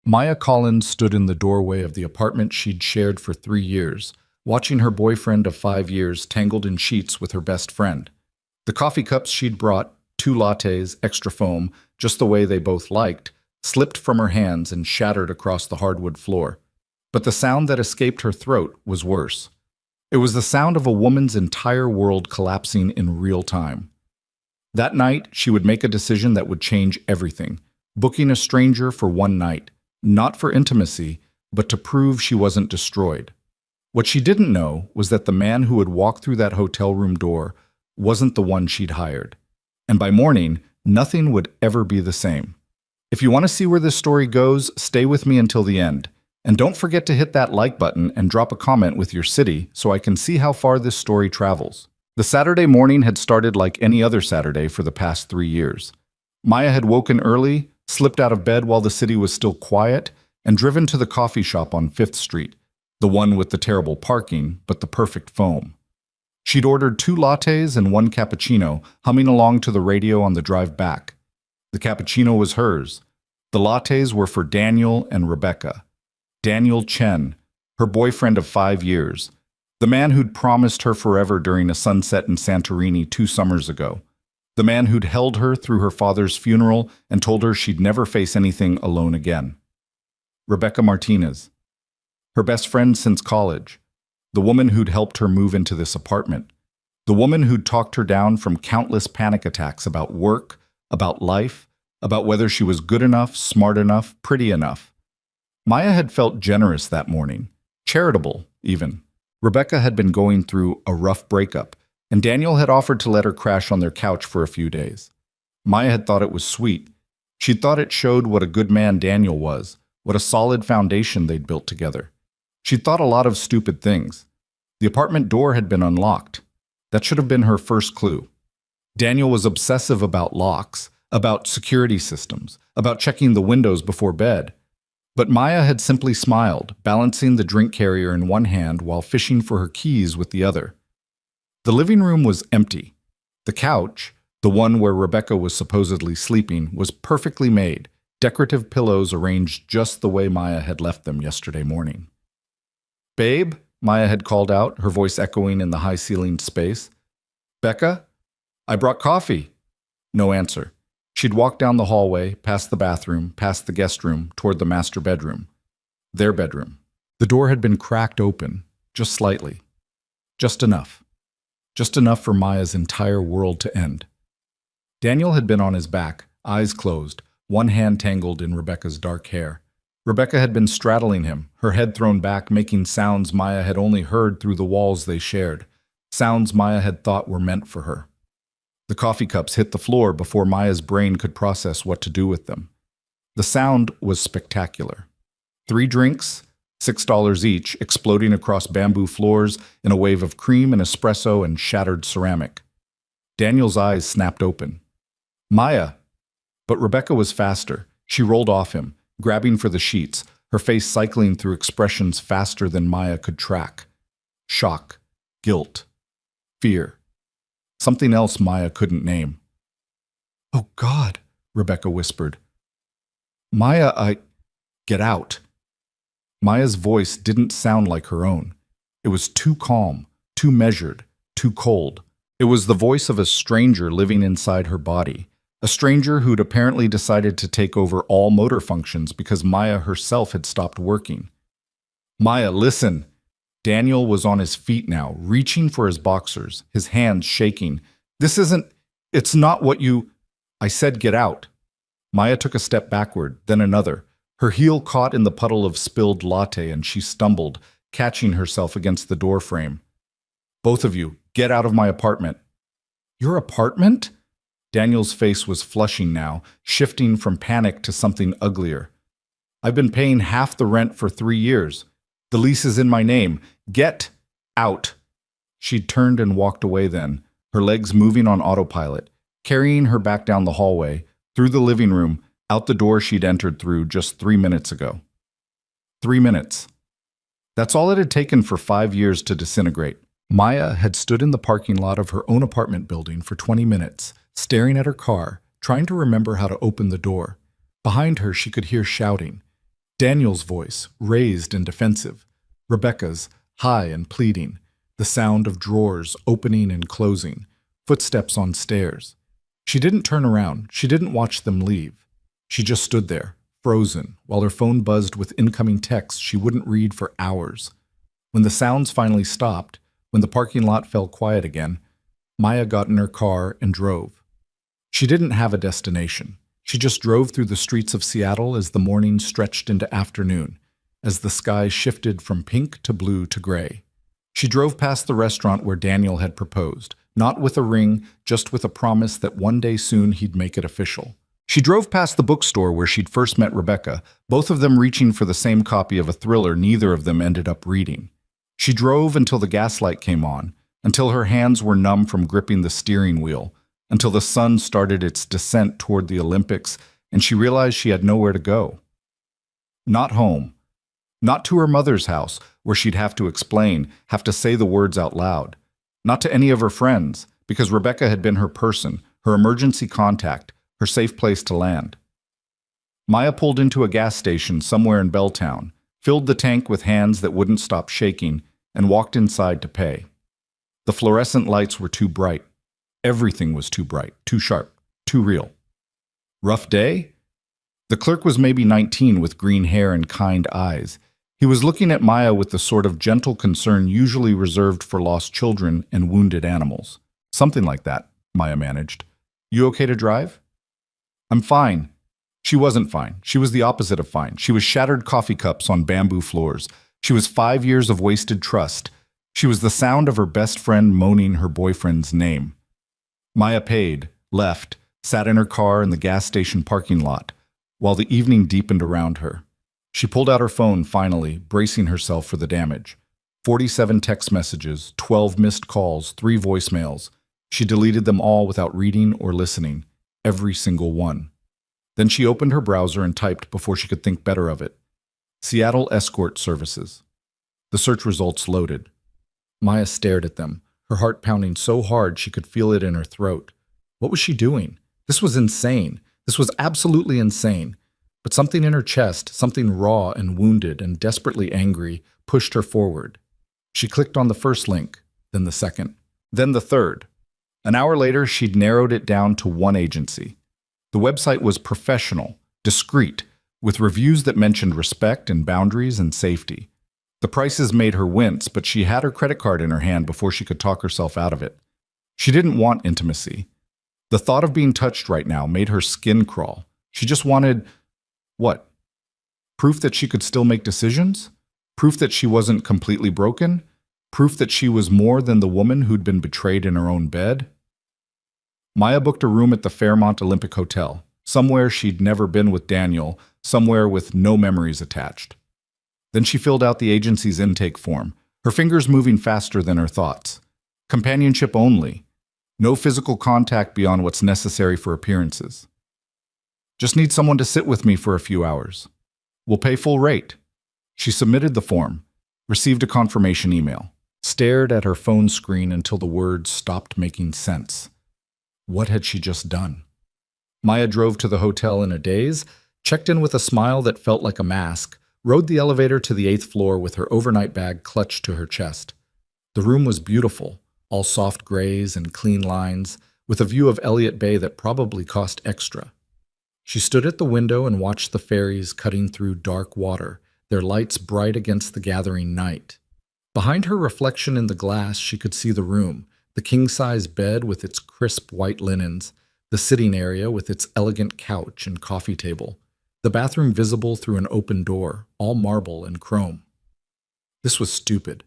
Maya Collins stood in the doorway of the apartment she'd shared for 3 years, watching her boyfriend of 5 years tangled in sheets with her best friend. The coffee cups she'd brought, 2 lattes, extra foam, just the way they both liked, slipped from her hands and shattered across the hardwood floor. But the sound that escaped her throat was worse. It was the sound of a woman's entire world collapsing in real time. That night, she would make a decision that would change everything, booking a stranger for one night, not for intimacy, but to prove she wasn't destroyed. What she didn't know was that the man who would walk through that hotel room door wasn't the one she'd hired. And by morning, nothing would ever be the same. If you want to see where this story goes, stay with me until the end. And don't forget to hit that like button and drop a comment with your city so I can see how far this story travels. The Saturday morning had started like any other Saturday for the past 3 years. Maya had woken early, slipped out of bed while the city was still quiet, and driven to the coffee shop on 5th Street, the one with the terrible parking, but the perfect foam. She'd ordered 2 lattes and 1 cappuccino, humming along to the radio on the drive back. The cappuccino was hers. The lattes were for Daniel and Rebecca. Daniel Chen, her boyfriend of 5 years, the man who'd promised her forever during a sunset in Santorini 2 summers ago, the man who'd held her through her father's funeral and told her she'd never face anything alone again. Rebecca Martinez, her best friend since college, the woman who'd helped her move into this apartment, the woman who'd talked her down from countless panic attacks about work, about life, about whether she was good enough, smart enough, pretty enough. Maya had felt generous that morning, charitable even. Rebecca had been going through a rough breakup, and Daniel had offered to let her crash on their couch for a few days. Maya had thought it was sweet. She thought it showed what a good man Daniel was, what a solid foundation they'd built together. She'd thought a lot of stupid things. The apartment door had been unlocked. That should have been her first clue. Daniel was obsessive about locks, about security systems, about checking the windows before bed. But Maya had simply smiled, balancing the drink carrier in one hand while fishing for her keys with the other. The living room was empty. The couch, the one where Rebecca was supposedly sleeping, was perfectly made, decorative pillows arranged just the way Maya had left them yesterday morning. "Babe," Maya had called out, her voice echoing in the high-ceilinged space. "Becca? I brought coffee." No answer. She'd walked down the hallway, past the bathroom, past the guest room, toward the master bedroom. Their bedroom. The door had been cracked open, just slightly. Just enough. Just enough for Maya's entire world to end. Daniel had been on his back, eyes closed, one hand tangled in Rebecca's dark hair. Rebecca had been straddling him, her head thrown back, making sounds Maya had only heard through the walls they shared, sounds Maya had thought were meant for her. The coffee cups hit the floor before Maya's brain could process what to do with them. The sound was spectacular. 3 drinks, $6 each, exploding across bamboo floors in a wave of cream and espresso and shattered ceramic. Daniel's eyes snapped open. "Maya!" But Rebecca was faster. She rolled off him, grabbing for the sheets, her face cycling through expressions faster than Maya could track. Shock, guilt, fear. Something else Maya couldn't name. "Oh, God," Rebecca whispered. "Maya, Get out." Maya's voice didn't sound like her own. It was too calm, too measured, too cold. It was the voice of a stranger living inside her body, a stranger who'd apparently decided to take over all motor functions because Maya herself had stopped working. "Maya, listen." Daniel was on his feet now, reaching for his boxers, his hands shaking. It's not what you—" "I said get out." Maya took a step backward, then another. Her heel caught in the puddle of spilled latte and she stumbled, catching herself against the door frame. "Both of you, get out of my apartment." "Your apartment?" Daniel's face was flushing now, shifting from panic to something uglier. "I've been paying half the rent for 3 years. The lease is in my name. Get out." She'd turned and walked away then, her legs moving on autopilot, carrying her back down the hallway, through the living room, out the door she'd entered through just 3 minutes ago. 3 minutes. That's all it had taken for 5 years to disintegrate. Maya had stood in the parking lot of her own apartment building for 20 minutes, staring at her car, trying to remember how to open the door. Behind her, she could hear shouting. Daniel's voice, raised and defensive. Rebecca's, high and pleading. The sound of drawers opening and closing. Footsteps on stairs. She didn't turn around. She didn't watch them leave. She just stood there, frozen, while her phone buzzed with incoming texts she wouldn't read for hours. When the sounds finally stopped, when the parking lot fell quiet again, Maya got in her car and drove. She didn't have a destination. She just drove through the streets of Seattle as the morning stretched into afternoon, as the sky shifted from pink to blue to gray. She drove past the restaurant where Daniel had proposed, not with a ring, just with a promise that one day soon he'd make it official. She drove past the bookstore where she'd first met Rebecca, both of them reaching for the same copy of a thriller neither of them ended up reading. She drove until the gaslight came on, until her hands were numb from gripping the steering wheel, until the sun started its descent toward the Olympics and she realized she had nowhere to go. Not home. Not to her mother's house, where she'd have to explain, have to say the words out loud. Not to any of her friends, because Rebecca had been her person, her emergency contact, her safe place to land. Maya pulled into a gas station somewhere in Belltown, filled the tank with hands that wouldn't stop shaking, and walked inside to pay. The fluorescent lights were too bright. Everything was too bright, too sharp, too real. Rough day? The clerk was maybe 19 with green hair and kind eyes. He was looking at Maya with the sort of gentle concern usually reserved for lost children and wounded animals. Something like that, Maya managed. You okay to drive? I'm fine. She wasn't fine. She was the opposite of fine. She was shattered coffee cups on bamboo floors. She was 5 years of wasted trust. She was the sound of her best friend moaning her boyfriend's name. Maya paid, left, sat in her car in the gas station parking lot, while the evening deepened around her. She pulled out her phone finally, bracing herself for the damage. 47 text messages, 12 missed calls, 3 voicemails. She deleted them all without reading or listening, every single one. Then she opened her browser and typed before she could think better of it. Seattle Escort Services. The search results loaded. Maya stared at them, her heart pounding so hard she could feel it in her throat. What was she doing? This was insane. This was absolutely insane. But something in her chest, something raw and wounded and desperately angry, pushed her forward. She clicked on the first link, then the second, then the third. An hour later, she'd narrowed it down to one agency. The website was professional, discreet, with reviews that mentioned respect and boundaries and safety. The prices made her wince, but she had her credit card in her hand before she could talk herself out of it. She didn't want intimacy. The thought of being touched right now made her skin crawl. She just wanted, what? Proof that she could still make decisions? Proof that she wasn't completely broken? Proof that she was more than the woman who'd been betrayed in her own bed? Maya booked a room at the Fairmont Olympic Hotel, somewhere she'd never been with Daniel, somewhere with no memories attached. Then she filled out the agency's intake form, her fingers moving faster than her thoughts. Companionship only. No physical contact beyond what's necessary for appearances. Just need someone to sit with me for a few hours. We'll pay full rate. She submitted the form, received a confirmation email, stared at her phone screen until the words stopped making sense. What had she just done? Maya drove to the hotel in a daze, checked in with a smile that felt like a mask, rode the elevator to the 8th floor with her overnight bag clutched to her chest. The room was beautiful, all soft grays and clean lines, with a view of Elliott Bay that probably cost extra. She stood at the window and watched the ferries cutting through dark water, their lights bright against the gathering night. Behind her reflection in the glass, she could see the room, the king-size bed with its crisp white linens, the sitting area with its elegant couch and coffee table, the bathroom visible through an open door, all marble and chrome. This was stupid.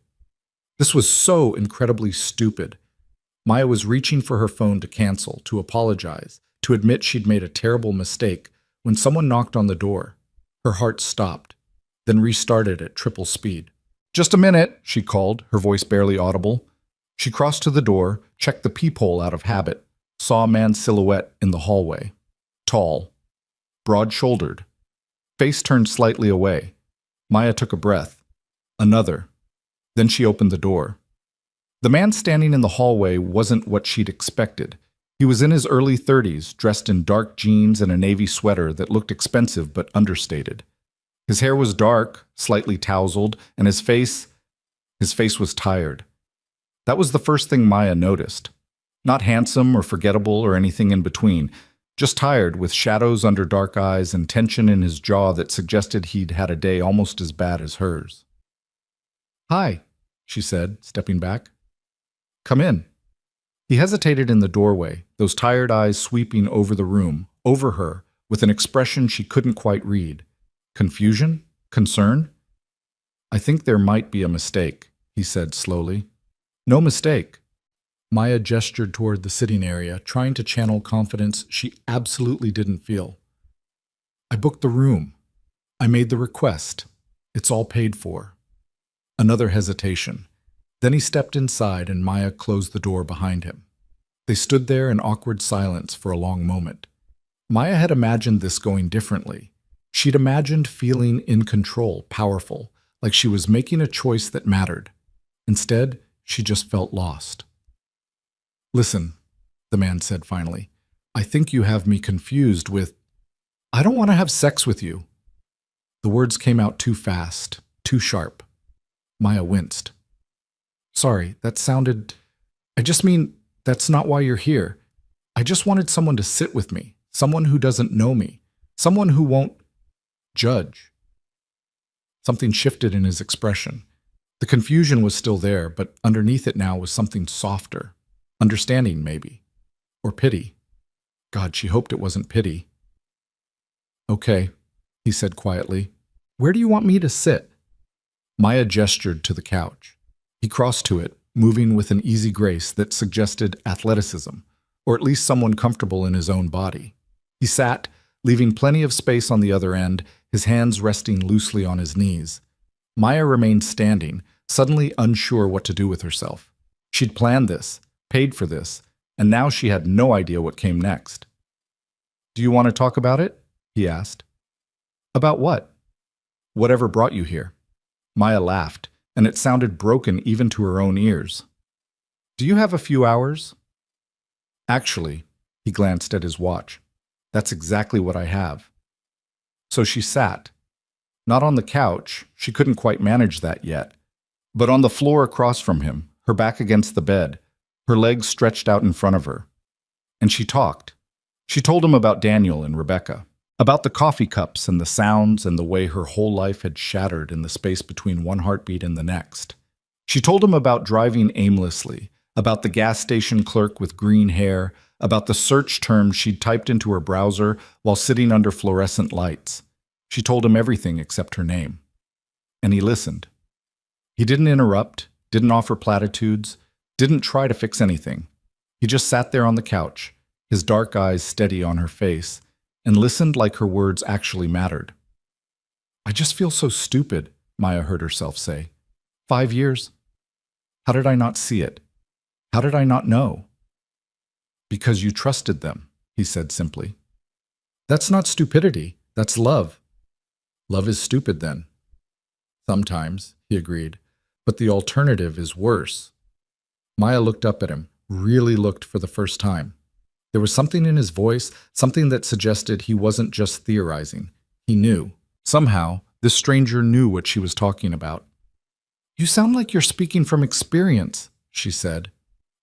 This was so incredibly stupid. Maya was reaching for her phone to cancel, to apologize, to admit she'd made a terrible mistake, when someone knocked on the door. Her heart stopped, then restarted at triple speed. "Just a minute," she called, her voice barely audible. She crossed to the door, checked the peephole out of habit, saw a man's silhouette in the hallway. Tall, broad-shouldered, face turned slightly away. Maya took a breath. Another. Then she opened the door. The man standing in the hallway wasn't what she'd expected. He was in his early 30s, dressed in dark jeans and a navy sweater that looked expensive but understated. His hair was dark, slightly tousled, and his face was tired. That was the first thing Maya noticed. Not handsome or forgettable or anything in between, just tired with shadows under dark eyes and tension in his jaw that suggested he'd had a day almost as bad as hers. "Hi," she said, stepping back. "Come in." He hesitated in the doorway, those tired eyes sweeping over the room, over her, with an expression she couldn't quite read. Confusion? Concern? "I think there might be a mistake," he said slowly. "No mistake." Maya gestured toward the sitting area, trying to channel confidence she absolutely didn't feel. "I booked the room. I made the request. It's all paid for." Another hesitation. Then he stepped inside and Maya closed the door behind him. They stood there in awkward silence for a long moment. Maya had imagined this going differently. She'd imagined feeling in control, powerful, like she was making a choice that mattered. Instead, she just felt lost. "Listen," the man said finally, "I think you have me confused with... I don't want to have sex with you." The words came out too fast, too sharp. Maya winced. "Sorry, that sounded... I just mean, that's not why you're here. I just wanted someone to sit with me, someone who doesn't know me, someone who won't judge." Something shifted in his expression. The confusion was still there, but underneath it now was something softer. Understanding, maybe. Or pity. God, she hoped it wasn't pity. "Okay," he said quietly. "Where do you want me to sit?" Maya gestured to the couch. He crossed to it, moving with an easy grace that suggested athleticism, or at least someone comfortable in his own body. He sat, leaving plenty of space on the other end, his hands resting loosely on his knees. Maya remained standing, suddenly unsure what to do with herself. She'd planned this, paid for this, and now she had no idea what came next. "Do you want to talk about it?" he asked. "About what?" "Whatever brought you here." Maya laughed, and it sounded broken even to her own ears. "Do you have a few hours?" "Actually," he glanced at his watch, "that's exactly what I have." So she sat. Not on the couch, she couldn't quite manage that yet, but on the floor across from him, her back against the bed, her legs stretched out in front of her. And she talked. She told him about Daniel and Rebecca, about the coffee cups and the sounds and the way her whole life had shattered in the space between one heartbeat and the next. She told him about driving aimlessly, about the gas station clerk with green hair, about the search terms she'd typed into her browser while sitting under fluorescent lights. She told him everything except her name. And he listened. He didn't interrupt, didn't offer platitudes, didn't try to fix anything. He just sat there on the couch, his dark eyes steady on her face, and listened like her words actually mattered. "I just feel so stupid," Maya heard herself say. 5 years? How did I not see it? How did I not know? "Because you trusted them," he said simply. "That's not stupidity, that's love." "Love is stupid then." "Sometimes," he agreed, "but the alternative is worse." Maya looked up at him, really looked for the first time. There was something in his voice, something that suggested he wasn't just theorizing. He knew. Somehow, this stranger knew what she was talking about. "You sound like you're speaking from experience," she said.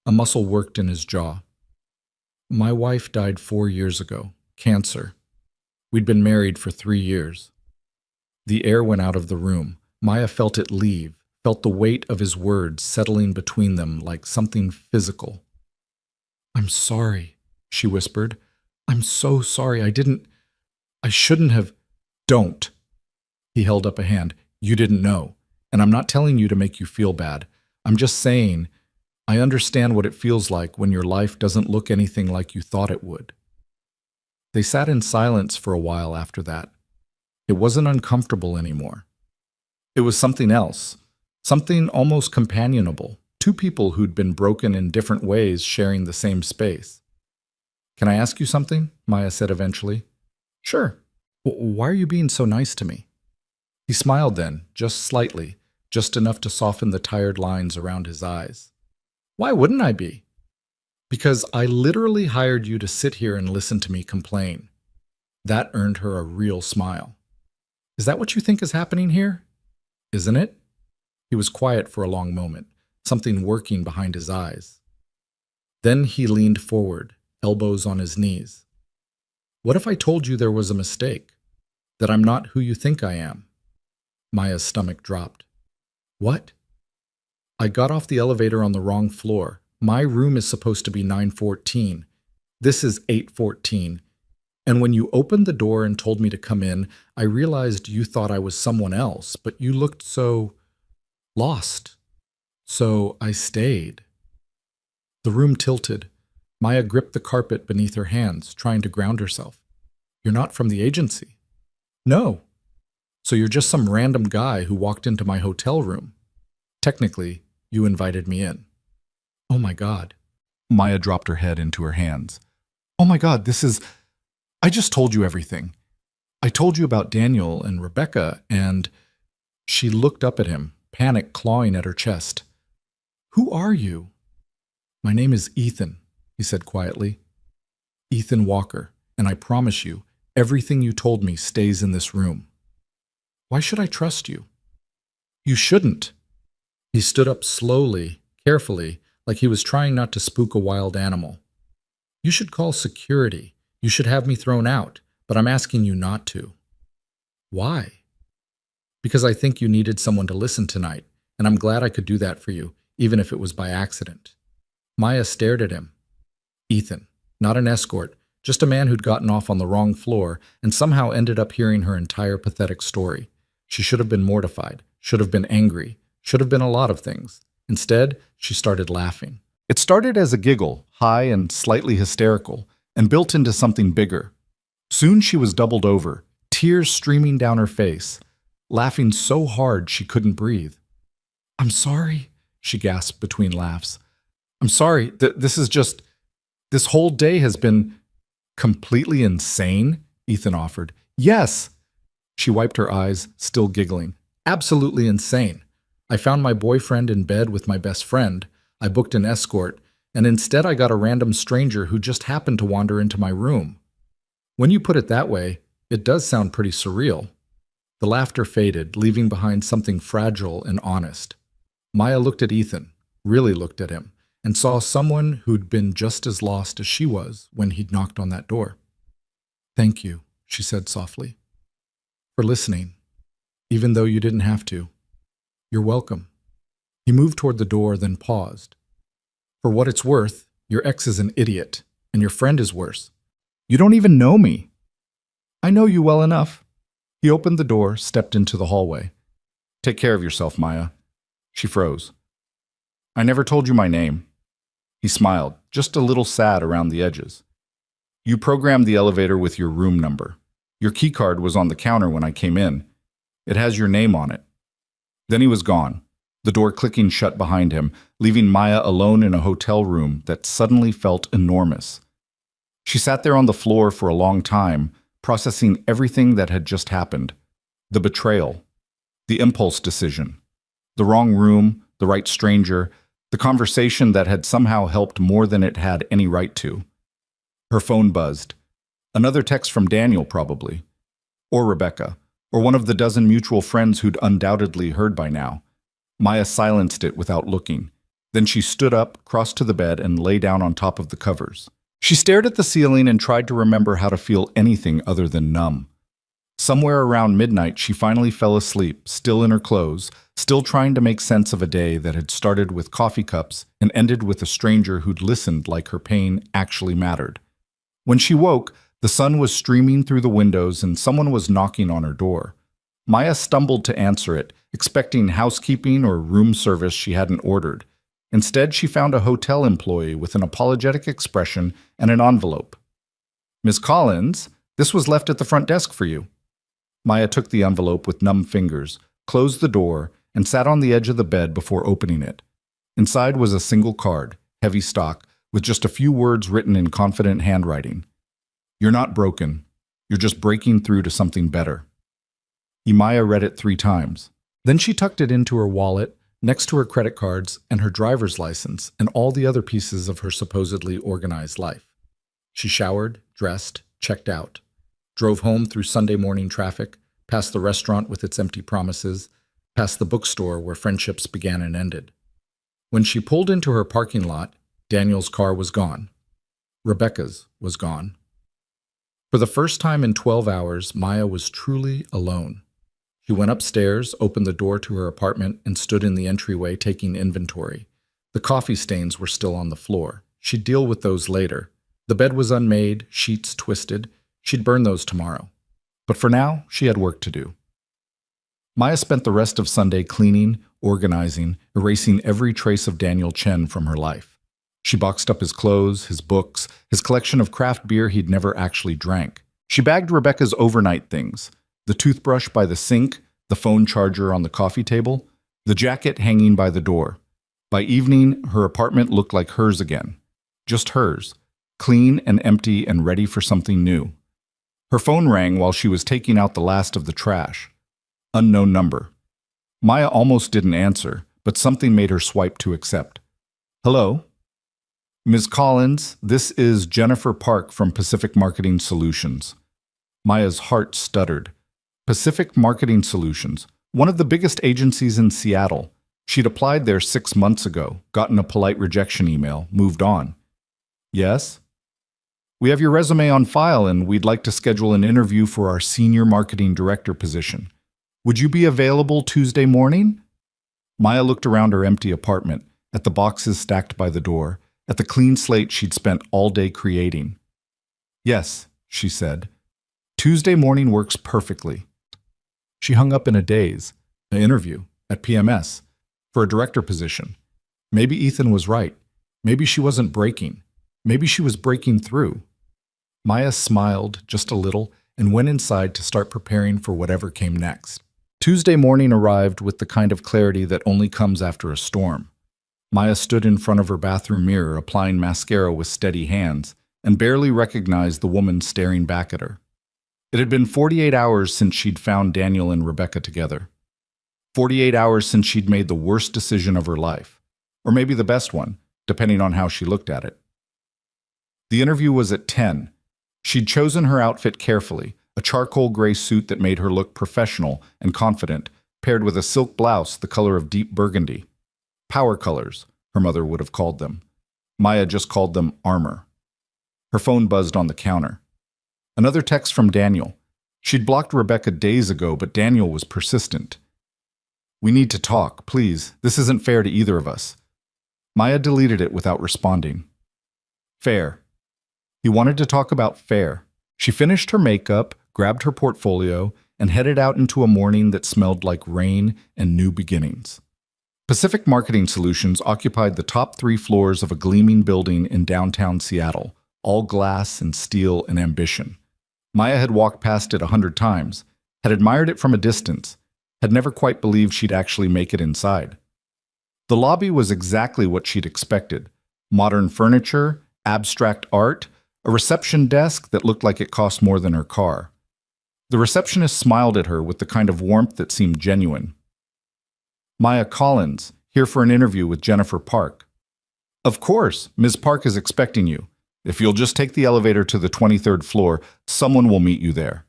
A muscle worked in his jaw. "My wife died 4 years ago. Cancer. We'd been married for 3 years." The air went out of the room. Maya felt it leave, felt the weight of his words settling between them like something physical. "I'm sorry," she whispered. "I'm so sorry. I shouldn't have..." "Don't." He held up a hand. "You didn't know. And I'm not telling you to make you feel bad. I'm just saying, I understand what it feels like when your life doesn't look anything like you thought it would." They sat in silence for a while after that. It wasn't uncomfortable anymore. It was something else, something almost companionable. Two people who'd been broken in different ways sharing the same space. "Can I ask you something?" Maya said eventually. "Sure. Why are you being so nice to me?" He smiled then, just slightly, just enough to soften the tired lines around his eyes. "Why wouldn't I be?" "Because I literally hired you to sit here and listen to me complain." That earned her a real smile. Is that what you think is happening here? Isn't it? He was quiet for a long moment, something working behind his eyes. Then he leaned forward, elbows on his knees. What if I told you there was a mistake? That I'm not who you think I am? Maya's stomach dropped. What? I got off the elevator on the wrong floor. My room is supposed to be 914. This is 814. And when you opened the door and told me to come in, I realized you thought I was someone else, but you looked so lost. So I stayed. The room tilted. Maya gripped the carpet beneath her hands, trying to ground herself. You're not from the agency. No. So you're just some random guy who walked into my hotel room. Technically, you invited me in. Oh my God. Maya dropped her head into her hands. Oh my God, I just told you everything. I told you about Daniel and Rebecca, and she looked up at him, panic clawing at her chest. Who are you? My name is Ethan, he said quietly. Ethan Walker, and I promise you, everything you told me stays in this room. Why should I trust you? You shouldn't. He stood up slowly, carefully, like he was trying not to spook a wild animal. You should call security. You should have me thrown out, but I'm asking you not to. Why? Because I think you needed someone to listen tonight, and I'm glad I could do that for you, even if it was by accident. Maya stared at him. Ethan, not an escort, just a man who'd gotten off on the wrong floor and somehow ended up hearing her entire pathetic story. She should have been mortified, should have been angry, should have been a lot of things. Instead, she started laughing. It started as a giggle, high and slightly hysterical, and built into something bigger. Soon she was doubled over, tears streaming down her face, laughing so hard she couldn't breathe. I'm sorry, she gasped between laughs. I'm sorry, this whole day has been completely insane, Ethan offered. Yes. She wiped her eyes, still giggling. Absolutely insane. I found my boyfriend in bed with my best friend. I booked an escort, and instead I got a random stranger who just happened to wander into my room. When you put it that way, it does sound pretty surreal. The laughter faded, leaving behind something fragile and honest. Maya looked at Ethan, really looked at him, and saw someone who'd been just as lost as she was when he'd knocked on that door. Thank you, she said softly, for listening, even though you didn't have to. You're welcome. He moved toward the door, then paused. For what it's worth, your ex is an idiot, and your friend is worse. You don't even know me. I know you well enough. He opened the door, stepped into the hallway. Take care of yourself, Maya. She froze. I never told you my name. He smiled, just a little sad around the edges. You programmed the elevator with your room number. Your keycard was on the counter when I came in. It has your name on it. Then he was gone, the door clicking shut behind him, leaving Maya alone in a hotel room that suddenly felt enormous. She sat there on the floor for a long time, processing everything that had just happened. The betrayal, the impulse decision, the wrong room, the right stranger, the conversation that had somehow helped more than it had any right to. Her phone buzzed. Another text from Daniel, probably. Or Rebecca, or one of the dozen mutual friends who'd undoubtedly heard by now. Maya silenced it without looking. Then she stood up, crossed to the bed, and lay down on top of the covers. She stared at the ceiling and tried to remember how to feel anything other than numb. Somewhere around midnight, she finally fell asleep, still in her clothes, still trying to make sense of a day that had started with coffee cups and ended with a stranger who'd listened like her pain actually mattered. When she woke, the sun was streaming through the windows and someone was knocking on her door. Maya stumbled to answer it, expecting housekeeping or room service she hadn't ordered. Instead, she found a hotel employee with an apologetic expression and an envelope. Miss Collins, this was left at the front desk for you. Maya took the envelope with numb fingers, closed the door, and sat on the edge of the bed before opening it. Inside was a single card, heavy stock, with just a few words written in confident handwriting. You're not broken. You're just breaking through to something better. Maya read it 3 times. Then she tucked it into her wallet, next to her credit cards and her driver's license and all the other pieces of her supposedly organized life. She showered, dressed, checked out, drove home through Sunday morning traffic, past the restaurant with its empty promises, past the bookstore where friendships began and ended. When she pulled into her parking lot, Daniel's car was gone. Rebecca's was gone. For the first time in 12 hours, Maya was truly alone. She went upstairs, opened the door to her apartment, and stood in the entryway taking inventory. The coffee stains were still on the floor. She'd deal with those later. The bed was unmade, sheets twisted. She'd burn those tomorrow. But for now, she had work to do. Maya spent the rest of Sunday cleaning, organizing, erasing every trace of Daniel Chen from her life. She boxed up his clothes, his books, his collection of craft beer he'd never actually drank. She bagged Rebecca's overnight things, the toothbrush by the sink, the phone charger on the coffee table, the jacket hanging by the door. By evening, her apartment looked like hers again. Just hers, clean and empty and ready for something new. Her phone rang while she was taking out the last of the trash. Unknown number. Maya almost didn't answer, but something made her swipe to accept. Hello? Ms. Collins, this is Jennifer Park from Pacific Marketing Solutions. Maya's heart stuttered. Pacific Marketing Solutions, one of the biggest agencies in Seattle. She'd applied there 6 months ago, gotten a polite rejection email, moved on. Yes? We have your resume on file and we'd like to schedule an interview for our senior marketing director position. Would you be available Tuesday morning? Maya looked around her empty apartment, at the boxes stacked by the door, at the clean slate she'd spent all day creating. Yes, she said. Tuesday morning works perfectly. She hung up in a daze. An interview at PMS for a director position. Maybe Ethan was right. Maybe she wasn't breaking. Maybe she was breaking through. Maya smiled just a little and went inside to start preparing for whatever came next. Tuesday morning arrived with the kind of clarity that only comes after a storm. Maya stood in front of her bathroom mirror, applying mascara with steady hands, and barely recognized the woman staring back at her. It had been 48 hours since she'd found Daniel and Rebecca together. 48 hours since she'd made the worst decision of her life, or maybe the best one, depending on how she looked at it. The interview was at 10. She'd chosen her outfit carefully, a charcoal gray suit that made her look professional and confident, paired with a silk blouse the color of deep burgundy. Power colors, her mother would have called them. Maya just called them armor. Her phone buzzed on the counter. Another text from Daniel. She'd blocked Rebecca days ago, but Daniel was persistent. We need to talk, please. This isn't fair to either of us. Maya deleted it without responding. Fair. He wanted to talk about fair. She finished her makeup, grabbed her portfolio, and headed out into a morning that smelled like rain and new beginnings. Pacific Marketing Solutions occupied the top 3 floors of a gleaming building in downtown Seattle, all glass and steel and ambition. Maya had walked past it 100 times, had admired it from a distance, had never quite believed she'd actually make it inside. The lobby was exactly what she'd expected. Modern furniture, abstract art, a reception desk that looked like it cost more than her car. The receptionist smiled at her with the kind of warmth that seemed genuine. Maya Collins, here for an interview with Jennifer Park. Of course, Ms. Park is expecting you. If you'll just take the elevator to the 23rd floor, someone will meet you there.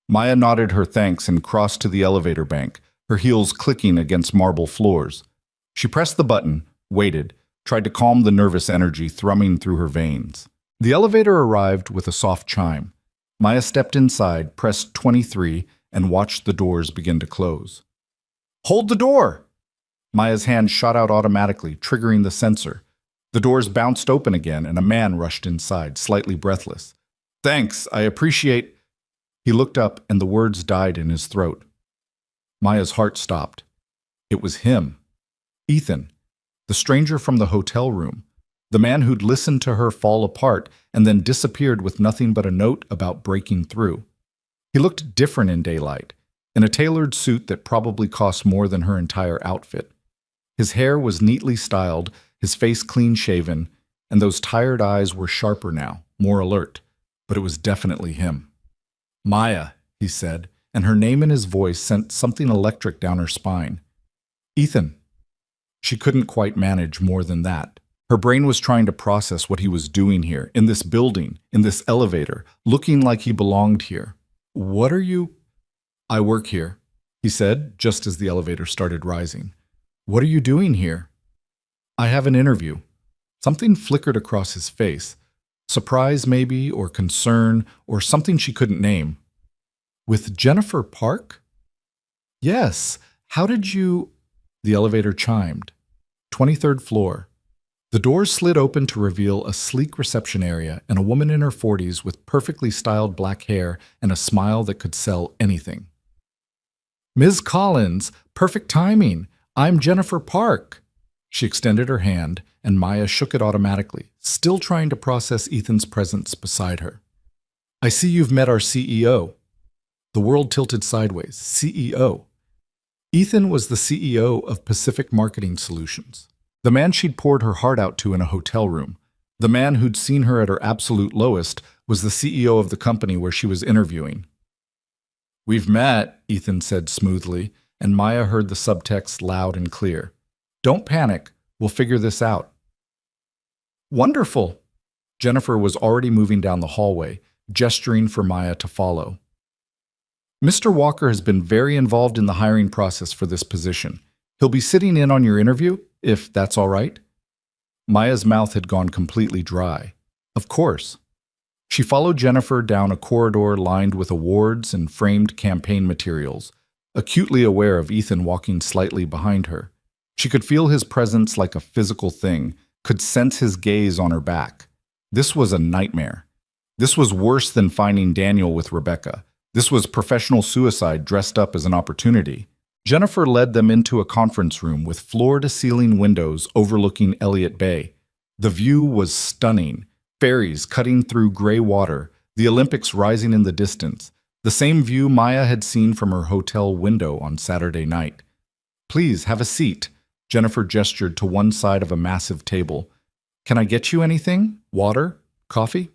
Maya nodded her thanks and crossed to the elevator bank, her heels clicking against marble floors. She pressed the button, waited, tried to calm the nervous energy thrumming through her veins. The elevator arrived with a soft chime. Maya stepped inside, pressed 23, and watched the doors begin to close. Hold the door! Maya's hand shot out automatically, triggering the sensor. The doors bounced open again, and a man rushed inside, slightly breathless. Thanks, I appreciate... He looked up, and the words died in his throat. Maya's heart stopped. It was him. Ethan, the stranger from the hotel room, the man who'd listened to her fall apart and then disappeared with nothing but a note about breaking through. He looked different in daylight, in a tailored suit that probably cost more than her entire outfit. His hair was neatly styled, his face clean-shaven, and those tired eyes were sharper now, more alert, but it was definitely him. Maya, he said, and her name in his voice sent something electric down her spine. Ethan. She couldn't quite manage more than that. Her brain was trying to process what he was doing here, in this building, in this elevator, looking like he belonged here. What are you... I work here, he said, just as the elevator started rising. What are you doing here? I have an interview. Something flickered across his face. Surprise, maybe, or concern, or something she couldn't name. With Jennifer Park? Yes. How did you... The elevator chimed. 23rd floor. The doors slid open to reveal a sleek reception area and a woman in her 40s with perfectly styled black hair and a smile that could sell anything. Ms. Collins, perfect timing. I'm Jennifer Park. She extended her hand, and Maya shook it automatically, still trying to process Ethan's presence beside her. I see you've met our CEO. The world tilted sideways. CEO. Ethan was the CEO of Pacific Marketing Solutions. The man she'd poured her heart out to in a hotel room. The man who'd seen her at her absolute lowest was the CEO of the company where she was interviewing. We've met, Ethan said smoothly, and Maya heard the subtext loud and clear. Don't panic. We'll figure this out. Wonderful. Jennifer was already moving down the hallway, gesturing for Maya to follow. Mr. Walker has been very involved in the hiring process for this position. He'll be sitting in on your interview, if that's all right. Maya's mouth had gone completely dry. Of course. She followed Jennifer down a corridor lined with awards and framed campaign materials, acutely aware of Ethan walking slightly behind her. She could feel his presence like a physical thing, could sense his gaze on her back. This was a nightmare. This was worse than finding Daniel with Rebecca. This was professional suicide dressed up as an opportunity. Jennifer led them into a conference room with floor-to-ceiling windows overlooking Elliott Bay. The view was stunning. Ferries cutting through gray water, the Olympics rising in the distance, the same view Maya had seen from her hotel window on Saturday night. Please, have a seat. Jennifer gestured to one side of a massive table. Can I get you anything? Water? Coffee?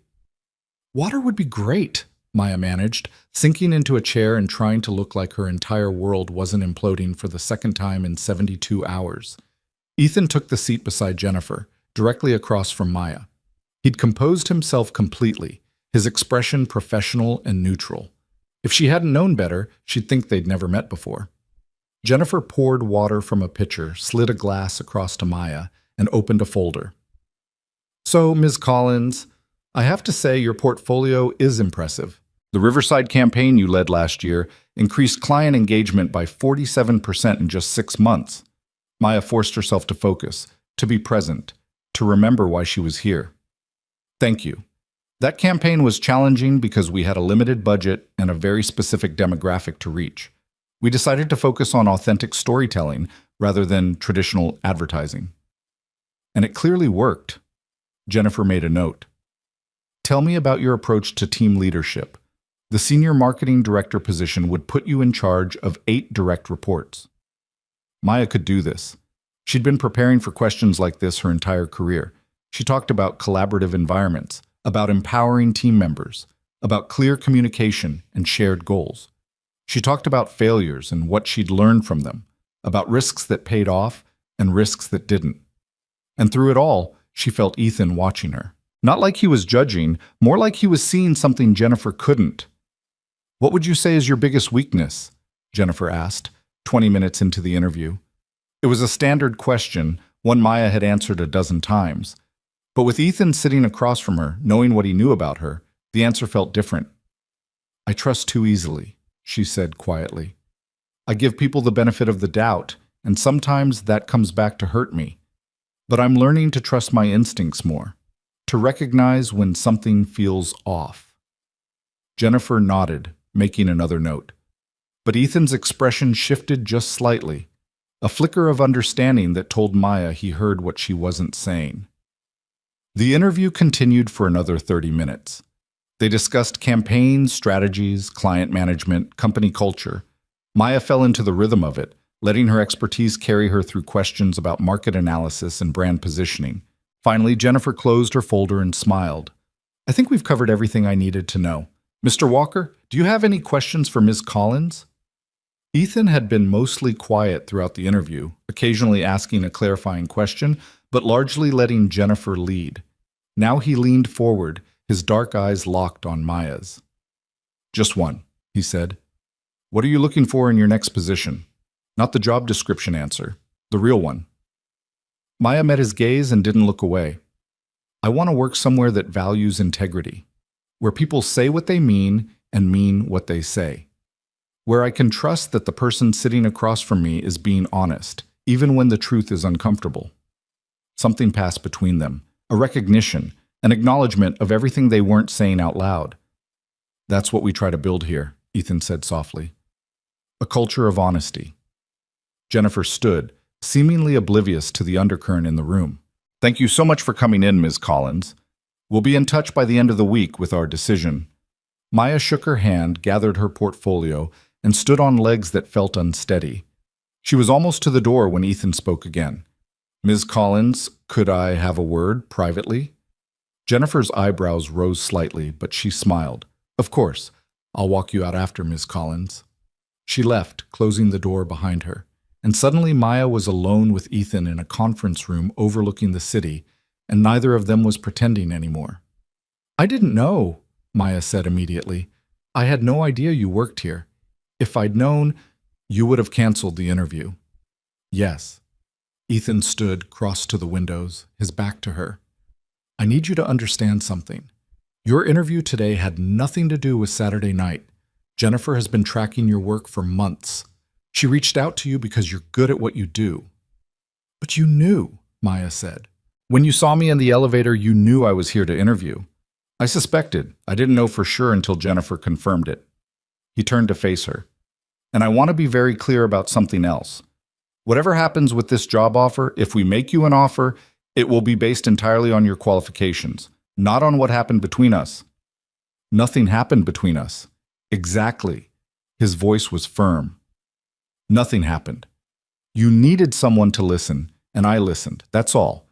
Water would be great, Maya managed, sinking into a chair and trying to look like her entire world wasn't imploding for the second time in 72 hours. Ethan took the seat beside Jennifer, directly across from Maya. He'd composed himself completely, his expression professional and neutral. If she hadn't known better, she'd think they'd never met before. Jennifer poured water from a pitcher, slid a glass across to Maya, and opened a folder. So, Ms. Collins, I have to say your portfolio is impressive. The Riverside campaign you led last year increased client engagement by 47% in just 6 months. Maya forced herself to focus, to be present, to remember why she was here. Thank you. That campaign was challenging because we had a limited budget and a very specific demographic to reach. We decided to focus on authentic storytelling rather than traditional advertising. And it clearly worked. Jennifer made a note. Tell me about your approach to team leadership. The senior marketing director position would put you in charge of 8 direct reports. Maya could do this. She'd been preparing for questions like this her entire career. She talked about collaborative environments, about empowering team members, about clear communication and shared goals. She talked about failures and what she'd learned from them, about risks that paid off and risks that didn't. And through it all, she felt Ethan watching her. Not like he was judging, more like he was seeing something Jennifer couldn't. What would you say is your biggest weakness? Jennifer asked, 20 minutes into the interview. It was a standard question, one Maya had answered a dozen times. But with Ethan sitting across from her, knowing what he knew about her, the answer felt different. I trust too easily, she said quietly. I give people the benefit of the doubt, and sometimes that comes back to hurt me. But I'm learning to trust my instincts more, to recognize when something feels off. Jennifer nodded, making another note. But Ethan's expression shifted just slightly, a flicker of understanding that told Maya he heard what she wasn't saying. The interview continued for another 30 minutes. They discussed campaigns, strategies, client management, company culture. Maya fell into the rhythm of it, letting her expertise carry her through questions about market analysis and brand positioning. Finally, Jennifer closed her folder and smiled. I think we've covered everything I needed to know. Mr. Walker, do you have any questions for Ms. Collins? Ethan had been mostly quiet throughout the interview, occasionally asking a clarifying question, but largely letting Jennifer lead. Now he leaned forward, his dark eyes locked on Maya's. Just one, he said. What are you looking for in your next position? Not the job description answer, the real one. Maya met his gaze and didn't look away. I want to work somewhere that values integrity, where people say what they mean and mean what they say, where I can trust that the person sitting across from me is being honest, even when the truth is uncomfortable. Something passed between them, a recognition, an acknowledgement of everything they weren't saying out loud. That's what we try to build here, Ethan said softly. A culture of honesty. Jennifer stood, seemingly oblivious to the undercurrent in the room. Thank you so much for coming in, Ms. Collins. We'll be in touch by the end of the week with our decision. Maya shook her hand, gathered her portfolio, and stood on legs that felt unsteady. She was almost to the door when Ethan spoke again. Ms. Collins, could I have a word privately? Jennifer's eyebrows rose slightly, but she smiled. Of course. I'll walk you out after, Ms. Collins. She left, closing the door behind her. And suddenly Maya was alone with Ethan in a conference room overlooking the city, and neither of them was pretending anymore. I didn't know, Maya said immediately. I had no idea you worked here. If I'd known, you would have canceled the interview. Yes. Ethan stood, crossed to the windows, his back to her. I need you to understand something. Your interview today had nothing to do with Saturday night. Jennifer has been tracking your work for months. She reached out to you because you're good at what you do. But you knew, Maya said. When you saw me in the elevator, you knew I was here to interview. I suspected. I didn't know for sure until Jennifer confirmed it. He turned to face her. And I want to be very clear about something else. Whatever happens with this job offer, if we make you an offer, it will be based entirely on your qualifications, not on what happened between us. Nothing happened between us. Exactly. His voice was firm. Nothing happened. You needed someone to listen, and I listened. That's all.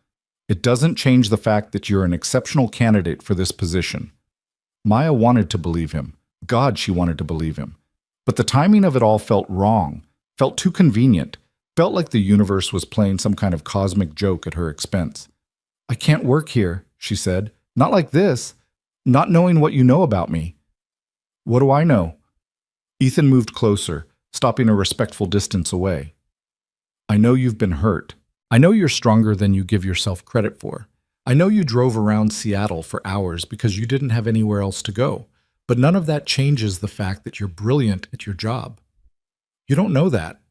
It doesn't change the fact that you're an exceptional candidate for this position. Maya wanted to believe him. God, she wanted to believe him. But the timing of it all felt wrong, felt too convenient, felt like the universe was playing some kind of cosmic joke at her expense. I can't work here, she said. Not like this. Not knowing what you know about me. What do I know? Ethan moved closer, stopping a respectful distance away. I know you've been hurt. I know you're stronger than you give yourself credit for. I know you drove around Seattle for hours because you didn't have anywhere else to go. But none of that changes the fact that you're brilliant at your job. You don't know that.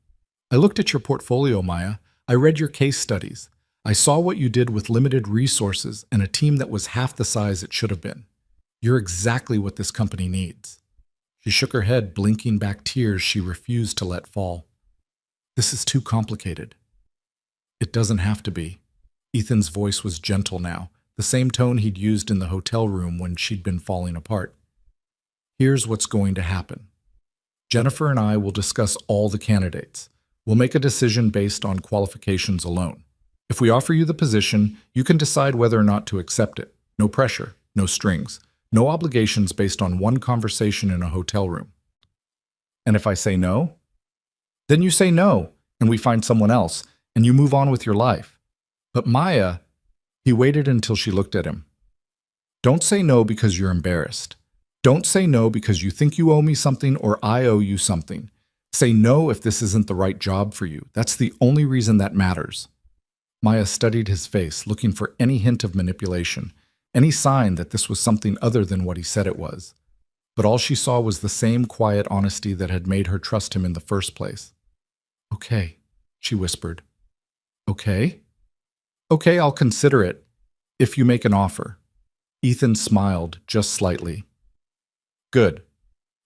I looked at your portfolio, Maya. I read your case studies. I saw what you did with limited resources and a team that was half the size it should have been. You're exactly what this company needs. She shook her head, blinking back tears she refused to let fall. This is too complicated. It doesn't have to be. Ethan's voice was gentle now, the same tone he'd used in the hotel room when she'd been falling apart. Here's what's going to happen. Jennifer and I will discuss all the candidates. We'll make a decision based on qualifications alone. If we offer you the position, you can decide whether or not to accept it. No pressure, no strings, no obligations based on one conversation in a hotel room. And if I say no? Then you say no, and we find someone else, and you move on with your life. But Maya, he waited until she looked at him. Don't say no because you're embarrassed. Don't say no because you think you owe me something or I owe you something. Say no if this isn't the right job for you. That's the only reason that matters. Maya studied his face, looking for any hint of manipulation, any sign that this was something other than what he said it was. But all she saw was the same quiet honesty that had made her trust him in the first place. Okay, she whispered. Okay? Okay, I'll consider it, if you make an offer. Ethan smiled just slightly. Good.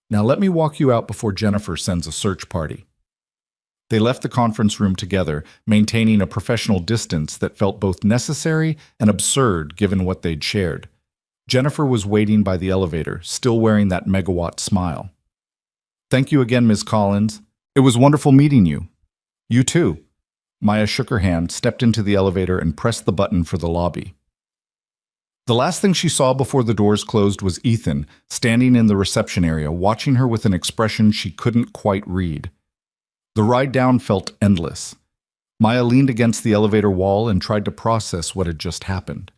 Now let me walk you out before Jennifer sends a search party. They left the conference room together, maintaining a professional distance that felt both necessary and absurd given what they'd shared. Jennifer was waiting by the elevator, still wearing that megawatt smile. Thank you again, Ms. Collins. It was wonderful meeting you. You too. Maya shook her hand, stepped into the elevator, and pressed the button for the lobby. The last thing she saw before the doors closed was Ethan, standing in the reception area, watching her with an expression she couldn't quite read. The ride down felt endless. Maya leaned against the elevator wall and tried to process what had just happened.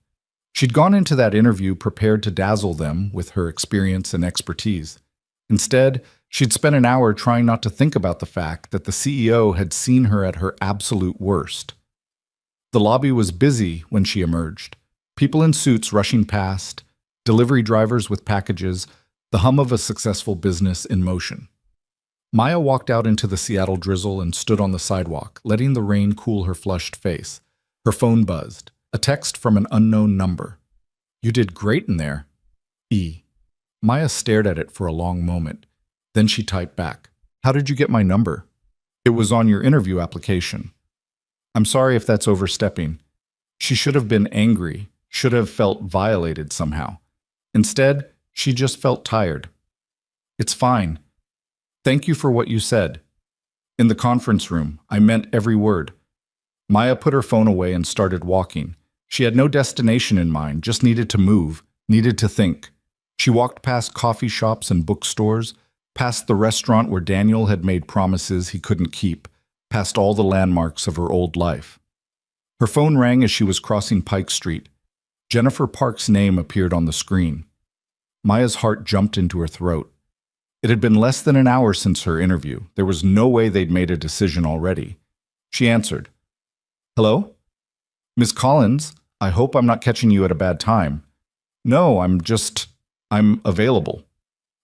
She'd gone into that interview prepared to dazzle them with her experience and expertise. Instead, She'd spent an hour trying not to think about the fact that the CEO had seen her at her absolute worst. The lobby was busy when she emerged. People in suits rushing past, delivery drivers with packages, the hum of a successful business in motion. Maya walked out into the Seattle drizzle and stood on the sidewalk, letting the rain cool her flushed face. Her phone buzzed. A text from an unknown number. "You did great in there." E. Maya stared at it for a long moment. Then she typed back, "How did you get my number?" "It was on your interview application." "I'm sorry if that's overstepping." She should have been angry, should have felt violated somehow. Instead, she just felt tired. "It's fine. Thank you for what you said." In the conference room, I meant every word. Maya put her phone away and started walking. She had no destination in mind, just needed to move, needed to think. She walked past coffee shops and bookstores, past the restaurant where Daniel had made promises he couldn't keep, past all the landmarks of her old life. Her phone rang as she was crossing Pike Street. Jennifer Park's name appeared on the screen. Maya's heart jumped into her throat. It had been less than an hour since her interview. There was no way they'd made a decision already. She answered. "Hello? Miss Collins, I hope I'm not catching you at a bad time." "No, I'm available."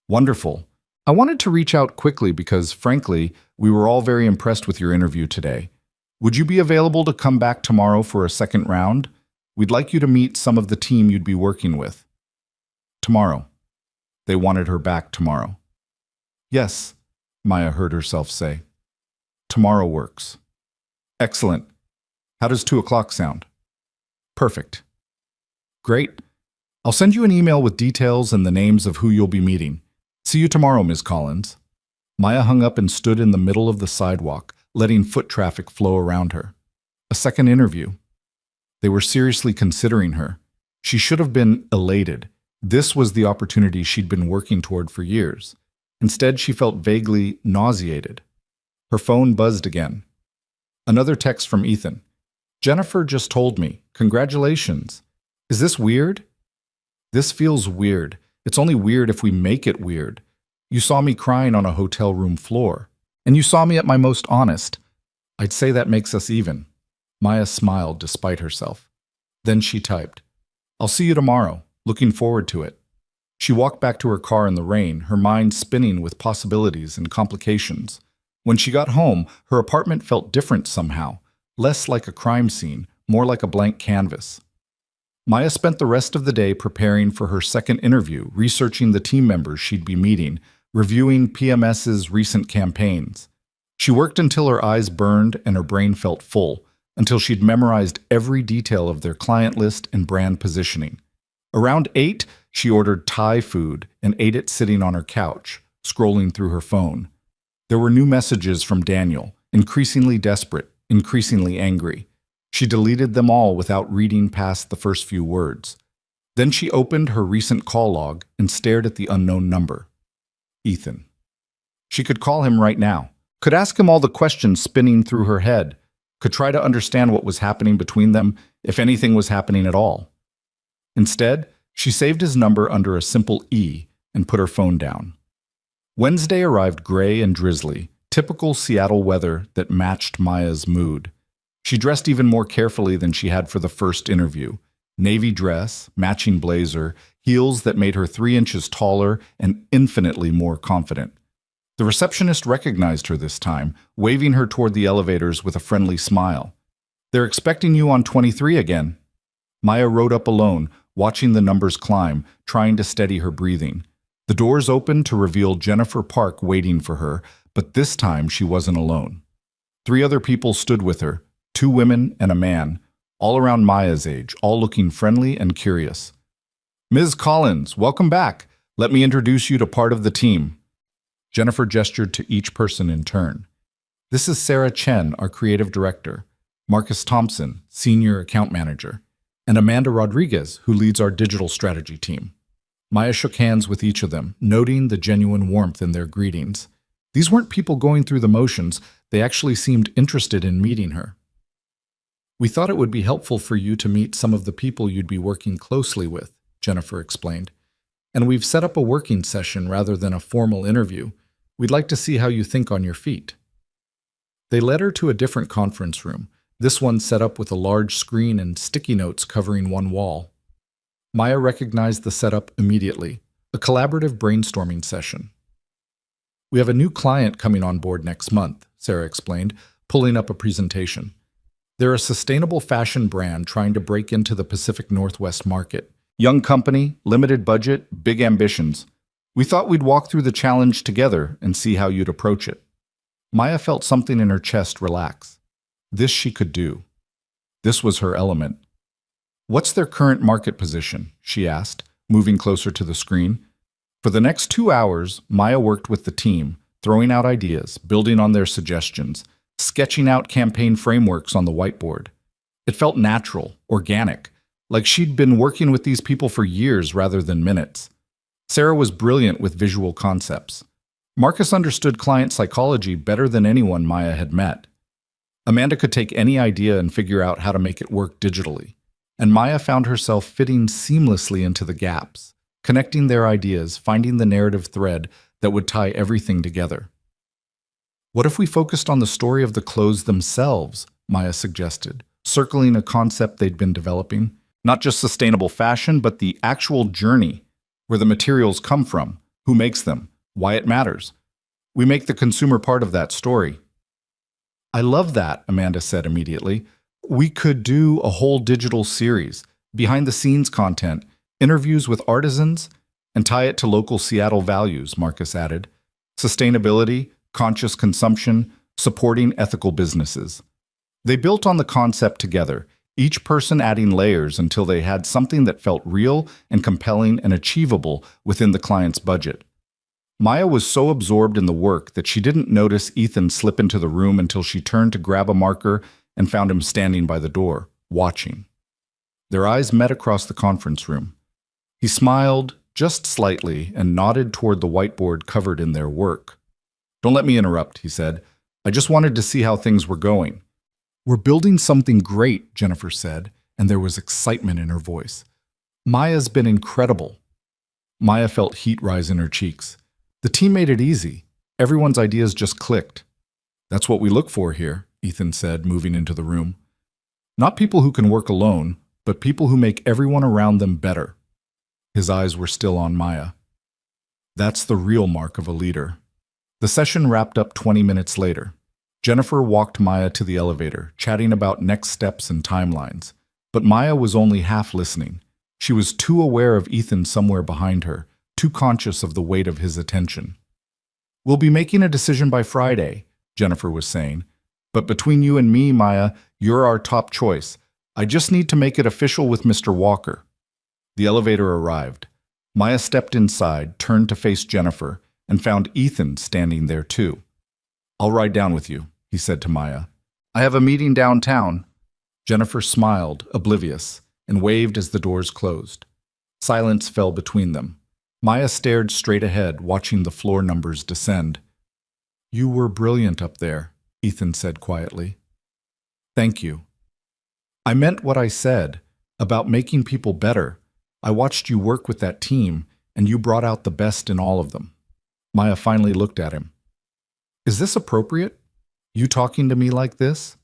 "Wonderful. I wanted to reach out quickly because, frankly, we were all very impressed with your interview today. Would you be available to come back tomorrow for a second round? We'd like you to meet some of the team you'd be working with." Tomorrow. They wanted her back tomorrow. "Yes," Maya heard herself say. "Tomorrow works." "Excellent. How does 2 o'clock sound?" "Perfect." "Great. I'll send you an email with details and the names of who you'll be meeting. See you tomorrow, Ms. Collins." Maya hung up and stood in the middle of the sidewalk, letting foot traffic flow around her. A second interview. They were seriously considering her. She should have been elated. This was the opportunity she'd been working toward for years. Instead, she felt vaguely nauseated. Her phone buzzed again. Another text from Ethan. "Jennifer just told me. Congratulations. Is this weird?" "This feels weird. It's only weird if we make it weird. You saw me crying on a hotel room floor. And you saw me at my most honest. I'd say that makes us even." Maya smiled despite herself. Then she typed, "I'll see you tomorrow. Looking forward to it." She walked back to her car in the rain, her mind spinning with possibilities and complications. When she got home, her apartment felt different somehow, less like a crime scene, more like a blank canvas. Maya spent the rest of the day preparing for her second interview, researching the team members she'd be meeting, reviewing PMS's recent campaigns. She worked until her eyes burned and her brain felt full, until she'd memorized every detail of their client list and brand positioning. Around 8, she ordered Thai food and ate it sitting on her couch, scrolling through her phone. There were new messages from Daniel, increasingly desperate, increasingly angry. She deleted them all without reading past the first few words. Then she opened her recent call log and stared at the unknown number. Ethan. She could call him right now, could ask him all the questions spinning through her head, could try to understand what was happening between them, if anything was happening at all. Instead, she saved his number under a simple E and put her phone down. Wednesday arrived gray and drizzly, typical Seattle weather that matched Maya's mood. She dressed even more carefully than she had for the first interview. Navy dress, matching blazer, heels that made her 3 inches taller and infinitely more confident. The receptionist recognized her this time, waving her toward the elevators with a friendly smile. "They're expecting you on 23 again." Maya rode up alone, watching the numbers climb, trying to steady her breathing. The doors opened to reveal Jennifer Park waiting for her, but this time she wasn't alone. 3 other people stood with her, 2 women and a man, all around Maya's age, all looking friendly and curious. "Ms. Collins, welcome back. Let me introduce you to part of the team." Jennifer gestured to each person in turn. "This is Sarah Chen, our creative director, Marcus Thompson, senior account manager, and Amanda Rodriguez, who leads our digital strategy team." Maya shook hands with each of them, noting the genuine warmth in their greetings. These weren't people going through the motions, they actually seemed interested in meeting her. "We thought it would be helpful for you to meet some of the people you'd be working closely with," Jennifer explained. "And we've set up a working session rather than a formal interview. We'd like to see how you think on your feet." They led her to a different conference room, this one set up with a large screen and sticky notes covering one wall. Maya recognized the setup immediately, a collaborative brainstorming session. "We have a new client coming on board next month," Sarah explained, pulling up a presentation. "They're a sustainable fashion brand trying to break into the Pacific Northwest market. Young company, limited budget, big ambitions. We thought we'd walk through the challenge together and see how you'd approach it." Maya felt something in her chest relax. This she could do. This was her element. "What's their current market position?" she asked, moving closer to the screen. For the next 2 hours, Maya worked with the team, throwing out ideas, building on their suggestions, sketching out campaign frameworks on the whiteboard. It felt natural, organic, like she'd been working with these people for years rather than minutes. Sarah was brilliant with visual concepts. Marcus understood client psychology better than anyone Maya had met. Amanda could take any idea and figure out how to make it work digitally. And Maya found herself fitting seamlessly into the gaps, connecting their ideas, finding the narrative thread that would tie everything together. "What if we focused on the story of the clothes themselves?" Maya suggested, circling a concept they'd been developing. Not just sustainable fashion, but the actual journey, where the materials come from, who makes them, why it matters. We make the consumer part of that story. "I love that," Amanda said immediately. "We could do a whole digital series, behind-the-scenes content, interviews with artisans, and tie it to local Seattle values," Marcus added. "Sustainability, conscious consumption, supporting ethical businesses." They built on the concept together, each person adding layers until they had something that felt real and compelling and achievable within the client's budget. Maya was so absorbed in the work that she didn't notice Ethan slip into the room until she turned to grab a marker and found him standing by the door, watching. Their eyes met across the conference room. He smiled, just slightly, and nodded toward the whiteboard covered in their work. "Don't let me interrupt," he said. "I just wanted to see how things were going." "We're building something great," Jennifer said, and there was excitement in her voice. "Maya's been incredible." Maya felt heat rise in her cheeks. The team made it easy. Everyone's ideas just clicked. "That's what we look for here," Ethan said, moving into the room. "Not people who can work alone, but people who make everyone around them better." His eyes were still on Maya. That's the real mark of a leader. The session wrapped up 20 minutes later. Jennifer walked Maya to the elevator, chatting about next steps and timelines. But Maya was only half listening. She was too aware of Ethan somewhere behind her, too conscious of the weight of his attention. "We'll be making a decision by Friday," Jennifer was saying. "But between you and me, Maya, you're our top choice. I just need to make it official with Mr. Walker." The elevator arrived. Maya stepped inside, turned to face Jennifer, and found Ethan standing there too. "I'll ride down with you," he said to Maya. "I have a meeting downtown." Jennifer smiled, oblivious, and waved as the doors closed. Silence fell between them. Maya stared straight ahead, watching the floor numbers descend. "You were brilliant up there," Ethan said quietly. "Thank you." "I meant what I said, about making people better. I watched you work with that team, and you brought out the best in all of them." Maya finally looked at him. "Is this appropriate? You talking to me like this?"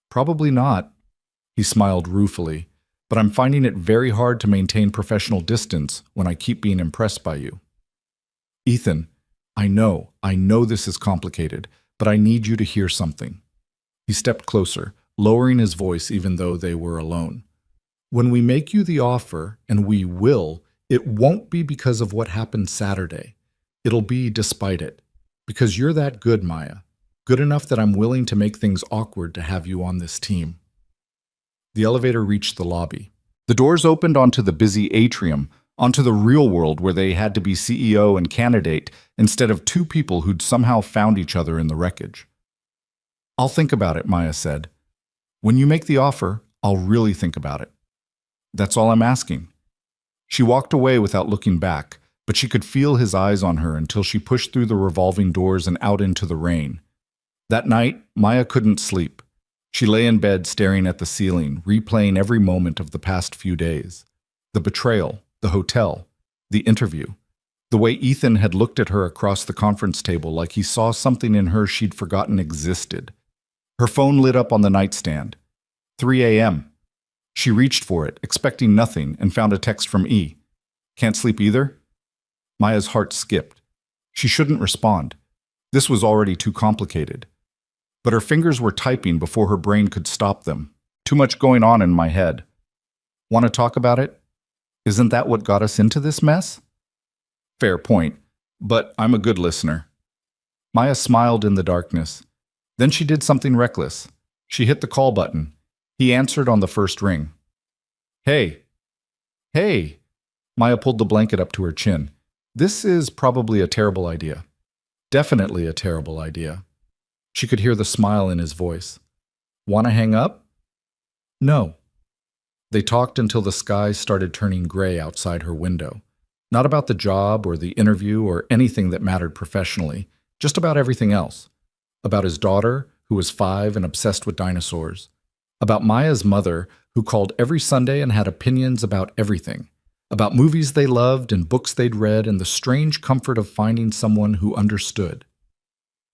"Probably not." He smiled ruefully. "But I'm finding it very hard to maintain professional distance when I keep being impressed by you." "Ethan, I know this is complicated, but I need you to hear something." He stepped closer, lowering his voice even though they were alone. "When we make you the offer, and we will, it won't be because of what happened Saturday. It'll be despite it. Because you're that good, Maya. Good enough that I'm willing to make things awkward to have you on this team." The elevator reached the lobby. The doors opened onto the busy atrium, onto the real world where they had to be CEO and candidate instead of two people who'd somehow found each other in the wreckage. "I'll think about it," Maya said. "When you make the offer, I'll really think about it. That's all I'm asking." She walked away without looking back, but she could feel his eyes on her until she pushed through the revolving doors and out into the rain. That night, Maya couldn't sleep. She lay in bed staring at the ceiling, replaying every moment of the past few days. The betrayal, the hotel, the interview. The way Ethan had looked at her across the conference table like he saw something in her she'd forgotten existed. Her phone lit up on the nightstand. 3 a.m. She reached for it, expecting nothing, and found a text from E. Can't sleep either? Maya's heart skipped. She shouldn't respond. This was already too complicated. But her fingers were typing before her brain could stop them. Too much going on in my head. Want to talk about it? Isn't that what got us into this mess? Fair point, but I'm a good listener. Maya smiled in the darkness. Then she did something reckless. She hit the call button. He answered on the first ring. Hey. Hey. Maya pulled the blanket up to her chin. This is probably a terrible idea. Definitely a terrible idea. She could hear the smile in his voice. Want to hang up? No. They talked until the sky started turning gray outside her window. Not about the job or the interview or anything that mattered professionally, just about everything else. About his daughter, who was 5 and obsessed with dinosaurs. About Maya's mother, who called every Sunday and had opinions about everything. About movies they loved and books they'd read and the strange comfort of finding someone who understood.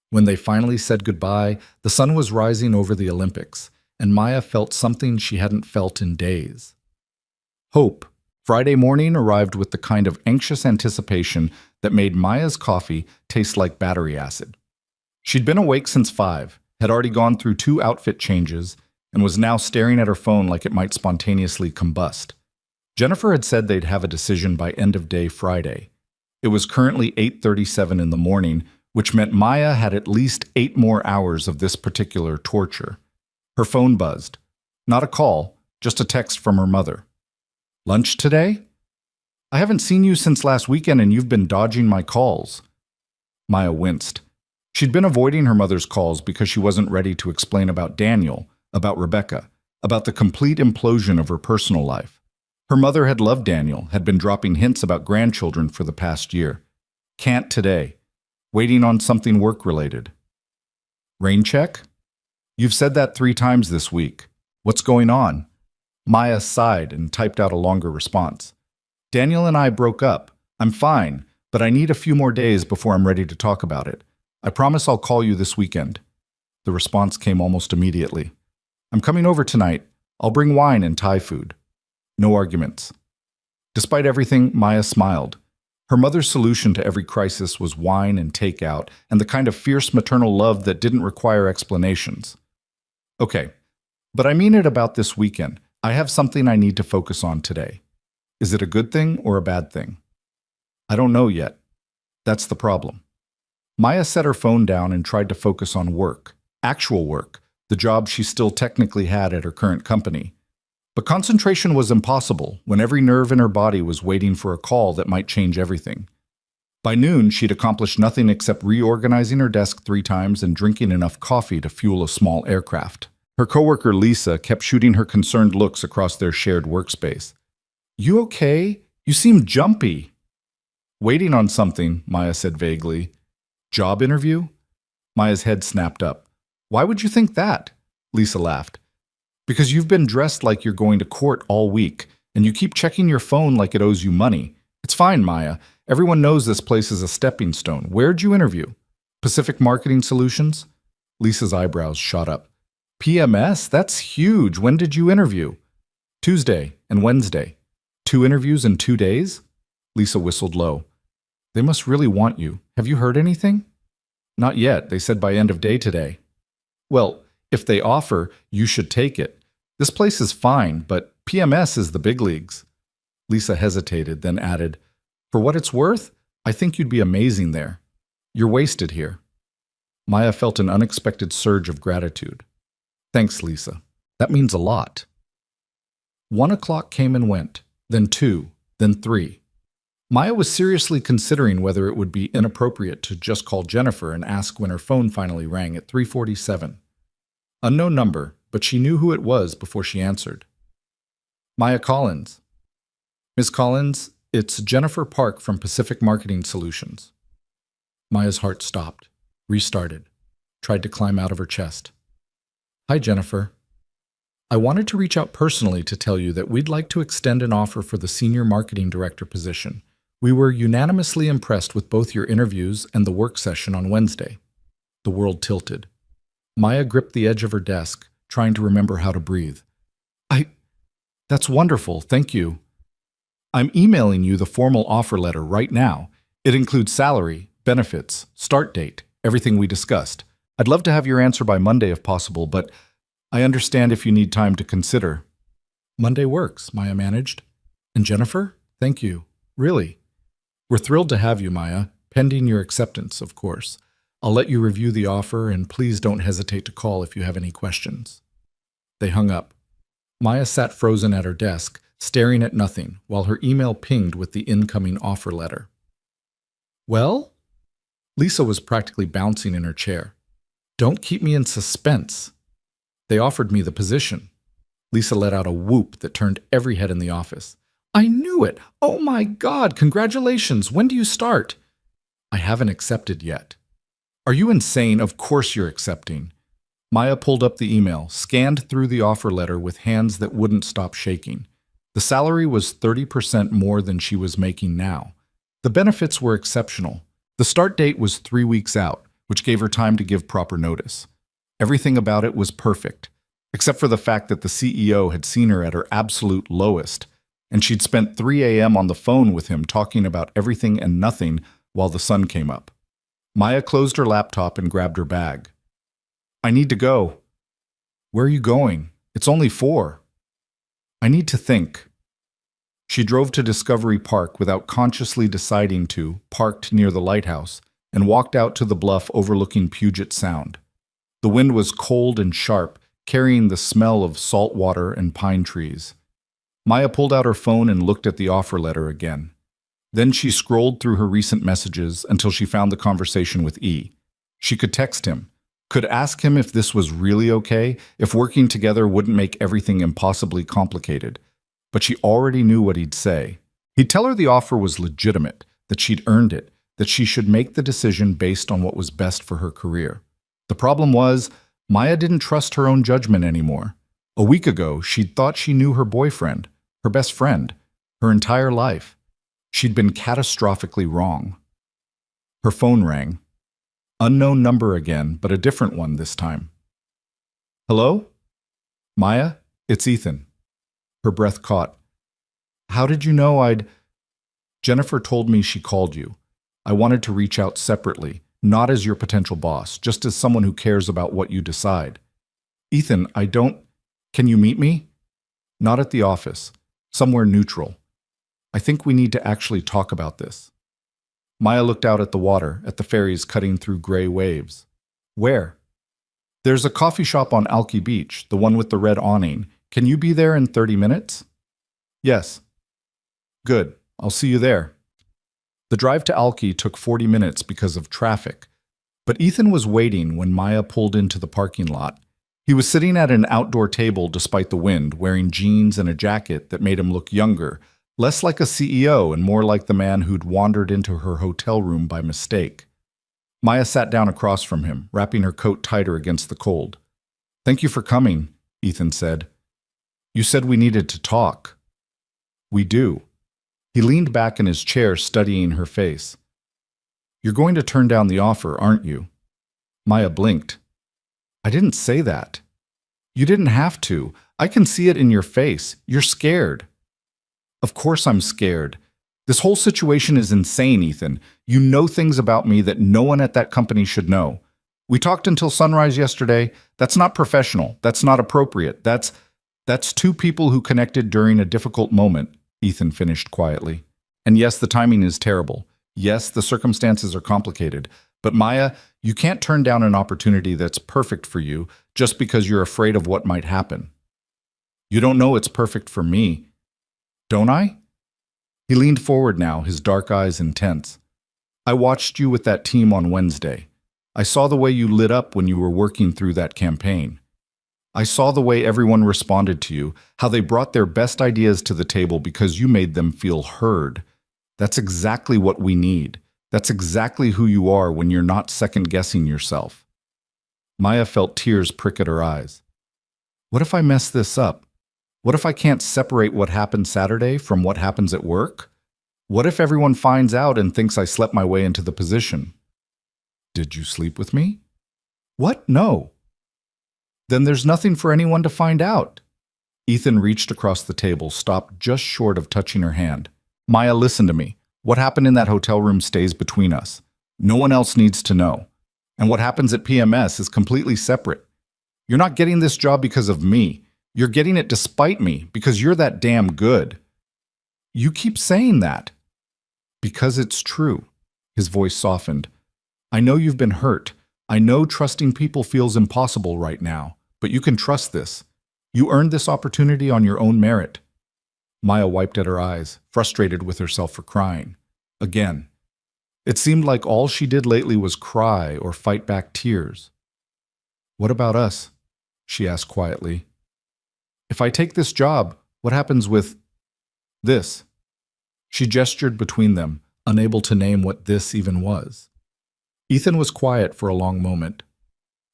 When they finally said goodbye, the sun was rising over the Olympics, and Maya felt something she hadn't felt in days. Hope. Friday morning arrived with the kind of anxious anticipation that made Maya's coffee taste like battery acid. She'd been awake since 5, had already gone through 2 outfit changes, and was now staring at her phone like it might spontaneously combust. Jennifer had said they'd have a decision by end of day Friday. It was currently 8:37 in the morning, which meant Maya had at least 8 more hours of this particular torture. Her phone buzzed. Not a call, just a text from her mother. Lunch today? I haven't seen you since last weekend and you've been dodging my calls. Maya winced. She'd been avoiding her mother's calls because she wasn't ready to explain about Daniel, about Rebecca, about the complete implosion of her personal life. Her mother had loved Daniel, had been dropping hints about grandchildren for the past year. Can't today. Waiting on something work-related. Rain check? You've said that 3 times this week. What's going on? Maya sighed and typed out a longer response. Daniel and I broke up. I'm fine, but I need a few more days before I'm ready to talk about it. I promise I'll call you this weekend. The response came almost immediately. I'm coming over tonight. I'll bring wine and Thai food. No arguments. Despite everything, Maya smiled. Her mother's solution to every crisis was wine and takeout and the kind of fierce maternal love that didn't require explanations. Okay, but I mean it about this weekend. I have something I need to focus on today. Is it a good thing or a bad thing? I don't know yet. That's the problem. Maya set her phone down and tried to focus on work, actual work, the job she still technically had at her current company. But concentration was impossible when every nerve in her body was waiting for a call that might change everything. By noon, she'd accomplished nothing except reorganizing her desk 3 times and drinking enough coffee to fuel a small aircraft. Her coworker Lisa kept shooting her concerned looks across their shared workspace. You okay? You seem jumpy. Waiting on something, Maya said vaguely. Job interview? Maya's head snapped up. Why would you think that? Lisa laughed. Because you've been dressed like you're going to court all week, and you keep checking your phone like it owes you money. It's fine, Maya. Everyone knows this place is a stepping stone. Where'd you interview? Pacific Marketing Solutions? Lisa's eyebrows shot up. PMS? That's huge. When did you interview? Tuesday and Wednesday. 2 interviews in 2 days? Lisa whistled low. They must really want you. Have you heard anything? Not yet. They said by end of day today. Well, if they offer, you should take it. This place is fine, but PMS is the big leagues. Lisa hesitated, then added, For what it's worth, I think you'd be amazing there. You're wasted here. Maya felt an unexpected surge of gratitude. Thanks, Lisa. That means a lot. 1 o'clock came and went, then 2, then 3. Maya was seriously considering whether it would be inappropriate to just call Jennifer and ask when her phone finally rang at 3:47. Unknown number, but she knew who it was before she answered. Maya Collins. Ms. Collins, it's Jennifer Park from Pacific Marketing Solutions. Maya's heart stopped, restarted, tried to climb out of her chest. Hi, Jennifer. I wanted to reach out personally to tell you that we'd like to extend an offer for the Senior Marketing Director position. We were unanimously impressed with both your interviews and the work session on Wednesday. The world tilted. Maya gripped the edge of her desk, trying to remember how to breathe. That's wonderful, thank you. I'm emailing you the formal offer letter right now. It includes salary, benefits, start date, everything we discussed. I'd love to have your answer by Monday if possible, but I understand if you need time to consider. Monday works, Maya managed. And Jennifer, thank you. Really. We're thrilled to have you, Maya, pending your acceptance, of course. I'll let you review the offer, and please don't hesitate to call if you have any questions. They hung up. Maya sat frozen at her desk, staring at nothing, while her email pinged with the incoming offer letter. Well? Lisa was practically bouncing in her chair. Don't keep me in suspense. They offered me the position. Lisa let out a whoop that turned every head in the office. I knew it! Oh my God, congratulations! When do you start? I haven't accepted yet. Are you insane? Of course you're accepting. Maya pulled up the email, scanned through the offer letter with hands that wouldn't stop shaking. The salary was 30% more than she was making now. The benefits were exceptional. The start date was 3 weeks out, which gave her time to give proper notice. Everything about it was perfect, except for the fact that the CEO had seen her at her absolute lowest, and she'd spent 3 a.m. on the phone with him talking about everything and nothing while the sun came up. Maya closed her laptop and grabbed her bag. I need to go. Where are you going? It's only 4. I need to think. She drove to Discovery Park without consciously deciding to, parked near the lighthouse, and walked out to the bluff overlooking Puget Sound. The wind was cold and sharp, carrying the smell of salt water and pine trees. Maya pulled out her phone and looked at the offer letter again. Then she scrolled through her recent messages until she found the conversation with E. She could text him, could ask him if this was really okay, if working together wouldn't make everything impossibly complicated. But she already knew what he'd say. He'd tell her the offer was legitimate, that she'd earned it, that she should make the decision based on what was best for her career. The problem was, Maya didn't trust her own judgment anymore. A week ago, she'd thought she knew her boyfriend, her best friend, her entire life. She'd been catastrophically wrong. Her phone rang. Unknown number again, but a different one this time. Hello? Maya, it's Ethan. Her breath caught. How did you know I'd... Jennifer told me she called you. I wanted to reach out separately, not as your potential boss, just as someone who cares about what you decide. Ethan, I don't... Can you meet me? Not at the office. Somewhere neutral. I think we need to actually talk about this. Maya looked out at the water, at the ferries cutting through gray waves. Where? There's a coffee shop on Alki Beach, the one with the red awning. Can you be there in 30 minutes? Yes. Good. I'll see you there. The drive to Alki took 40 minutes because of traffic, but Ethan was waiting when Maya pulled into the parking lot. He was sitting at an outdoor table despite the wind, wearing jeans and a jacket that made him look younger, less like a CEO and more like the man who'd wandered into her hotel room by mistake. Maya sat down across from him, wrapping her coat tighter against the cold. Thank you for coming, Ethan said. You said we needed to talk. We do. He leaned back in his chair, studying her face. You're going to turn down the offer, aren't you? Maya blinked. I didn't say that. You didn't have to. I can see it in your face. You're scared. Of course I'm scared. This whole situation is insane, Ethan. You know things about me that no one at that company should know. We talked until sunrise yesterday. That's not professional. That's not appropriate. That's 2 people who connected during a difficult moment, Ethan finished quietly. And yes, the timing is terrible. Yes, the circumstances are complicated. But Maya, you can't turn down an opportunity that's perfect for you just because you're afraid of what might happen. You don't know it's perfect for me. Don't I? He leaned forward now, his dark eyes intense. I watched you with that team on Wednesday. I saw the way you lit up when you were working through that campaign. I saw the way everyone responded to you, how they brought their best ideas to the table because you made them feel heard. That's exactly what we need. That's exactly who you are when you're not second-guessing yourself. Maya felt tears prick at her eyes. What if I mess this up? What if I can't separate what happened Saturday from what happens at work? What if everyone finds out and thinks I slept my way into the position? Did you sleep with me? What? No. Then there's nothing for anyone to find out. Ethan reached across the table, stopped just short of touching her hand. Maya, listen to me. What happened in that hotel room stays between us. No one else needs to know. And what happens at PMS is completely separate. You're not getting this job because of me. You're getting it despite me, because you're that damn good. You keep saying that. Because it's true. His voice softened. I know you've been hurt. I know trusting people feels impossible right now, but you can trust this. You earned this opportunity on your own merit. Maya wiped at her eyes, frustrated with herself for crying. Again. It seemed like all she did lately was cry or fight back tears. What about us? She asked quietly. If I take this job, what happens with this? She gestured between them, unable to name what this even was. Ethan was quiet for a long moment.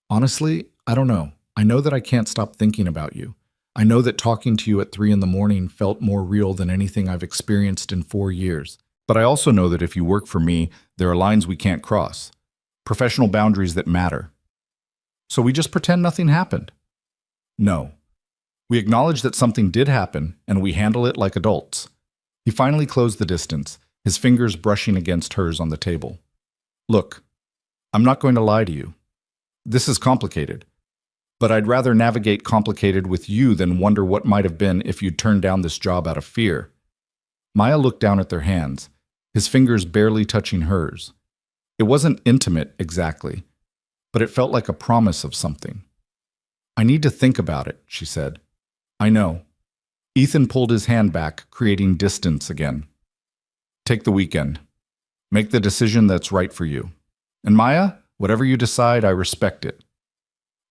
Honestly, I don't know. I know that I can't stop thinking about you. I know that talking to you at 3 in the morning felt more real than anything I've experienced in 4 years. But I also know that if you work for me, there are lines we can't cross. Professional boundaries that matter. So we just pretend nothing happened? No. We acknowledge that something did happen, and we handle it like adults. He finally closed the distance, his fingers brushing against hers on the table. Look, I'm not going to lie to you. This is complicated. But I'd rather navigate complicated with you than wonder what might have been if you'd turned down this job out of fear. Maya looked down at their hands, his fingers barely touching hers. It wasn't intimate exactly, but it felt like a promise of something. I need to think about it, she said. I know. Ethan pulled his hand back, creating distance again. Take the weekend. Make the decision that's right for you. And Maya, whatever you decide, I respect it.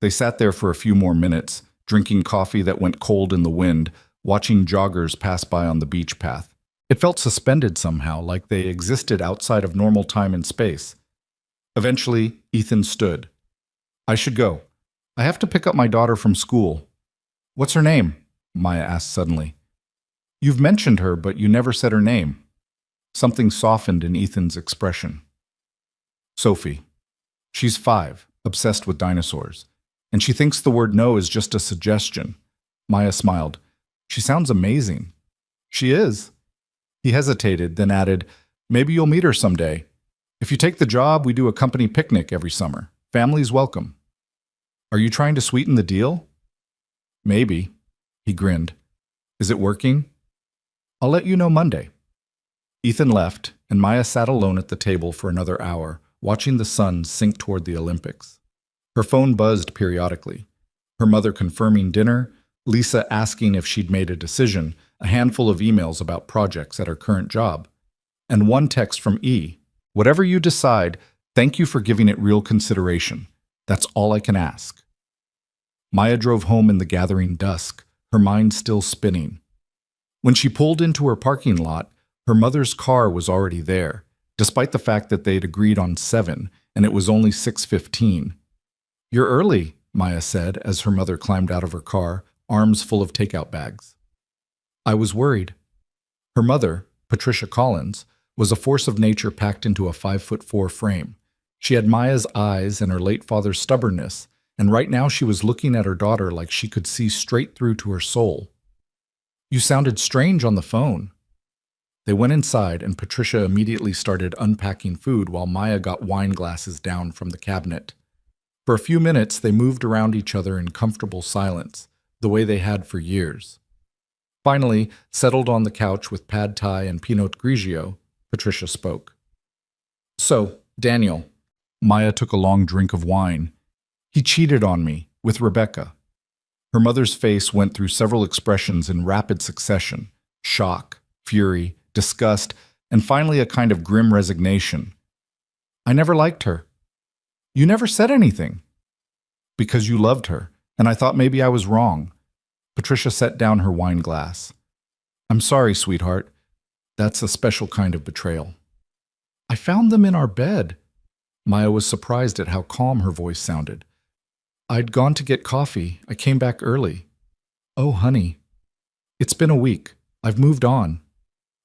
They sat there for a few more minutes, drinking coffee that went cold in the wind, watching joggers pass by on the beach path. It felt suspended somehow, like they existed outside of normal time and space. Eventually, Ethan stood. I should go. I have to pick up my daughter from school. What's her name? Maya asked suddenly. You've mentioned her, but you never said her name. Something softened in Ethan's expression. Sophie. She's 5, obsessed with dinosaurs. And she thinks the word no is just a suggestion. Maya smiled. She sounds amazing. She is. He hesitated, then added, maybe you'll meet her someday. If you take the job, we do a company picnic every summer. Family's welcome. Are you trying to sweeten the deal? Maybe. He grinned. Is it working? I'll let you know Monday. Ethan left, and Maya sat alone at the table for another hour, watching the sun sink toward the Olympics. Her phone buzzed periodically. Her mother confirming dinner, Lisa asking if she'd made a decision, a handful of emails about projects at her current job, and one text from E. Whatever you decide, thank you for giving it real consideration. That's all I can ask. Maya drove home in the gathering dusk, her mind still spinning. When she pulled into her parking lot, her mother's car was already there, despite the fact that they'd agreed on 7 and it was only 6:15. You're early, Maya said as her mother climbed out of her car, arms full of takeout bags. I was worried. Her mother, Patricia Collins, was a force of nature packed into a 5'4" frame. She had Maya's eyes and her late father's stubbornness, and right now she was looking at her daughter like she could see straight through to her soul. You sounded strange on the phone. They went inside, and Patricia immediately started unpacking food while Maya got wine glasses down from the cabinet. For a few minutes, they moved around each other in comfortable silence, the way they had for years. Finally, settled on the couch with pad thai and Pinot Grigio, Patricia spoke. So, Daniel. Maya took a long drink of wine. He cheated on me, with Rebecca. Her mother's face went through several expressions in rapid succession: shock, fury, disgust, and finally a kind of grim resignation. I never liked her. You never said anything. Because you loved her, and I thought maybe I was wrong. Patricia set down her wine glass. I'm sorry, sweetheart. That's a special kind of betrayal. I found them in our bed. Maya was surprised at how calm her voice sounded. I'd gone to get coffee. I came back early. Oh, honey. It's been a week. I've moved on.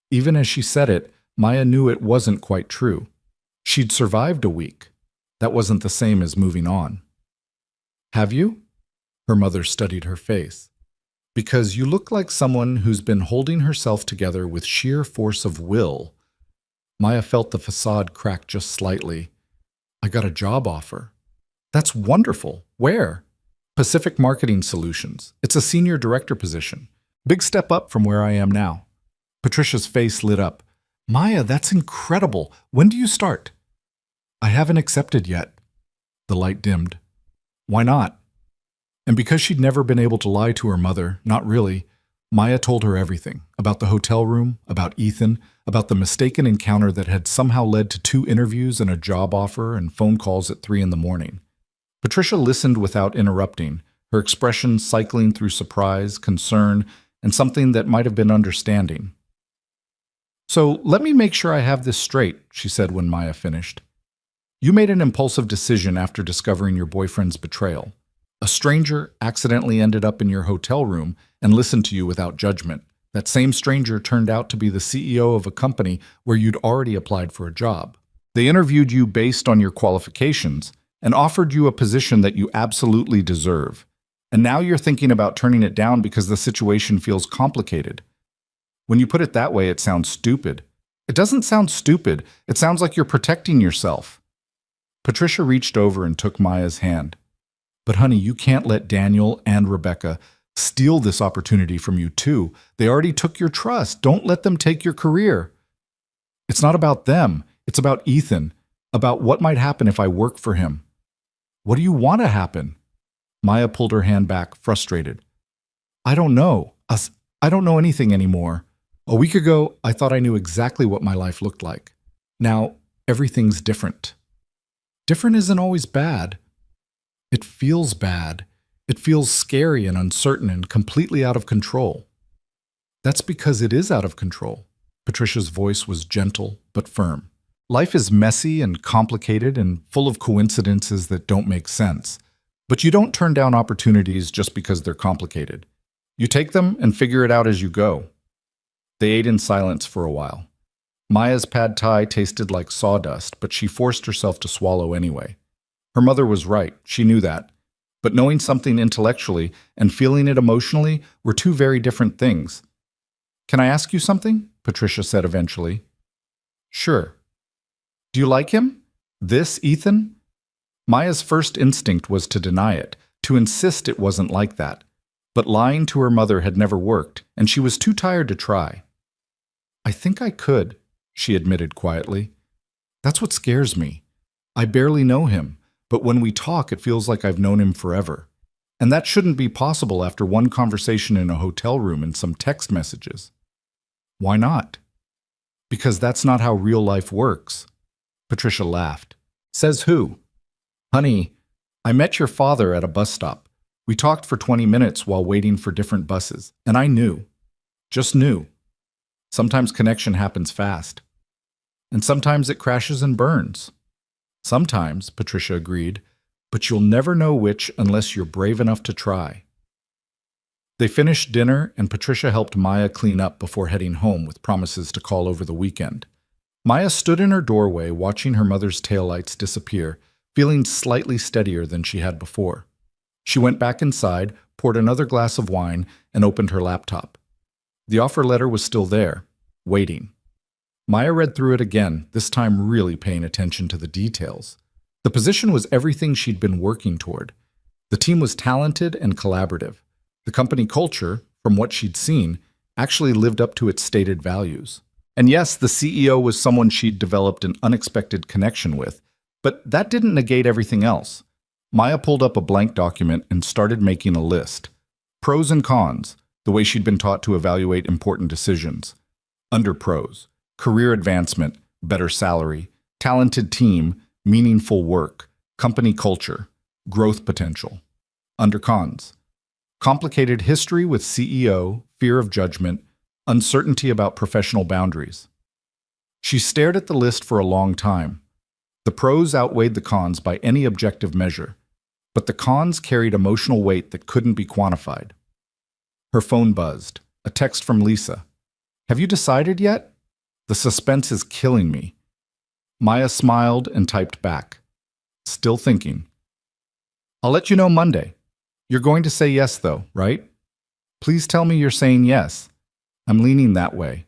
Even as she said it, Maya knew it wasn't quite true. She'd survived a week. That wasn't the same as moving on. Have you? Her mother studied her face. Because you look like someone who's been holding herself together with sheer force of will. Maya felt the facade crack just slightly. I got a job offer. That's wonderful. Where? Pacific Marketing Solutions. It's a senior director position. Big step up from where I am now. Patricia's face lit up. Maya, that's incredible. When do you start? I haven't accepted yet. The light dimmed. Why not? And because she'd never been able to lie to her mother, not really, Maya told her everything. About the hotel room, about Ethan, about the mistaken encounter that had somehow led to 2 interviews and a job offer and phone calls at 3 in the morning. Patricia listened without interrupting, her expression cycling through surprise, concern, and something that might have been understanding. So let me make sure I have this straight, she said when Maya finished. You made an impulsive decision after discovering your boyfriend's betrayal. A stranger accidentally ended up in your hotel room and listened to you without judgment. That same stranger turned out to be the CEO of a company where you'd already applied for a job. They interviewed you based on your qualifications and offered you a position that you absolutely deserve. And now you're thinking about turning it down because the situation feels complicated. When you put it that way, it sounds stupid. It doesn't sound stupid. It sounds like you're protecting yourself. Patricia reached over and took Maya's hand. But honey, you can't let Daniel and Rebecca steal this opportunity from you too. They already took your trust. Don't let them take your career. It's not about them. It's about Ethan, about what might happen if I work for him. What do you want to happen? Maya pulled her hand back, frustrated. I don't know. I don't know anything anymore. A week ago, I thought I knew exactly what my life looked like. Now, everything's different. Different isn't always bad. It feels bad. It feels scary and uncertain and completely out of control. That's because it is out of control. Patricia's voice was gentle but firm. Life is messy and complicated and full of coincidences that don't make sense. But you don't turn down opportunities just because they're complicated. You take them and figure it out as you go. They ate in silence for a while. Maya's pad thai tasted like sawdust, but she forced herself to swallow anyway. Her mother was right, she knew that. But knowing something intellectually and feeling it emotionally were 2 very different things. Can I ask you something? Patricia said eventually. Sure. Do you like him? This Ethan? Maya's first instinct was to deny it, to insist it wasn't like that. But lying to her mother had never worked, and she was too tired to try. I think I could, she admitted quietly. That's what scares me. I barely know him, but when we talk, it feels like I've known him forever. And that shouldn't be possible after one conversation in a hotel room and some text messages. Why not? Because that's not how real life works. Patricia laughed. Says who? Honey, I met your father at a bus stop. We talked for 20 minutes while waiting for different buses, and I knew. Just knew. Sometimes connection happens fast. And sometimes it crashes and burns. Sometimes, Patricia agreed, but you'll never know which unless you're brave enough to try. They finished dinner, and Patricia helped Maya clean up before heading home with promises to call over the weekend. Maya stood in her doorway watching her mother's taillights disappear, feeling slightly steadier than she had before. She went back inside, poured another glass of wine, and opened her laptop. The offer letter was still there, waiting. Maya read through it again, this time really paying attention to the details. The position was everything she'd been working toward. The team was talented and collaborative. The company culture, from what she'd seen, actually lived up to its stated values. And yes, the CEO was someone she'd developed an unexpected connection with, but that didn't negate everything else. Maya pulled up a blank document and started making a list. Pros and cons, the way she'd been taught to evaluate important decisions. Under pros, career advancement, better salary, talented team, meaningful work, company culture, growth potential. Under cons, complicated history with CEO, fear of judgment, uncertainty about professional boundaries. She stared at the list for a long time. The pros outweighed the cons by any objective measure, but the cons carried emotional weight that couldn't be quantified. Her phone buzzed. A text from Lisa. Have you decided yet? The The suspense is killing me. Maya smiled and typed back. Still thinking. I'll let you know Monday. You're going to say yes, though, right? Please tell me you're saying yes. I'm leaning that way.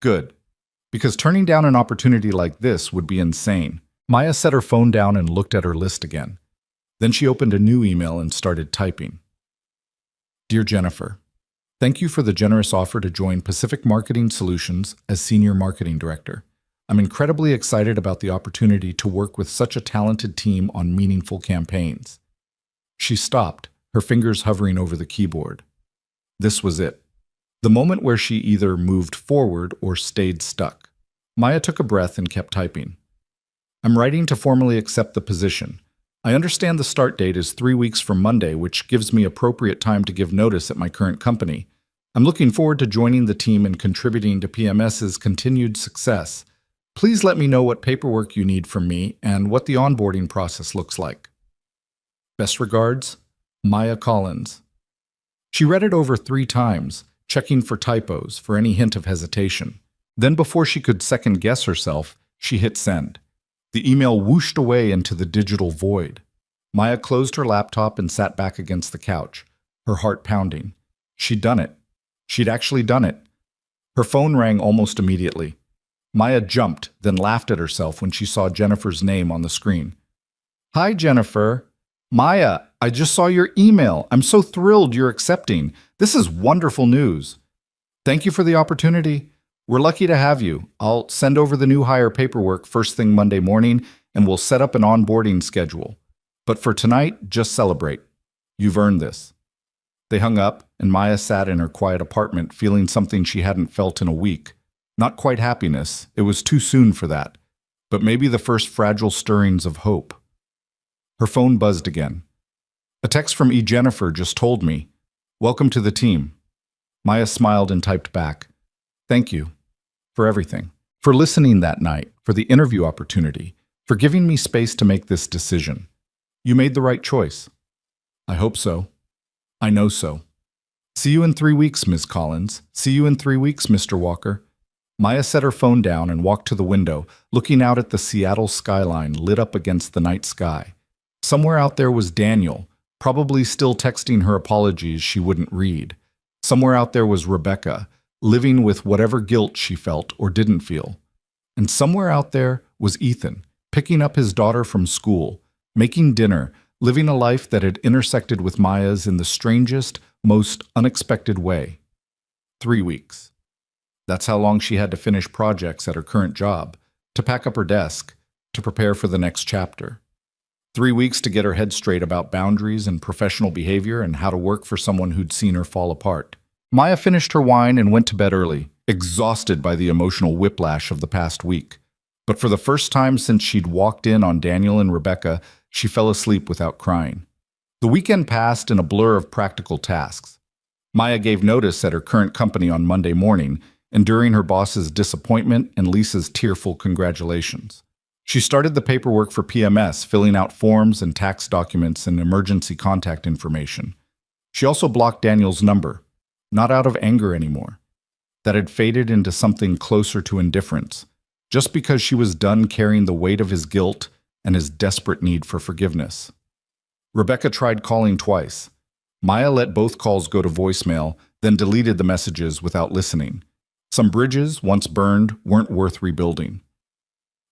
Good. Because turning down an opportunity like this would be insane. Maya set her phone down and looked at her list again. Then she opened a new email and started typing. Dear Jennifer, thank you for the generous offer to join Pacific Marketing Solutions as Senior Marketing Director. I'm incredibly excited about the opportunity to work with such a talented team on meaningful campaigns. She stopped, her fingers hovering over the keyboard. This was it. The moment where she either moved forward or stayed stuck. Maya took a breath and kept typing. I'm writing to formally accept the position. I understand the start date is 3 weeks from Monday, which gives me appropriate time to give notice at my current company. I'm looking forward to joining the team and contributing to PMS's continued success. Please let me know what paperwork you need from me and what the onboarding process looks like. Best regards, Maya Collins. She read it over 3 times, checking for typos, for any hint of hesitation. Then before she could second-guess herself, she hit send. The email whooshed away into the digital void. Maya closed her laptop and sat back against the couch, her heart pounding. She'd done it. She'd actually done it. Her phone rang almost immediately. Maya jumped, then laughed at herself when she saw Jennifer's name on the screen. Hi, Jennifer. Maya, I just saw your email. I'm so thrilled you're accepting. This is wonderful news. Thank you for the opportunity. We're lucky to have you. I'll send over the new hire paperwork first thing Monday morning, and we'll set up an onboarding schedule. But for tonight, just celebrate. You've earned this. They hung up, and Maya sat in her quiet apartment feeling something she hadn't felt in a week. Not quite happiness, it was too soon for that, but maybe the first fragile stirrings of hope. Her phone buzzed again. A text from Jennifer just told me, "Welcome to the team." Maya smiled and typed back, "Thank you for everything, for listening that night, for the interview opportunity, for giving me space to make this decision. You made the right choice." "I hope so. I know so." "See you in 3 weeks, Ms. Collins. See you in 3 weeks, Mr. Walker." Maya set her phone down and walked to the window, looking out at the Seattle skyline lit up against the night sky. Somewhere out there was Daniel, probably still texting her apologies she wouldn't read. Somewhere out there was Rebecca, living with whatever guilt she felt or didn't feel. And somewhere out there was Ethan, picking up his daughter from school, making dinner, living a life that had intersected with Maya's in the strangest, most unexpected way. 3 weeks. That's how long she had to finish projects at her current job, to pack up her desk, to prepare for the next chapter. 3 weeks to get her head straight about boundaries and professional behavior and how to work for someone who'd seen her fall apart. Maya finished her wine and went to bed early, exhausted by the emotional whiplash of the past week. But for the first time since she'd walked in on Daniel and Rebecca, she fell asleep without crying. The weekend passed in a blur of practical tasks. Maya gave notice at her current company on Monday morning, enduring her boss's disappointment and Lisa's tearful congratulations. She started the paperwork for PMS, filling out forms and tax documents and emergency contact information. She also blocked Daniel's number, not out of anger anymore. That had faded into something closer to indifference, just because she was done carrying the weight of his guilt and his desperate need for forgiveness. Rebecca tried calling twice. Maya let both calls go to voicemail, then deleted the messages without listening. Some bridges, once burned, weren't worth rebuilding.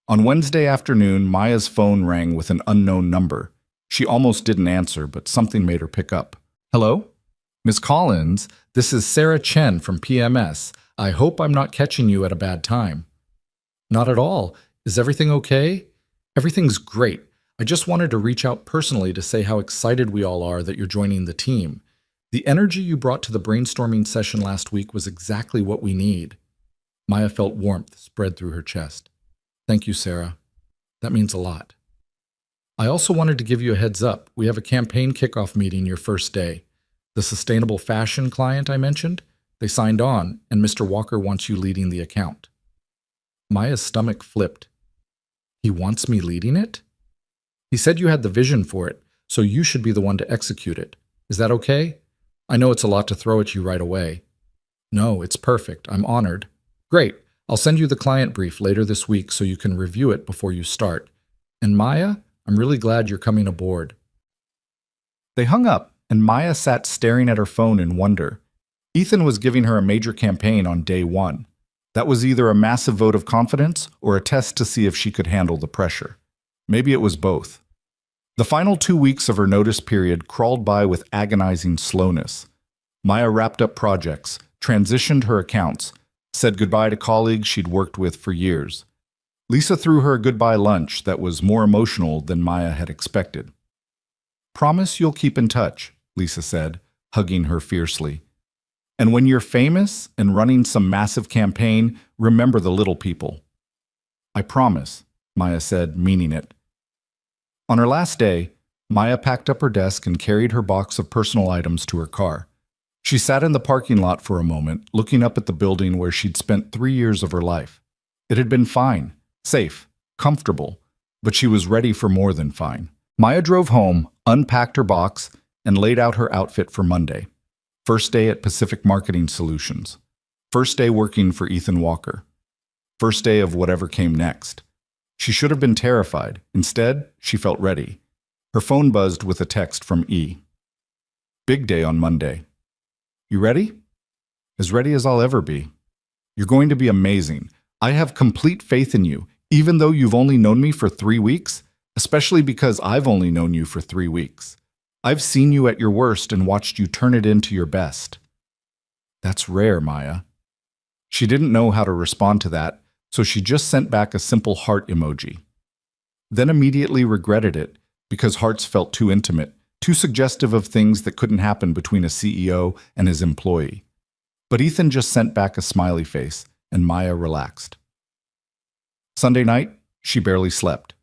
On Wednesday afternoon, Maya's phone rang with an unknown number. She almost didn't answer, but something made her pick up. "Hello? Ms. Collins, this is Sarah Chen from PMS. I hope I'm not catching you at a bad time." "Not at all. Is everything okay?" "Everything's great. I just wanted to reach out personally to say how excited we all are that you're joining the team. The energy you brought to the brainstorming session last week was exactly what we need." Maya felt warmth spread through her chest. "Thank you, Sarah. That means a lot. I also wanted to give you a heads up. We have a campaign kickoff meeting your first day. The sustainable fashion client I mentioned, they signed on, and Mr. Walker wants you leading the account." Maya's stomach flipped. "He wants me leading it?" "He said you had the vision for it, so you should be the one to execute it. Is that okay? I know it's a lot to throw at you right away." "No, it's perfect. I'm honored." "Great. I'll send you the client brief later this week so you can review it before you start. And Maya, I'm really glad you're coming aboard. They hung up, and Maya sat staring at her phone in wonder. Ethan was giving her a major campaign on day one. That was either a massive vote of confidence or a test to see if she could handle the pressure. Maybe it was both. The final 2 weeks of her notice period crawled by with agonizing slowness. Maya wrapped up projects, transitioned her accounts, said goodbye to colleagues she'd worked with for years. Lisa threw her a goodbye lunch that was more emotional than Maya had expected. "Promise you'll keep in touch," Lisa said, hugging her fiercely. "And when you're famous and running some massive campaign, remember the little people." "I promise," Maya said, meaning it. On her last day, Maya packed up her desk and carried her box of personal items to her car. She sat in the parking lot for a moment, looking up at the building where she'd spent 3 years of her life. It had been fine, safe, comfortable, but she was ready for more than fine. Maya drove home, unpacked her box, and laid out her outfit for Monday. First day at Pacific Marketing Solutions. First day working for Ethan Walker. First day of whatever came next. She should have been terrified. Instead, she felt ready. Her phone buzzed with a text from E. "Big day on Monday. You ready?" "As ready as I'll ever be. You're going to be amazing. I have complete faith in you, even though you've only known me for 3 weeks, especially because I've only known you for 3 weeks. I've seen you at your worst and watched you turn it into your best." That's rare, Maya. She didn't know how to respond to that, so she just sent back a simple heart emoji. Then immediately regretted it, because hearts felt too intimate, too suggestive of things that couldn't happen between a CEO and his employee. But Ethan just sent back a smiley face, and Maya relaxed. Sunday night, she barely slept.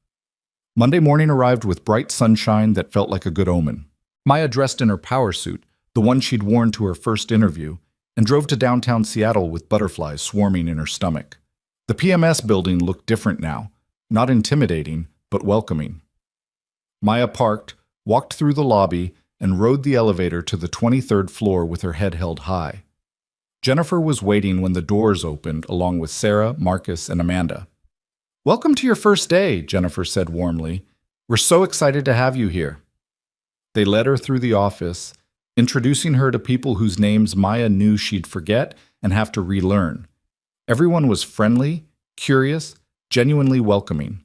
Monday morning arrived with bright sunshine that felt like a good omen. Maya dressed in her power suit, the one she'd worn to her first interview, and drove to downtown Seattle with butterflies swarming in her stomach. The PMS building looked different now, not intimidating, but welcoming. Maya parked, walked through the lobby, and rode the elevator to the 23rd floor with her head held high. Jennifer was waiting when the doors opened, along with Sarah, Marcus, and Amanda. "Welcome to your first day," Jennifer said warmly. "We're so excited to have you here." They led her through the office, introducing her to people whose names Maya knew she'd forget and have to relearn. Everyone was friendly, curious, genuinely welcoming.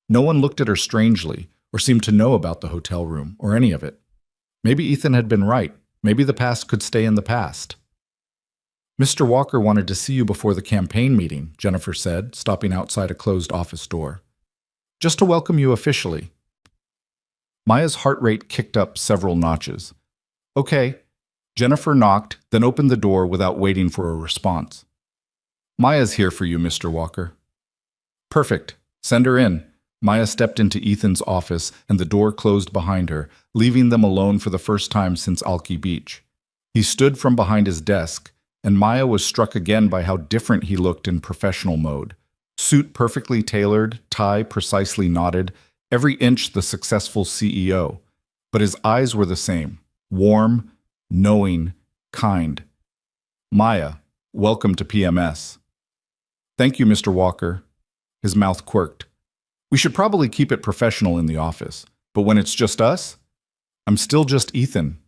No one looked at her strangely or seemed to know about the hotel room or any of it. Maybe Ethan had been right. Maybe the past could stay in the past. "Mr. Walker wanted to see you before the campaign meeting," Jennifer said, stopping outside a closed office door. "Just to welcome you officially." Maya's heart rate kicked up several notches. "Okay." Jennifer knocked, then opened the door without waiting for a response. "Maya's here for you, Mr. Walker." "Perfect. Send her in." Maya stepped into Ethan's office, and the door closed behind her, leaving them alone for the first time since Alki Beach. He stood from behind his desk, and Maya was struck again by how different he looked in professional mode. Suit perfectly tailored, tie precisely knotted, every inch the successful CEO. But his eyes were the same, warm, knowing, kind. "Maya, welcome to PMS." "Thank you, Mr. Walker." His mouth quirked. "We should probably keep it professional in the office, but when it's just us, I'm still just Ethan."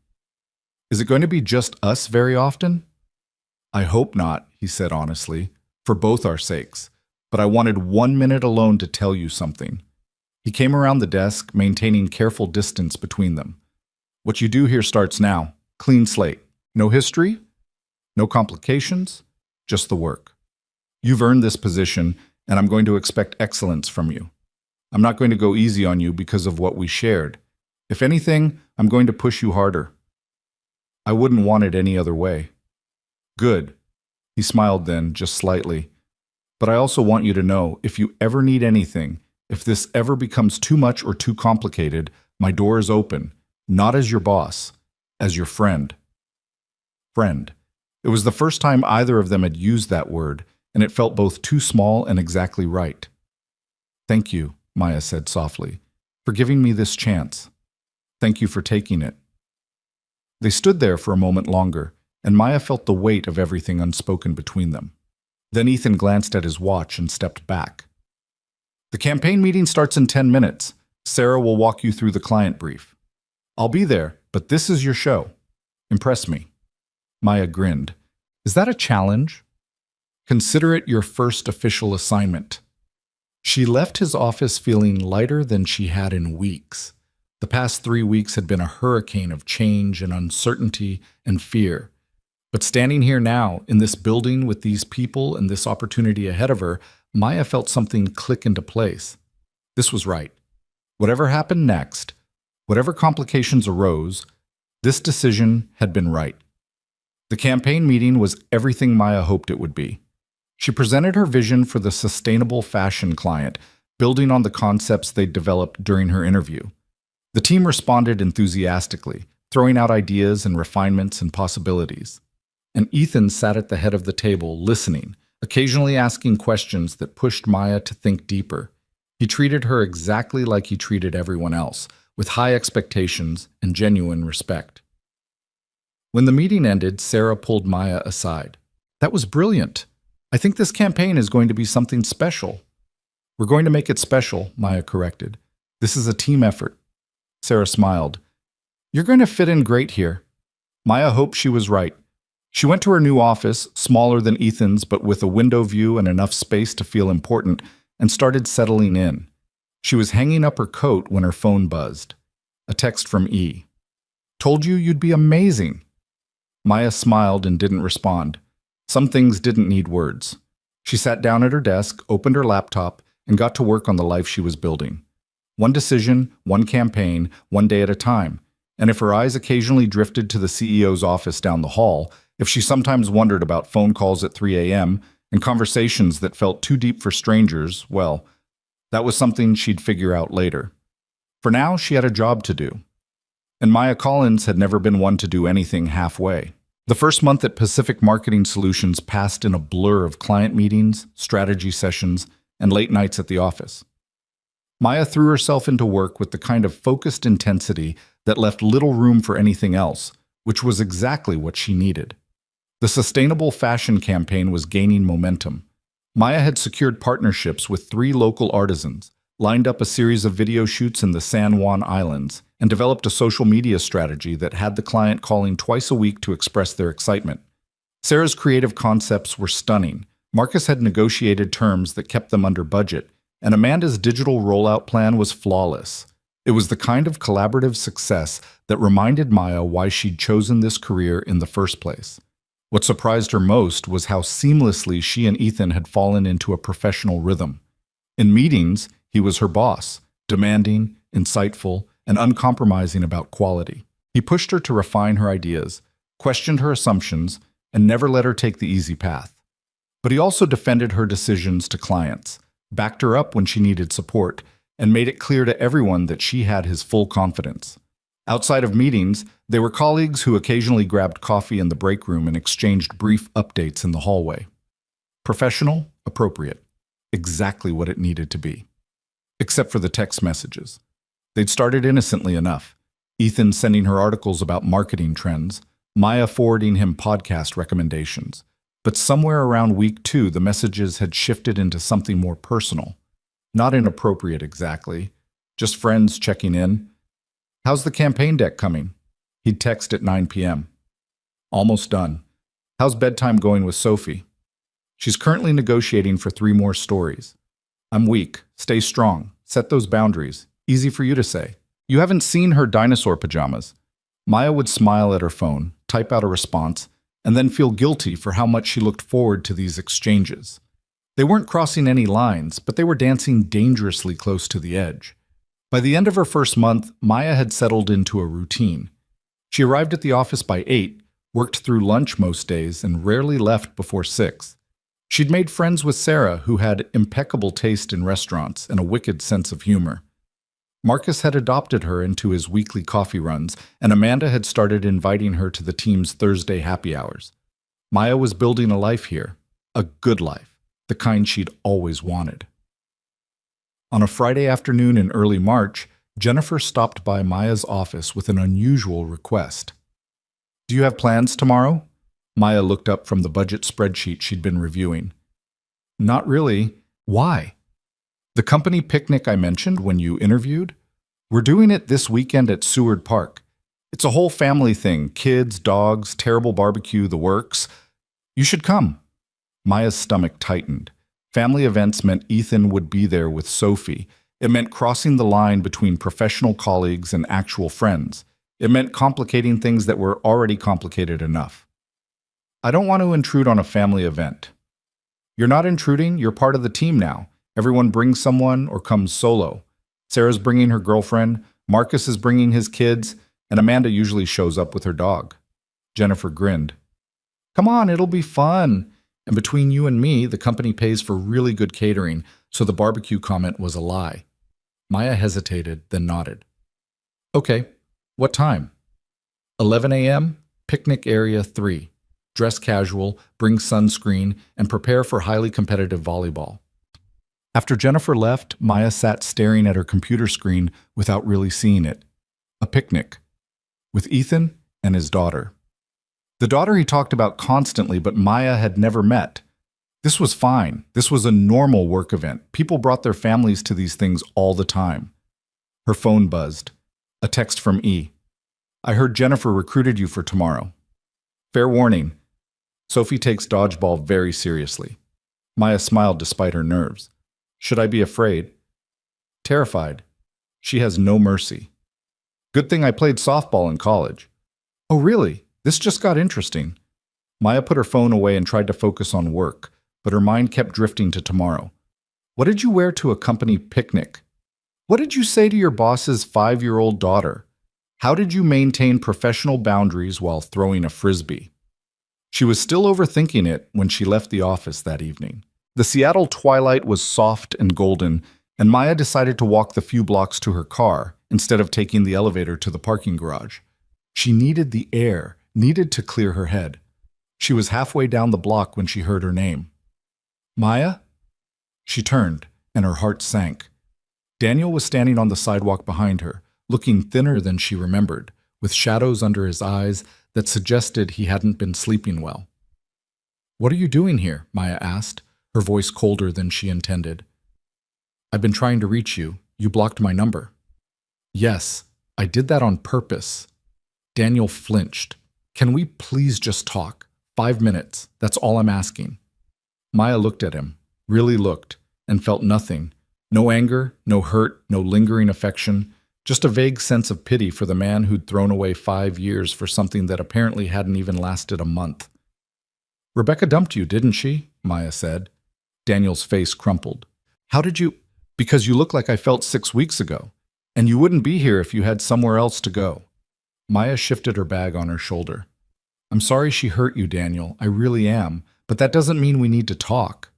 "Is it going to be just us very often?" "I hope not," he said honestly, "for both our sakes. But I wanted 1 minute alone to tell you something." He came around the desk, maintaining careful distance between them. "What you do here starts now. Clean slate. No history, no complications, just the work. You've earned this position, and I'm going to expect excellence from you. I'm not going to go easy on you because of what we shared. If anything, I'm going to push you harder. I wouldn't want it any other way." "Good." He smiled then, just slightly. "But I also want you to know, if you ever need anything, if this ever becomes too much or too complicated, my door is open, not as your boss, as your friend." Friend. It was the first time either of them had used that word, and it felt both too small and exactly right. "Thank you," Maya said softly, "for giving me this chance. Thank you for taking it." They stood there for a moment longer, and Maya felt the weight of everything unspoken between them. Then Ethan glanced at his watch and stepped back. The campaign meeting starts in 10 minutes. Sarah will walk you through the client brief. I'll be there, but this is your show. Impress me. Maya grinned. Is that a challenge? Consider it your first official assignment. She left his office feeling lighter than she had in weeks. The past 3 weeks had been a hurricane of change and uncertainty and fear. But standing here now, in this building with these people and this opportunity ahead of her, Maya felt something click into place. This was right. Whatever happened next, whatever complications arose, this decision had been right. The campaign meeting was everything Maya hoped it would be. She presented her vision for the sustainable fashion client, building on the concepts they'd developed during her interview. The team responded enthusiastically, throwing out ideas and refinements and possibilities. And Ethan sat at the head of the table, listening, occasionally asking questions that pushed Maya to think deeper. He treated her exactly like he treated everyone else, with high expectations and genuine respect. When the meeting ended, Sarah pulled Maya aside. That was brilliant. I think this campaign is going to be something special. We're going to make it special, Maya corrected. This is a team effort. Sarah smiled. You're going to fit in great here. Maya hoped she was right. She went to her new office, smaller than Ethan's but with a window view and enough space to feel important, and started settling in. She was hanging up her coat when her phone buzzed. A text from E. Told you you'd be amazing. Maya smiled and didn't respond. Some things didn't need words. She sat down at her desk, opened her laptop, and got to work on the life she was building. One decision, one campaign, one day at a time. And if her eyes occasionally drifted to the CEO's office down the hall, if she sometimes wondered about phone calls at 3 a.m. and conversations that felt too deep for strangers, well, that was something she'd figure out later. For now, she had a job to do. And Maya Collins had never been one to do anything halfway. The first month at Pacific Marketing Solutions passed in a blur of client meetings, strategy sessions, and late nights at the office. Maya threw herself into work with the kind of focused intensity that left little room for anything else, which was exactly what she needed. The sustainable fashion campaign was gaining momentum. Maya had secured partnerships with 3 local artisans, lined up a series of video shoots in the San Juan Islands, and developed a social media strategy that had the client calling twice a week to express their excitement. Sarah's creative concepts were stunning. Marcus had negotiated terms that kept them under budget, and Amanda's digital rollout plan was flawless. It was the kind of collaborative success that reminded Maya why she'd chosen this career in the first place. What surprised her most was how seamlessly she and Ethan had fallen into a professional rhythm. In meetings, he was her boss, demanding, insightful, and uncompromising about quality. He pushed her to refine her ideas, questioned her assumptions, and never let her take the easy path. But he also defended her decisions to clients, backed her up when she needed support, and made it clear to everyone that she had his full confidence. Outside of meetings, they were colleagues who occasionally grabbed coffee in the break room and exchanged brief updates in the hallway. Professional, appropriate, exactly what it needed to be. Except for the text messages. They'd started innocently enough. Ethan sending her articles about marketing trends, Maya forwarding him podcast recommendations. But somewhere around week 2, the messages had shifted into something more personal. Not inappropriate exactly, just friends checking in. How's the campaign deck coming? He'd text at 9 p.m. Almost done. How's bedtime going with Sophie? She's currently negotiating for 3 more stories. I'm weak. Stay strong. Set those boundaries. Easy for you to say. You haven't seen her dinosaur pajamas. Maya would smile at her phone, type out a response, and then feel guilty for how much she looked forward to these exchanges. They weren't crossing any lines, but they were dancing dangerously close to the edge. By the end of her first month, Maya had settled into a routine. She arrived at the office by 8, worked through lunch most days, and rarely left before 6. She'd made friends with Sarah, who had impeccable taste in restaurants and a wicked sense of humor. Marcus had adopted her into his weekly coffee runs, and Amanda had started inviting her to the team's Thursday happy hours. Maya was building a life here, a good life, the kind she'd always wanted. On a Friday afternoon in early March, Jennifer stopped by Maya's office with an unusual request. Do you have plans tomorrow? Maya looked up from the budget spreadsheet she'd been reviewing. Not really. Why? The company picnic I mentioned when you interviewed? We're doing it this weekend at Seward Park. It's a whole family thing, kids, dogs, terrible barbecue, the works. You should come. Maya's stomach tightened. Family events meant Ethan would be there with Sophie. It meant crossing the line between professional colleagues and actual friends. It meant complicating things that were already complicated enough. I don't want to intrude on a family event. You're not intruding, you're part of the team now. Everyone brings someone or comes solo. Sarah's bringing her girlfriend, Marcus is bringing his kids, and Amanda usually shows up with her dog. Jennifer grinned. Come on, it'll be fun. And between you and me, the company pays for really good catering, so the barbecue comment was a lie. Maya hesitated, then nodded. Okay, what time? 11 a.m., picnic area 3. Dress casual, bring sunscreen, and prepare for highly competitive volleyball. After Jennifer left, Maya sat staring at her computer screen without really seeing it. A picnic. With Ethan and his daughter. The daughter he talked about constantly, but Maya had never met. This was fine. This was a normal work event. People brought their families to these things all the time. Her phone buzzed. A text from E. I heard Jennifer recruited you for tomorrow. Fair warning. Sophie takes dodgeball very seriously. Maya smiled despite her nerves. Should I be afraid? Terrified. She has no mercy. Good thing I played softball in college. Oh, really? This just got interesting. Maya put her phone away and tried to focus on work, but her mind kept drifting to tomorrow. What did you wear to a company picnic? What did you say to your boss's 5-year-old daughter? How did you maintain professional boundaries while throwing a frisbee? She was still overthinking it when she left the office that evening. The Seattle twilight was soft and golden, and Maya decided to walk the few blocks to her car instead of taking the elevator to the parking garage. She needed the air, needed to clear her head. She was halfway down the block when she heard her name. Maya? She turned, and her heart sank. Daniel was standing on the sidewalk behind her, looking thinner than she remembered, with shadows under his eyes that suggested he hadn't been sleeping well. What are you doing here? Maya asked, her voice colder than she intended. I've been trying to reach you. You blocked my number. Yes, I did that on purpose. Daniel flinched. Can we please just talk? 5 minutes. That's all I'm asking. Maya looked at him, really looked, and felt nothing. No anger, no hurt, no lingering affection, just a vague sense of pity for the man who'd thrown away 5 years for something that apparently hadn't even lasted a month. Rebecca dumped you, didn't she? Maya said. Daniel's face crumpled. How did you? Because you look like I felt 6 weeks ago, and you wouldn't be here if you had somewhere else to go. Maya shifted her bag on her shoulder. I'm sorry she hurt you, Daniel. I really am, but that doesn't mean we need to talk.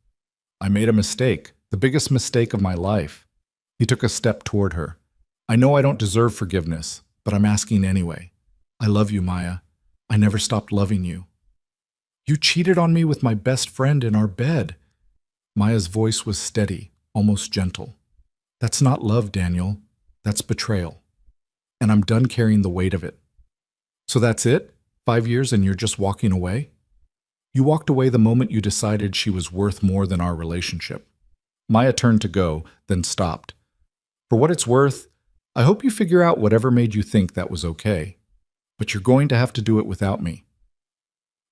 I made a mistake, the biggest mistake of my life. He took a step toward her. I know I don't deserve forgiveness, but I'm asking anyway. I love you, Maya. I never stopped loving you. You cheated on me with my best friend in our bed. Maya's voice was steady, almost gentle. That's not love, Daniel. That's betrayal. And I'm done carrying the weight of it. So that's it? 5 years and you're just walking away? You walked away the moment you decided she was worth more than our relationship. Maya turned to go, then stopped. For what it's worth, I hope you figure out whatever made you think that was okay. But you're going to have to do it without me.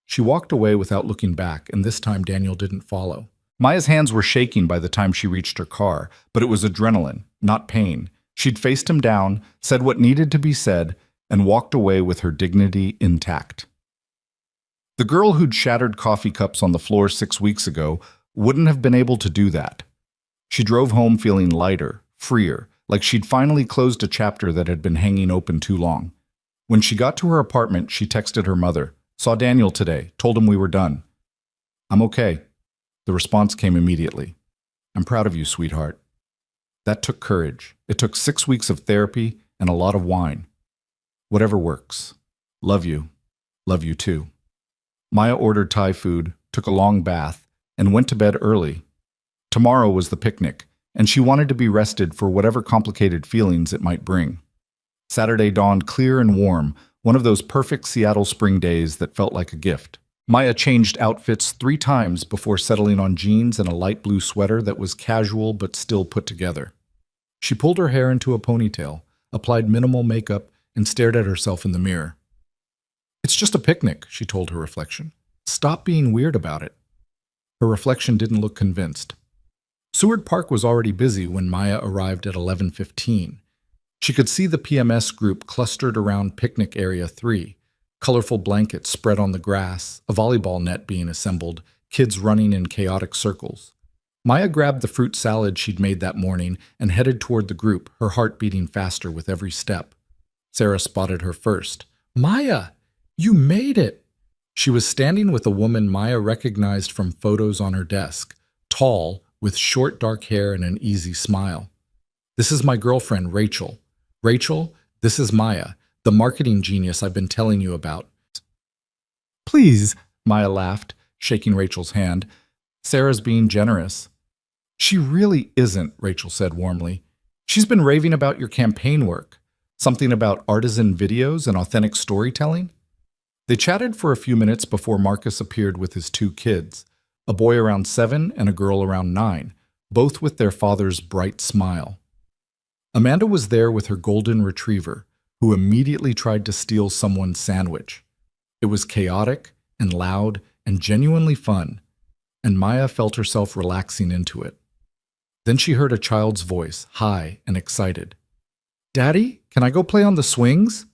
She walked away without looking back, and this time Daniel didn't follow. Maya's hands were shaking by the time she reached her car, but it was adrenaline, not pain. She'd faced him down, said what needed to be said, and walked away with her dignity intact. The girl who'd shattered coffee cups on the floor 6 weeks ago wouldn't have been able to do that. She drove home feeling lighter, freer, like she'd finally closed a chapter that had been hanging open too long. When she got to her apartment, she texted her mother. Saw Daniel today, told him we were done. I'm okay. The response came immediately. I'm proud of you, sweetheart. That took courage. It took 6 weeks of therapy and a lot of wine. Whatever works. Love you. Love you too. Maya ordered Thai food, took a long bath, and went to bed early. Tomorrow was the picnic, and she wanted to be rested for whatever complicated feelings it might bring. Saturday dawned clear and warm, one of those perfect Seattle spring days that felt like a gift. Maya changed outfits 3 times before settling on jeans and a light blue sweater that was casual but still put together. She pulled her hair into a ponytail, applied minimal makeup, and stared at herself in the mirror. "It's just a picnic," she told her reflection. "Stop being weird about it." Her reflection didn't look convinced. Seward Park was already busy when Maya arrived at 11:15. She could see the PMS group clustered around picnic area 3, colorful blankets spread on the grass, a volleyball net being assembled, kids running in chaotic circles. Maya grabbed the fruit salad she'd made that morning and headed toward the group, her heart beating faster with every step. Sarah spotted her first. "Maya, you made it!" She was standing with a woman Maya recognized from photos on her desk, tall, with short dark hair and an easy smile. "This is my girlfriend, Rachel. Rachel, this is Maya, the marketing genius I've been telling you about." "Please," Maya laughed, shaking Rachel's hand. "Sarah's being generous." "She really isn't," Rachel said warmly. "She's been raving about your campaign work. Something about artisan videos and authentic storytelling." They chatted for a few minutes before Marcus appeared with his 2 kids, a boy around 7 and a girl around 9, both with their father's bright smile. Amanda was there with her golden retriever, who immediately tried to steal someone's sandwich. It was chaotic and loud and genuinely fun, and Maya felt herself relaxing into it. Then she heard a child's voice, high and excited. "Daddy, can I go play on the swings?"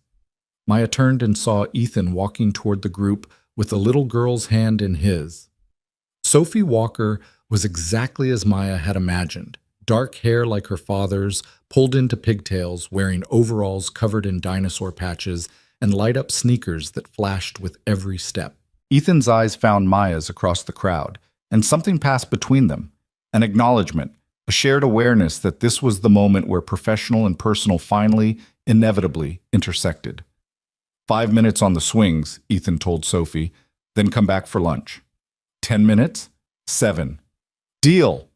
Maya turned and saw Ethan walking toward the group with the little girl's hand in his. Sophie Walker was exactly as Maya had imagined. Dark hair like her father's, pulled into pigtails, wearing overalls covered in dinosaur patches, and light-up sneakers that flashed with every step. Ethan's eyes found Maya's across the crowd, and something passed between them. An acknowledgement, a shared awareness that this was the moment where professional and personal finally, inevitably, intersected. 5 minutes on the swings, Ethan told Sophie, then come back for lunch. 10 minutes? 7. Deal!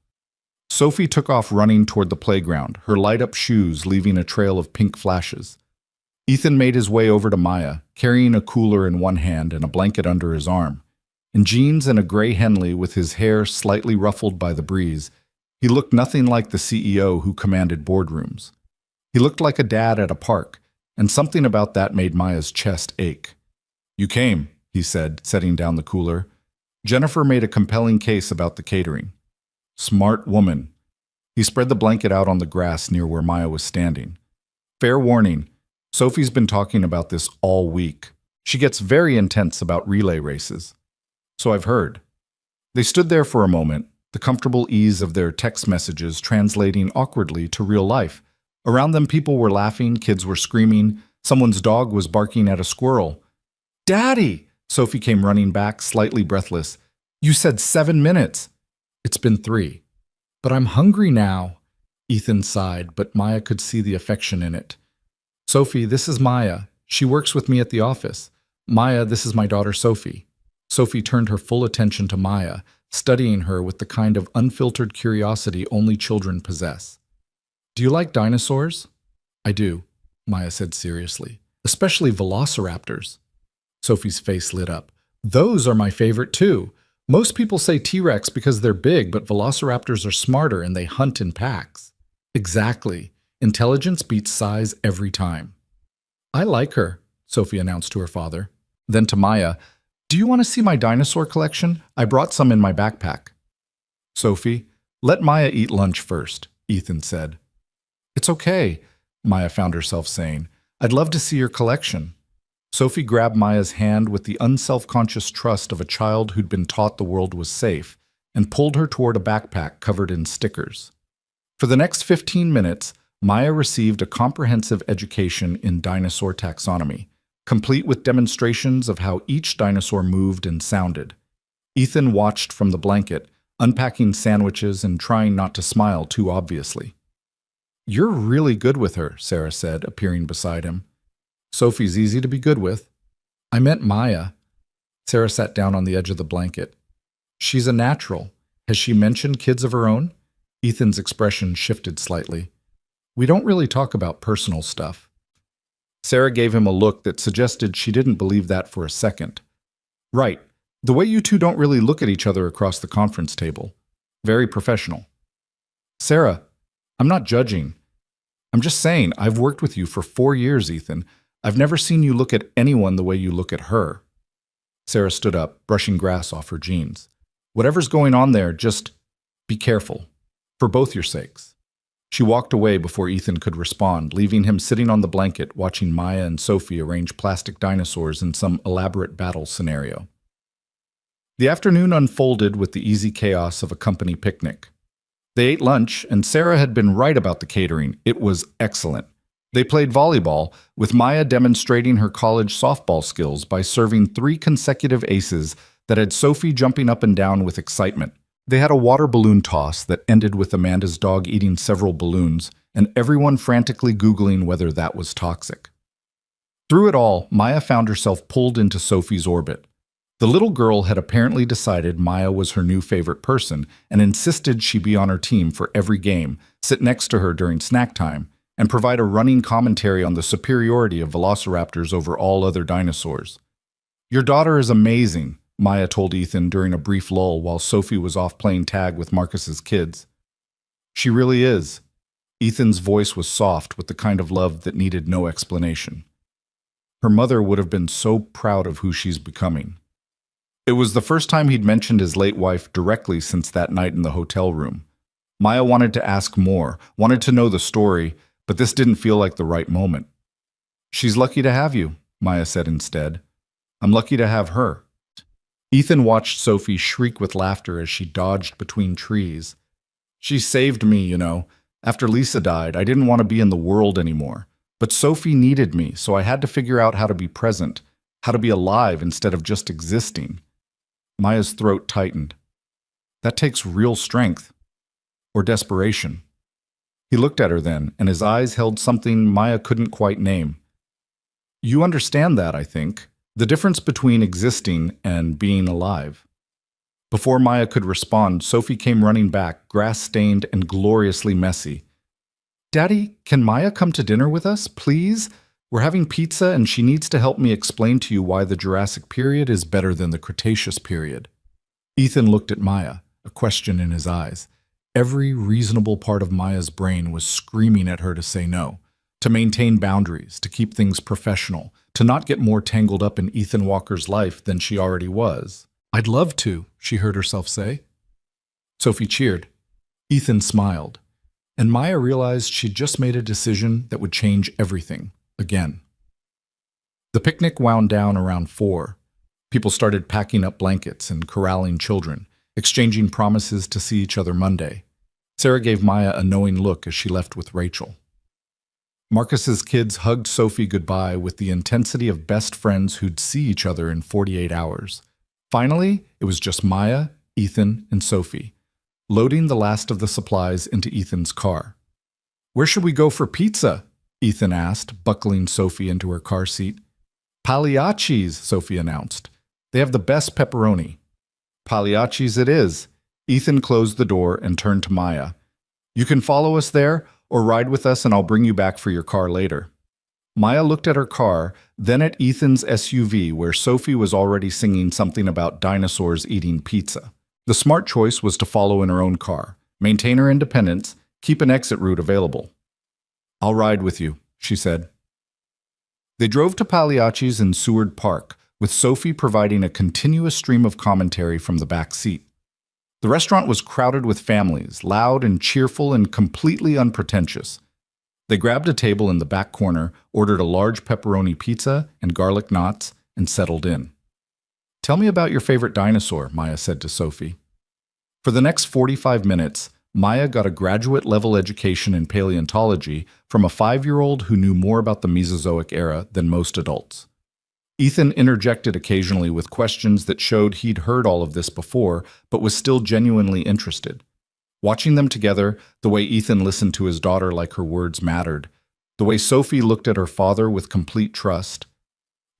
Sophie took off running toward the playground, her light-up shoes leaving a trail of pink flashes. Ethan made his way over to Maya, carrying a cooler in one hand and a blanket under his arm. In jeans and a gray Henley with his hair slightly ruffled by the breeze, he looked nothing like the CEO who commanded boardrooms. He looked like a dad at a park, and something about that made Maya's chest ache. "You came," he said, setting down the cooler. Jennifer made a compelling case about the catering. "Smart woman." He spread the blanket out on the grass near where Maya was standing. "Fair warning, Sophie's been talking about this all week. She gets very intense about relay races." "So I've heard." They stood there for a moment, the comfortable ease of their text messages translating awkwardly to real life. Around them, people were laughing, kids were screaming, someone's dog was barking at a squirrel. "Daddy!" Sophie came running back, slightly breathless. "You said 7 minutes." "It's been 3. But I'm hungry now." Ethan sighed, but Maya could see the affection in it. "Sophie, this is Maya. She works with me at the office. Maya, this is my daughter Sophie." Sophie turned her full attention to Maya, studying her with the kind of unfiltered curiosity only children possess. "Do you like dinosaurs?" "I do," Maya said seriously. "Especially velociraptors." Sophie's face lit up. "Those are my favorite too. Most people say T-Rex because they're big, but velociraptors are smarter and they hunt in packs." "Exactly. Intelligence beats size every time." "I like her," Sophie announced to her father. Then to Maya, "Do you want to see my dinosaur collection? I brought some in my backpack." "Sophie, let Maya eat lunch first," Ethan said. "It's okay," Maya found herself saying. "I'd love to see your collection." Sophie grabbed Maya's hand with the unself-conscious trust of a child who'd been taught the world was safe and pulled her toward a backpack covered in stickers. For the next 15 minutes, Maya received a comprehensive education in dinosaur taxonomy, complete with demonstrations of how each dinosaur moved and sounded. Ethan watched from the blanket, unpacking sandwiches and trying not to smile too obviously. "You're really good with her," Sarah said, appearing beside him. "Sophie's easy to be good with." "I meant Maya." Sarah sat down on the edge of the blanket. "She's a natural. Has she mentioned kids of her own?" Ethan's expression shifted slightly. "We don't really talk about personal stuff." Sarah gave him a look that suggested she didn't believe that for a second. "Right. The way you two don't really look at each other across the conference table. Very professional. Sarah, I'm not judging. I'm just saying, I've worked with you for 4 years, Ethan. I've never seen you look at anyone the way you look at her. Sarah stood up, brushing grass off her jeans. Whatever's going on there, just be careful. For both your sakes. She walked away before Ethan could respond, leaving him sitting on the blanket watching Maya and Sophie arrange plastic dinosaurs in some elaborate battle scenario. The afternoon unfolded with the easy chaos of a company picnic. They ate lunch, and Sarah had been right about the catering. It was excellent. They played volleyball, with Maya demonstrating her college softball skills by serving 3 consecutive aces that had Sophie jumping up and down with excitement. They had a water balloon toss that ended with Amanda's dog eating several balloons, and everyone frantically Googling whether that was toxic. Through it all, Maya found herself pulled into Sophie's orbit. The little girl had apparently decided Maya was her new favorite person and insisted she be on her team for every game, sit next to her during snack time, and provide a running commentary on the superiority of velociraptors over all other dinosaurs. "Your daughter is amazing," Maya told Ethan during a brief lull while Sophie was off playing tag with Marcus's kids. "She really is." Ethan's voice was soft with the kind of love that needed no explanation. Her mother would have been so proud of who she's becoming. It was the first time he'd mentioned his late wife directly since that night in the hotel room. Maya wanted to ask more, wanted to know the story, but this didn't feel like the right moment. "She's lucky to have you," Maya said instead. "I'm lucky to have her." Ethan watched Sophie shriek with laughter as she dodged between trees. "She saved me, you know. After Lisa died, I didn't want to be in the world anymore. But Sophie needed me, so I had to figure out how to be present, how to be alive instead of just existing." Maya's throat tightened. "That takes real strength. Or desperation." He looked at her then, and his eyes held something Maya couldn't quite name. "You understand that, I think. The difference between existing and being alive." Before Maya could respond, Sophie came running back, grass-stained and gloriously messy. "Daddy, can Maya come to dinner with us, please? We're having pizza and she needs to help me explain to you why the Jurassic period is better than the Cretaceous period." Ethan looked at Maya, a question in his eyes. Every reasonable part of Maya's brain was screaming at her to say no, to maintain boundaries, to keep things professional, to not get more tangled up in Ethan Walker's life than she already was. "I'd love to," she heard herself say. Sophie cheered. Ethan smiled. And Maya realized she'd just made a decision that would change everything, again. The picnic wound down around 4. People started packing up blankets and corralling children, exchanging promises to see each other Monday. Sarah gave Maya a knowing look as she left with Rachel. Marcus's kids hugged Sophie goodbye with the intensity of best friends who'd see each other in 48 hours. Finally, it was just Maya, Ethan, and Sophie, loading the last of the supplies into Ethan's car. "Where should we go for pizza?" Ethan asked, buckling Sophie into her car seat. "Pagliacci's," Sophie announced. "They have the best pepperoni." "Pagliacci's it is." Ethan closed the door and turned to Maya. "You can follow us there, or ride with us and I'll bring you back for your car later." Maya looked at her car, then at Ethan's SUV where Sophie was already singing something about dinosaurs eating pizza. The smart choice was to follow in her own car, maintain her independence, keep an exit route available. "I'll ride with you," she said. They drove to Pagliacci's in Seward Park, with Sophie providing a continuous stream of commentary from the back seat. The restaurant was crowded with families, loud and cheerful and completely unpretentious. They grabbed a table in the back corner, ordered a large pepperoni pizza and garlic knots, and settled in. "Tell me about your favorite dinosaur," Maya said to Sophie. For the next 45 minutes, Maya got a graduate-level education in paleontology from a 5-year-old who knew more about the Mesozoic era than most adults. Ethan interjected occasionally with questions that showed he'd heard all of this before, but was still genuinely interested. Watching them together, the way Ethan listened to his daughter like her words mattered, the way Sophie looked at her father with complete trust,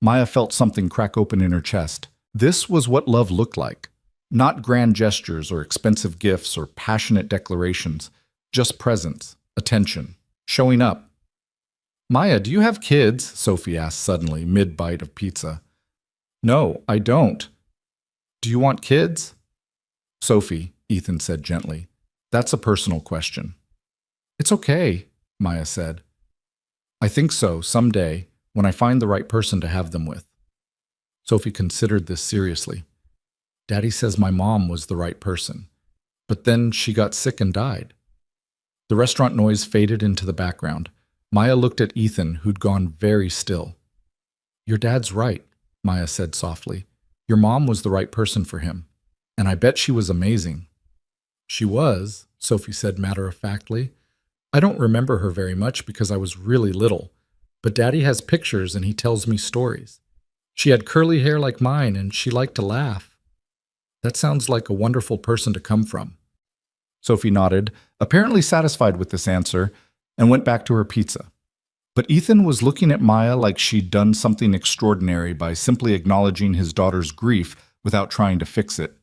Maya felt something crack open in her chest. This was what love looked like. Not grand gestures or expensive gifts or passionate declarations, just presence, attention, showing up. "Maya, do you have kids?" Sophie asked suddenly, mid-bite of pizza. "No, I don't." Do you want kids? Sophie, Ethan said gently. That's a personal question. It's okay, Maya said. I think so, someday, when I find the right person to have them with. Sophie considered this seriously. Daddy says my mom was the right person, but then she got sick and died. The restaurant noise faded into the background. Maya looked at Ethan, who'd gone very still. Your dad's right, Maya said softly. Your mom was the right person for him, and I bet she was amazing. She was, Sophie said matter-of-factly. I don't remember her very much because I was really little, but Daddy has pictures and he tells me stories. She had curly hair like mine and she liked to laugh. That sounds like a wonderful person to come from. Sophie nodded, apparently satisfied with this answer, and went back to her pizza. But Ethan was looking at Maya like she'd done something extraordinary by simply acknowledging his daughter's grief without trying to fix it.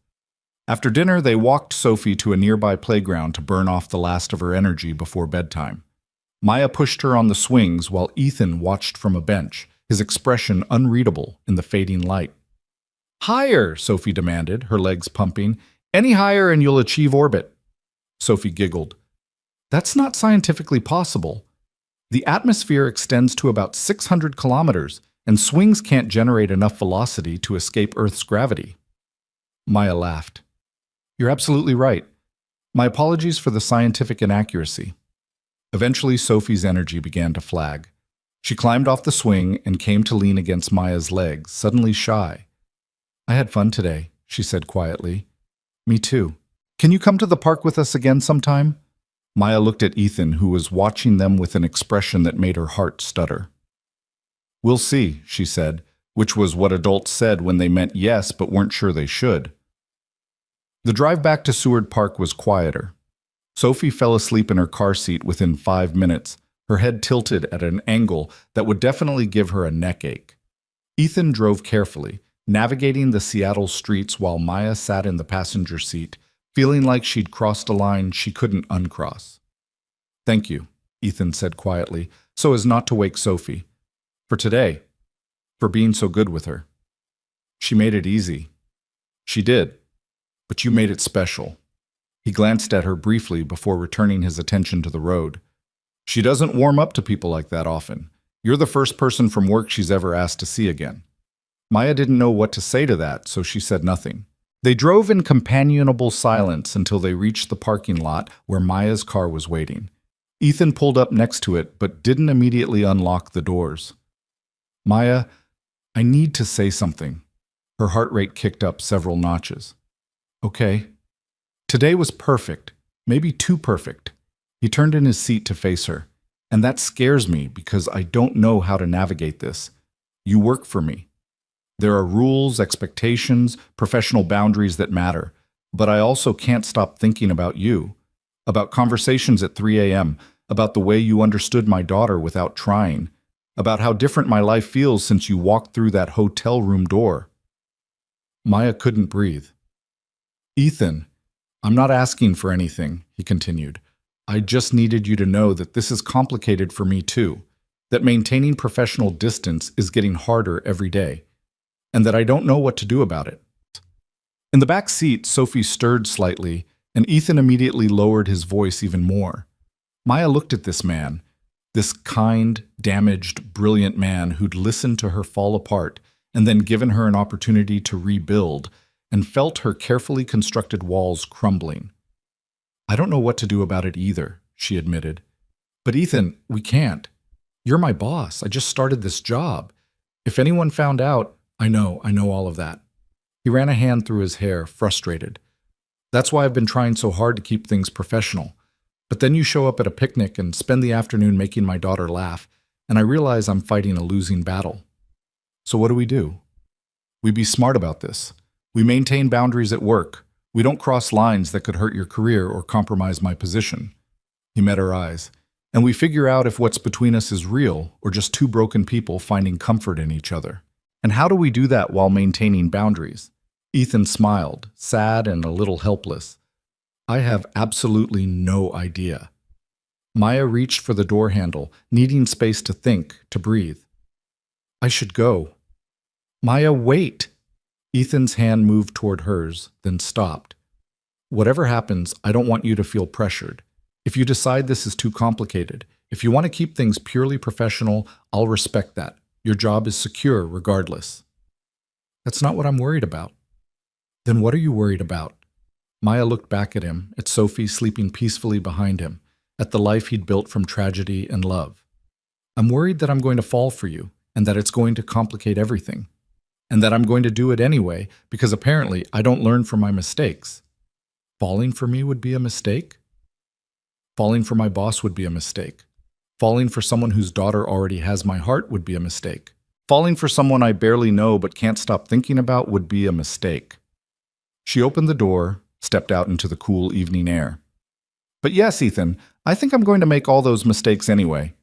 After dinner, they walked Sophie to a nearby playground to burn off the last of her energy before bedtime. Maya pushed her on the swings while Ethan watched from a bench, his expression unreadable in the fading light. Higher, Sophie demanded, her legs pumping. Any higher and you'll achieve orbit. Sophie giggled. That's not scientifically possible. The atmosphere extends to about 600 kilometers, and swings can't generate enough velocity to escape Earth's gravity. Maya laughed. You're absolutely right. My apologies for the scientific inaccuracy. Eventually, Sophie's energy began to flag. She climbed off the swing and came to lean against Maya's legs, suddenly shy. I had fun today, she said quietly. Me too. Can you come to the park with us again sometime? Maya looked at Ethan, who was watching them with an expression that made her heart stutter. We'll see, she said, which was what adults said when they meant yes but weren't sure they should. The drive back to Seward Park was quieter. Sophie fell asleep in her car seat within 5 minutes, her head tilted at an angle that would definitely give her a neck ache. Ethan drove carefully, navigating the Seattle streets while Maya sat in the passenger seat, feeling like she'd crossed a line she couldn't uncross. Thank you, Ethan said quietly, so as not to wake Sophie. For today. For being so good with her. She made it easy. She did. But you made it special. He glanced at her briefly before returning his attention to the road. She doesn't warm up to people like that often. You're the first person from work she's ever asked to see again. Maya didn't know what to say to that, so she said nothing. They drove in companionable silence until they reached the parking lot where Maya's car was waiting. Ethan pulled up next to it, but didn't immediately unlock the doors. Maya, I need to say something. Her heart rate kicked up several notches. Okay. Today was perfect, maybe too perfect. He turned in his seat to face her. And that scares me because I don't know how to navigate this. You work for me. There are rules, expectations, professional boundaries that matter. But I also can't stop thinking about you. About conversations at 3 a.m., about the way you understood my daughter without trying. About how different my life feels since you walked through that hotel room door. Maya couldn't breathe. Ethan, I'm not asking for anything, he continued. I just needed you to know that this is complicated for me too, that maintaining professional distance is getting harder every day, and that I don't know what to do about it. In the back seat, Sophie stirred slightly, and Ethan immediately lowered his voice even more. Maya looked at this man, this kind, damaged, brilliant man who'd listened to her fall apart and then given her an opportunity to rebuild, and felt her carefully constructed walls crumbling. I don't know what to do about it either, she admitted. But Ethan, we can't. You're my boss. I just started this job. If anyone found out, I know all of that. He ran a hand through his hair, frustrated. That's why I've been trying so hard to keep things professional. But then you show up at a picnic and spend the afternoon making my daughter laugh, and I realize I'm fighting a losing battle. So what do? We be smart about this. We maintain boundaries at work. We don't cross lines that could hurt your career or compromise my position. He met her eyes. And we figure out if what's between us is real or just two broken people finding comfort in each other. And how do we do that while maintaining boundaries? Ethan smiled, sad and a little helpless. I have absolutely no idea. Maya reached for the door handle, needing space to think, to breathe. I should go. Maya, wait. Ethan's hand moved toward hers, then stopped. Whatever happens, I don't want you to feel pressured. If you decide this is too complicated, if you want to keep things purely professional, I'll respect that. Your job is secure regardless. That's not what I'm worried about. Then what are you worried about? Maya looked back at him, at Sophie sleeping peacefully behind him, at the life he'd built from tragedy and love. I'm worried that I'm going to fall for you, and that it's going to complicate everything. And that I'm going to do it anyway, because apparently I don't learn from my mistakes. Falling for me would be a mistake? Falling for my boss would be a mistake. Falling for someone whose daughter already has my heart would be a mistake. Falling for someone I barely know but can't stop thinking about would be a mistake. She opened the door, stepped out into the cool evening air. But yes, Ethan, I think I'm going to make all those mistakes anyway.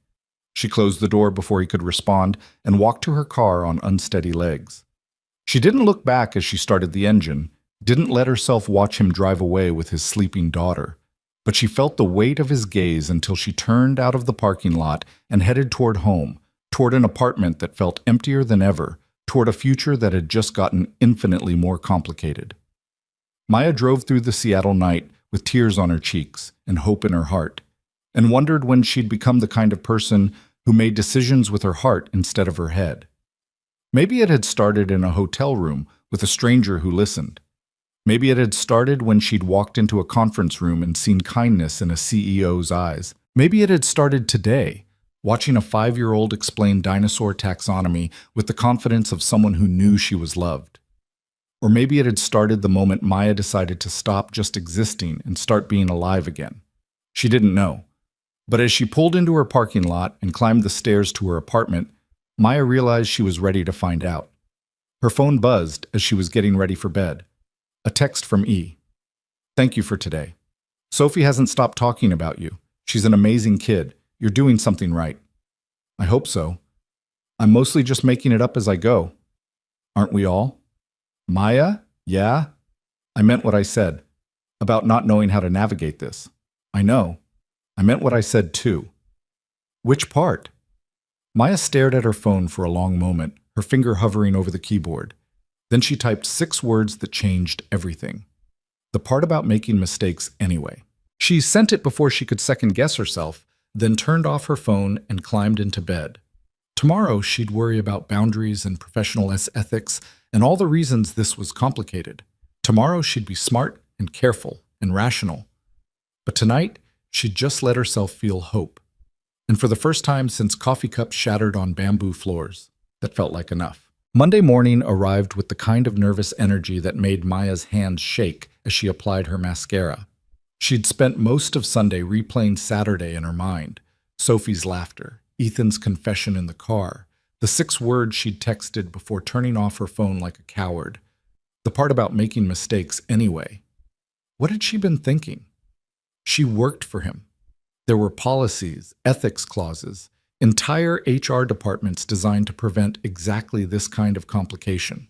She closed the door before he could respond and walked to her car on unsteady legs. She didn't look back as she started the engine, didn't let herself watch him drive away with his sleeping daughter, but she felt the weight of his gaze until she turned out of the parking lot and headed toward home, toward an apartment that felt emptier than ever, toward a future that had just gotten infinitely more complicated. Maya drove through the Seattle night with tears on her cheeks and hope in her heart, and wondered when she'd become the kind of person who made decisions with her heart instead of her head. Maybe it had started in a hotel room with a stranger who listened. Maybe it had started when she'd walked into a conference room and seen kindness in a CEO's eyes. Maybe it had started today, watching a 5-year-old explain dinosaur taxonomy with the confidence of someone who knew she was loved. Or maybe it had started the moment Maya decided to stop just existing and start being alive again. She didn't know. But as she pulled into her parking lot and climbed the stairs to her apartment, Maya realized she was ready to find out. Her phone buzzed as she was getting ready for bed. A text from E. Thank you for today. Sophie hasn't stopped talking about you. She's an amazing kid. You're doing something right. I hope so. I'm mostly just making it up as I go. Aren't we all? Maya? Yeah? I meant what I said. About not knowing how to navigate this. I know. I meant what I said too. Which part? Maya stared at her phone for a long moment, her finger hovering over the keyboard. Then she typed 6 words that changed everything. The part about making mistakes anyway. She sent it before she could second-guess herself, then turned off her phone and climbed into bed. Tomorrow she'd worry about boundaries and professional ethics and all the reasons this was complicated. Tomorrow she'd be smart and careful and rational. But tonight, she'd just let herself feel hope. And for the first time since coffee cups shattered on bamboo floors, that felt like enough. Monday morning arrived with the kind of nervous energy that made Maya's hands shake as she applied her mascara. She'd spent most of Sunday replaying Saturday in her mind. Sophie's laughter, Ethan's confession in the car, the 6 words she'd texted before turning off her phone like a coward, the part about making mistakes anyway. What had she been thinking? She worked for him. There were policies, ethics clauses, entire HR departments designed to prevent exactly this kind of complication.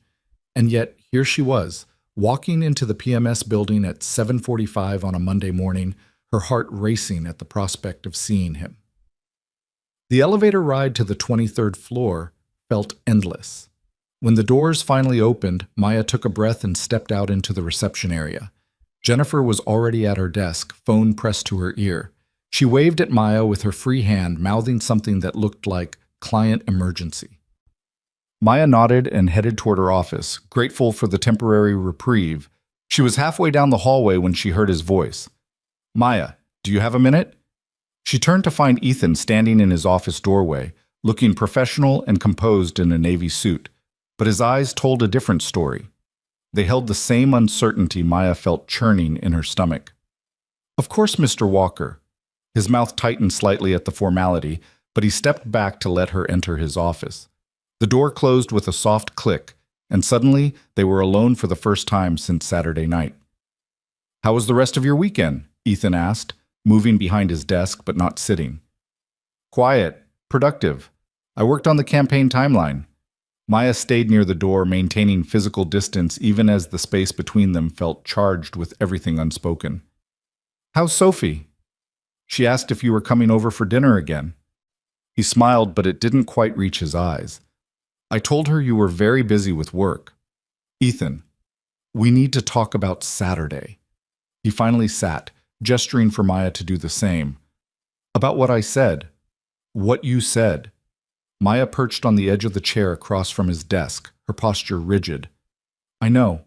And yet, here she was, walking into the PMS building at 7:45 on a Monday morning, her heart racing at the prospect of seeing him. The elevator ride to the 23rd floor felt endless. When the doors finally opened, Maya took a breath and stepped out into the reception area. Jennifer was already at her desk, phone pressed to her ear. She waved at Maya with her free hand, mouthing something that looked like client emergency. Maya nodded and headed toward her office, grateful for the temporary reprieve. She was halfway down the hallway when she heard his voice. Maya, do you have a minute? She turned to find Ethan standing in his office doorway, looking professional and composed in a navy suit. But his eyes told a different story. They held the same uncertainty Maya felt churning in her stomach. Of course, Mr. Walker. His mouth tightened slightly at the formality, but he stepped back to let her enter his office. The door closed with a soft click, and suddenly they were alone for the first time since Saturday night. How was the rest of your weekend? Ethan asked, moving behind his desk but not sitting. Quiet, productive. I worked on the campaign timeline. Maya stayed near the door, maintaining physical distance even as the space between them felt charged with everything unspoken. How's Sophie? She asked if you were coming over for dinner again. He smiled, but it didn't quite reach his eyes. I told her you were very busy with work. Ethan, we need to talk about Saturday. He finally sat, gesturing for Maya to do the same. About what I said. What you said. Maya perched on the edge of the chair across from his desk, her posture rigid. I know.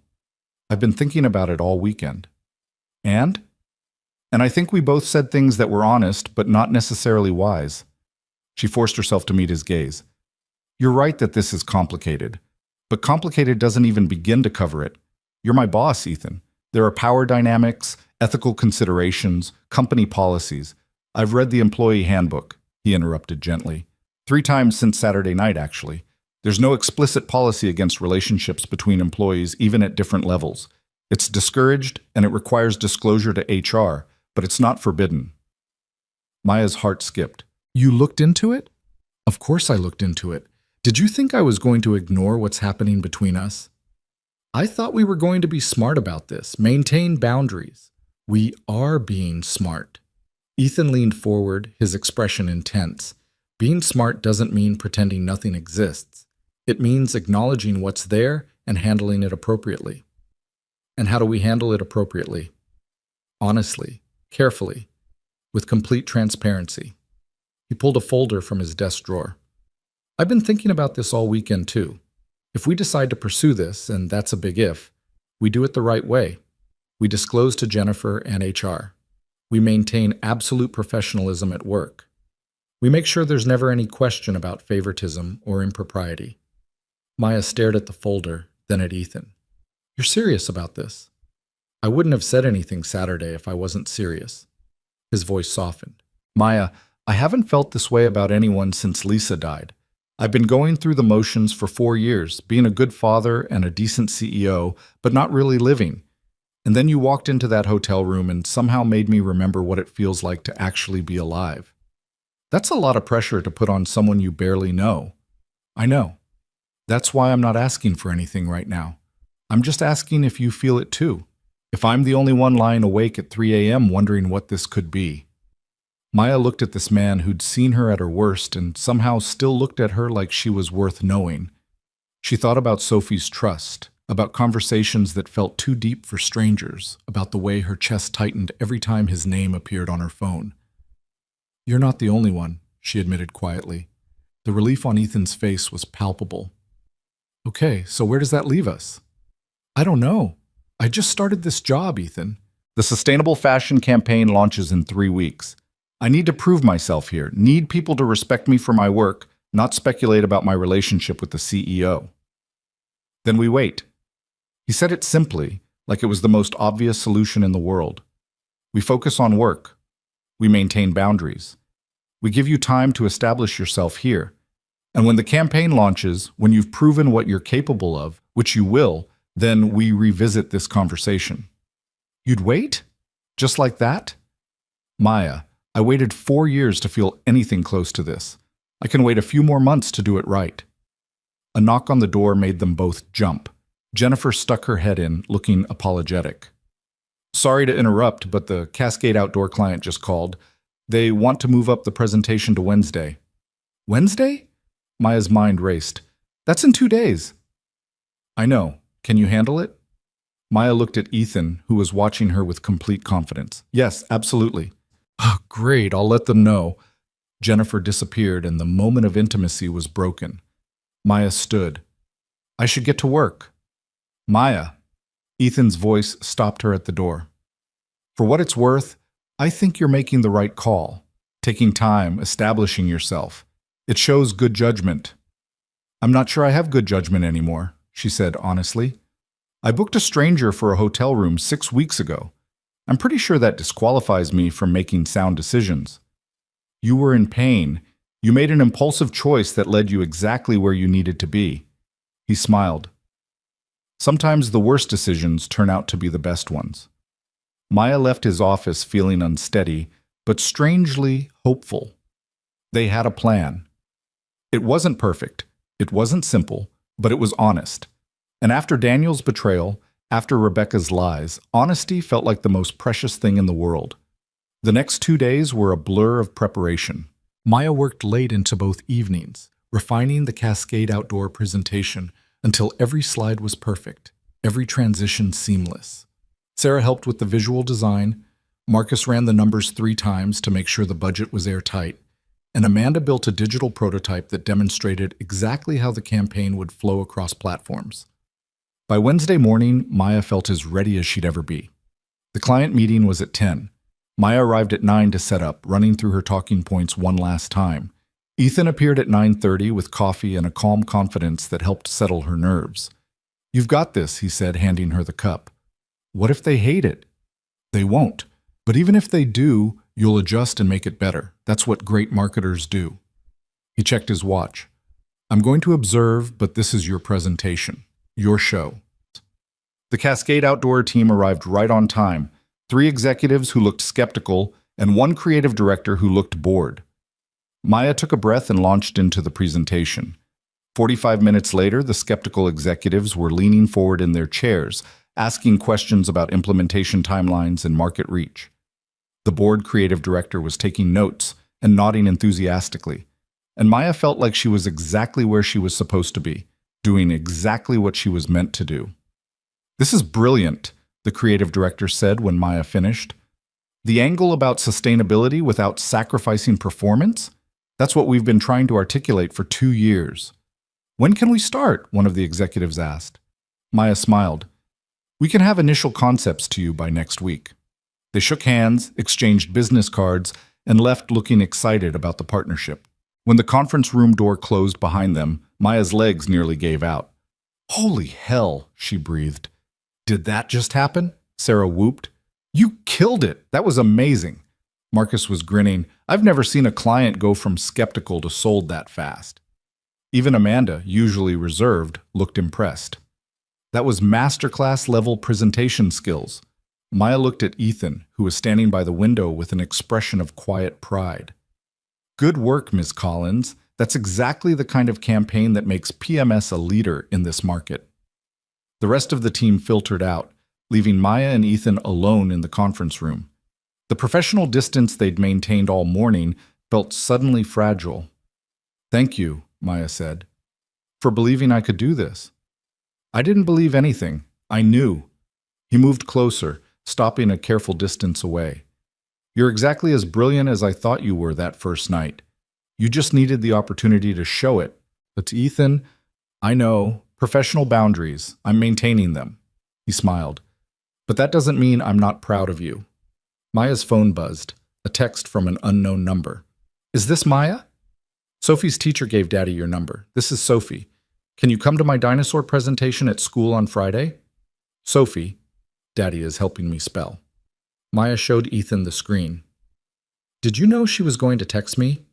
I've been thinking about it all weekend. And? And I think we both said things that were honest, but not necessarily wise. She forced herself to meet his gaze. You're right that this is complicated. But complicated doesn't even begin to cover it. You're my boss, Ethan. There are power dynamics, ethical considerations, company policies. I've read the employee handbook, he interrupted gently. 3 times since Saturday night, actually. There's no explicit policy against relationships between employees, even at different levels. It's discouraged, and it requires disclosure to HR, but it's not forbidden. Maya's heart skipped. You looked into it? Of course I looked into it. Did you think I was going to ignore what's happening between us? I thought we were going to be smart about this, maintain boundaries. We are being smart. Ethan leaned forward, his expression intense. Being smart doesn't mean pretending nothing exists. It means acknowledging what's there and handling it appropriately. And how do we handle it appropriately? Honestly, carefully, with complete transparency. He pulled a folder from his desk drawer. I've been thinking about this all weekend too. If we decide to pursue this, and that's a big if, we do it the right way. We disclose to Jennifer and HR. We maintain absolute professionalism at work. We make sure there's never any question about favoritism or impropriety. Maya stared at the folder, then at Ethan. You're serious about this? I wouldn't have said anything Saturday if I wasn't serious. His voice softened. Maya, I haven't felt this way about anyone since Lisa died. I've been going through the motions for 4 years, being a good father and a decent CEO, but not really living. And then you walked into that hotel room and somehow made me remember what it feels like to actually be alive. That's a lot of pressure to put on someone you barely know. I know. That's why I'm not asking for anything right now. I'm just asking if you feel it too. If I'm the only one lying awake at 3 a.m. wondering what this could be. Maya looked at this man who'd seen her at her worst and somehow still looked at her like she was worth knowing. She thought about Sophie's trust, about conversations that felt too deep for strangers, about the way her chest tightened every time his name appeared on her phone. You're not the only one, she admitted quietly. The relief on Ethan's face was palpable. Okay, so where does that leave us? I don't know. I just started this job, Ethan. The sustainable fashion campaign launches in 3 weeks. I need to prove myself here, need people to respect me for my work, not speculate about my relationship with the CEO. Then we wait. He said it simply, like it was the most obvious solution in the world. We focus on work. We maintain boundaries. We give you time to establish yourself here. And when the campaign launches, when you've proven what you're capable of, which you will, then we revisit this conversation. You'd wait? Just like that? Maya, I waited 4 years to feel anything close to this. I can wait a few more months to do it right. A knock on the door made them both jump. Jennifer stuck her head in, looking apologetic. Sorry to interrupt, but the Cascade Outdoor client just called. They want to move up the presentation to Wednesday. Wednesday? Maya's mind raced. That's in 2 days. I know. Can you handle it? Maya looked at Ethan, who was watching her with complete confidence. Yes, absolutely. Oh, great, I'll let them know. Jennifer disappeared and the moment of intimacy was broken. Maya stood. I should get to work. Maya. Ethan's voice stopped her at the door. For what it's worth, I think you're making the right call. Taking time, establishing yourself. It shows good judgment. I'm not sure I have good judgment anymore, she said honestly. I booked a stranger for a hotel room 6 weeks ago. I'm pretty sure that disqualifies me from making sound decisions. You were in pain. You made an impulsive choice that led you exactly where you needed to be. He smiled. Sometimes the worst decisions turn out to be the best ones. Maya left his office feeling unsteady, but strangely hopeful. They had a plan. It wasn't perfect. It wasn't simple, but it was honest. And after Daniel's betrayal, after Rebecca's lies, honesty felt like the most precious thing in the world. The next 2 days were a blur of preparation. Maya worked late into both evenings, refining the Cascade Outdoor presentation until every slide was perfect. every transition seamless. Sarah helped with the visual design, Marcus ran the numbers 3 times to make sure the budget was airtight, and Amanda built a digital prototype that demonstrated exactly how the campaign would flow across platforms. By Wednesday morning, Maya felt as ready as she'd ever be. The client meeting was at 10. Maya arrived at 9 to set up, running through her talking points one last time. Ethan appeared at 9:30 with coffee and a calm confidence that helped settle her nerves. "You've got this," he said, handing her the cup. "What if they hate it?" "They won't. But even if they do, you'll adjust and make it better. That's what great marketers do." He checked his watch. "I'm going to observe, but this is your presentation. Your show." The Cascade Outdoor team arrived right on time. 3 executives who looked skeptical and 1 creative director who looked bored. Maya took a breath and launched into the presentation. 45 minutes later, the skeptical executives were leaning forward in their chairs, asking questions about implementation timelines and market reach. The board creative director was taking notes and nodding enthusiastically, and Maya felt like she was exactly where she was supposed to be, doing exactly what she was meant to do. "This is brilliant," the creative director said when Maya finished. "The angle about sustainability without sacrificing performance? That's what we've been trying to articulate for 2 years. When can we start?" one of the executives asked. Maya smiled. "We can have initial concepts to you by next week." They shook hands, exchanged business cards, and left looking excited about the partnership. When the conference room door closed behind them, Maya's legs nearly gave out. "Holy hell," she breathed. "Did that just happen?" Sarah whooped. "You killed it! That was amazing." Marcus was grinning. "I've never seen a client go from skeptical to sold that fast." Even Amanda, usually reserved, looked impressed. That was masterclass level presentation skills. Maya looked at Ethan, who was standing by the window with an expression of quiet pride. "Good work, Ms. Collins. That's exactly the kind of campaign that makes PMS a leader in this market." The rest of the team filtered out, leaving Maya and Ethan alone in the conference room. The professional distance they'd maintained all morning felt suddenly fragile. "Thank you," Maya said, "for believing I could do this." "I didn't believe anything. I knew." He moved closer, stopping a careful distance away. "You're exactly as brilliant as I thought you were that first night. You just needed the opportunity to show it." But to Ethan, "I know. Professional boundaries. I'm maintaining them." He smiled. "But that doesn't mean I'm not proud of you." Maya's phone buzzed, a text from an unknown number. "Is this Maya?" "Sophie's teacher gave Daddy your number. This is Sophie. Can you come to my dinosaur presentation at school on Friday?" "Sophie. Daddy is helping me spell." Maya showed Ethan the screen. "Did you know she was going to text me?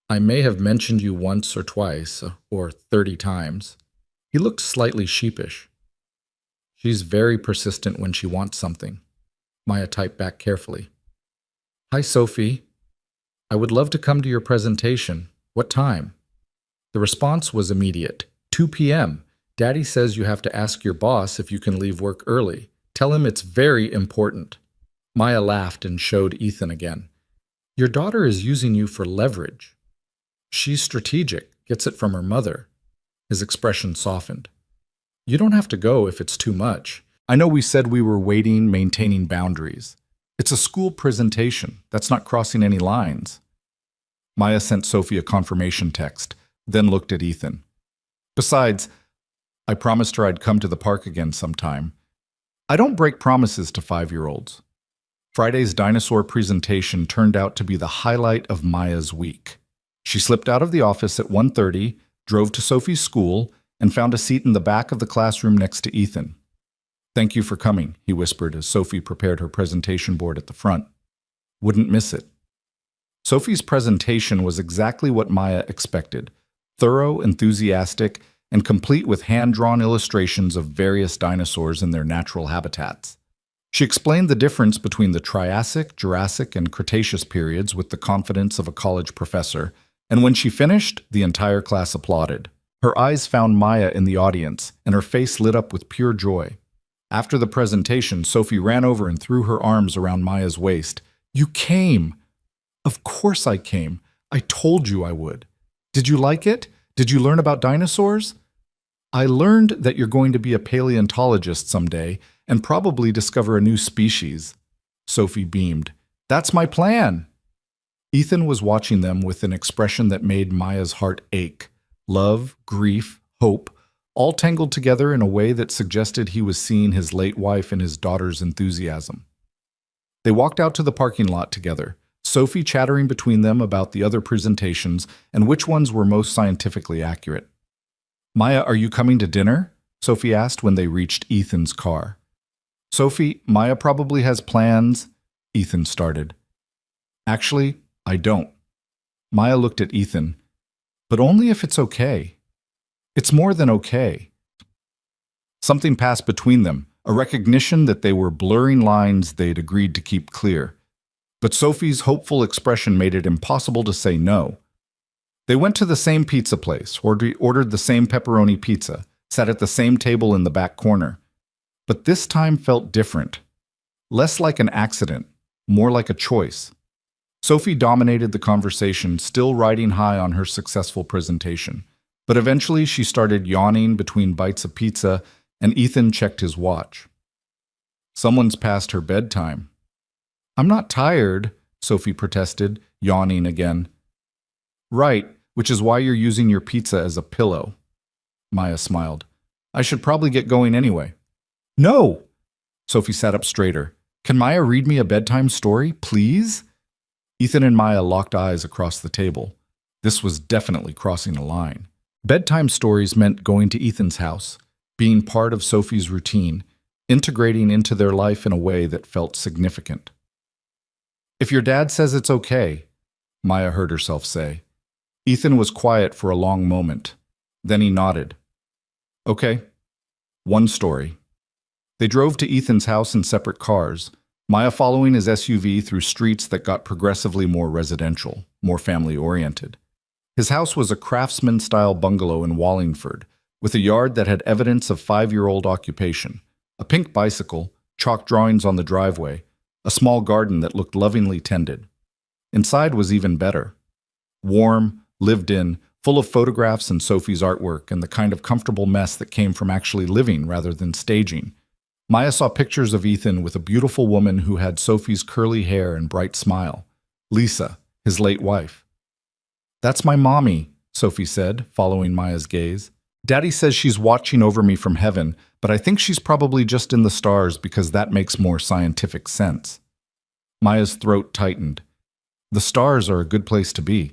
I may have mentioned you once or twice, or 30 times. He looked slightly sheepish. "She's very persistent when she wants something." Maya typed back carefully. "Hi, Sophie. I would love to come to your presentation. What time?" The response was immediate. 2 p.m. Daddy says you have to ask your boss if you can leave work early. Tell him it's very important." Maya laughed and showed Ethan again. "Your daughter is using you for leverage. She's strategic, gets it from her mother." His expression softened. "You don't have to go if it's too much. I know we said we were waiting, maintaining boundaries. It's a school presentation. That's not crossing any lines." Maya sent Sophie a confirmation text, then looked at Ethan. "Besides, I promised her I'd come to the park again sometime. I don't break promises to 5-year-olds. Friday's dinosaur presentation turned out to be the highlight of Maya's week. She slipped out of the office at 1:30, drove to Sophie's school, and found a seat in the back of the classroom next to Ethan. "Thank you for coming," he whispered as Sophie prepared her presentation board at the front. "Wouldn't miss it." Sophie's presentation was exactly what Maya expected: thorough, enthusiastic, and complete with hand-drawn illustrations of various dinosaurs in their natural habitats. She explained the difference between the Triassic, Jurassic, and Cretaceous periods with the confidence of a college professor, and when she finished, the entire class applauded. Her eyes found Maya in the audience, and her face lit up with pure joy. After the presentation, Sophie ran over and threw her arms around Maya's waist. "You came!" "Of course I came. I told you I would. Did you like it? Did you learn about dinosaurs?" I learned that you're going to be a paleontologist someday and probably discover a new species. Sophie beamed. That's my plan. Ethan was watching them with an expression that made Maya's heart ache. Love, grief, hope, all tangled together in a way that suggested he was seeing his late wife and his daughter's enthusiasm. They walked out to the parking lot together, Sophie chattering between them about the other presentations and which ones were most scientifically accurate. Maya, are you coming to dinner? Sophie asked when they reached Ethan's car. Sophie, Maya probably has plans, Ethan started. Actually, I don't. Maya looked at Ethan. But only if it's okay. It's more than okay. Something passed between them, a recognition that they were blurring lines they'd agreed to keep clear. But Sophie's hopeful expression made it impossible to say no. They went to the same pizza place, ordered the same pepperoni pizza, sat at the same table in the back corner. But this time felt different. Less like an accident, more like a choice. Sophie dominated the conversation, still riding high on her successful presentation. But eventually she started yawning between bites of pizza, and Ethan checked his watch. Someone's past her bedtime. I'm not tired, Sophie protested, yawning again. Right, which is why you're using your pizza as a pillow. Maya smiled. I should probably get going anyway. No! Sophie sat up straighter. Can Maya read me a bedtime story, please? Ethan and Maya locked eyes across the table. This was definitely crossing a line. Bedtime stories meant going to Ethan's house, being part of Sophie's routine, integrating into their life in a way that felt significant. If your dad says it's okay, Maya heard herself say. Ethan was quiet for a long moment. Then he nodded. Okay. One story. They drove to Ethan's house in separate cars, Maya following his SUV through streets that got progressively more residential, more family-oriented. His house was a craftsman-style bungalow in Wallingford, with a yard that had evidence of 5-year-old occupation, a pink bicycle, chalk drawings on the driveway, a small garden that looked lovingly tended. Inside was even better. Warm, lived in, full of photographs and Sophie's artwork and the kind of comfortable mess that came from actually living rather than staging. Maya saw pictures of Ethan with a beautiful woman who had Sophie's curly hair and bright smile. Lisa, his late wife. That's my mommy, Sophie said, following Maya's gaze. Daddy says she's watching over me from heaven, but I think she's probably just in the stars because that makes more scientific sense. Maya's throat tightened. The stars are a good place to be.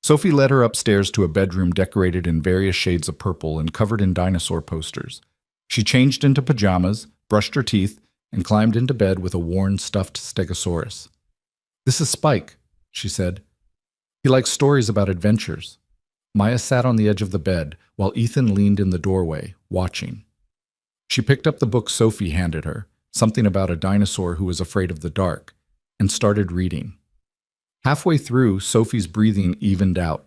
Sophie led her upstairs to a bedroom decorated in various shades of purple and covered in dinosaur posters. She changed into pajamas, brushed her teeth, and climbed into bed with a worn, stuffed stegosaurus. This is Spike, she said. He likes stories about adventures. Maya sat on the edge of the bed, while Ethan leaned in the doorway, watching. She picked up the book Sophie handed her, something about a dinosaur who was afraid of the dark, and started reading. Halfway through, Sophie's breathing evened out.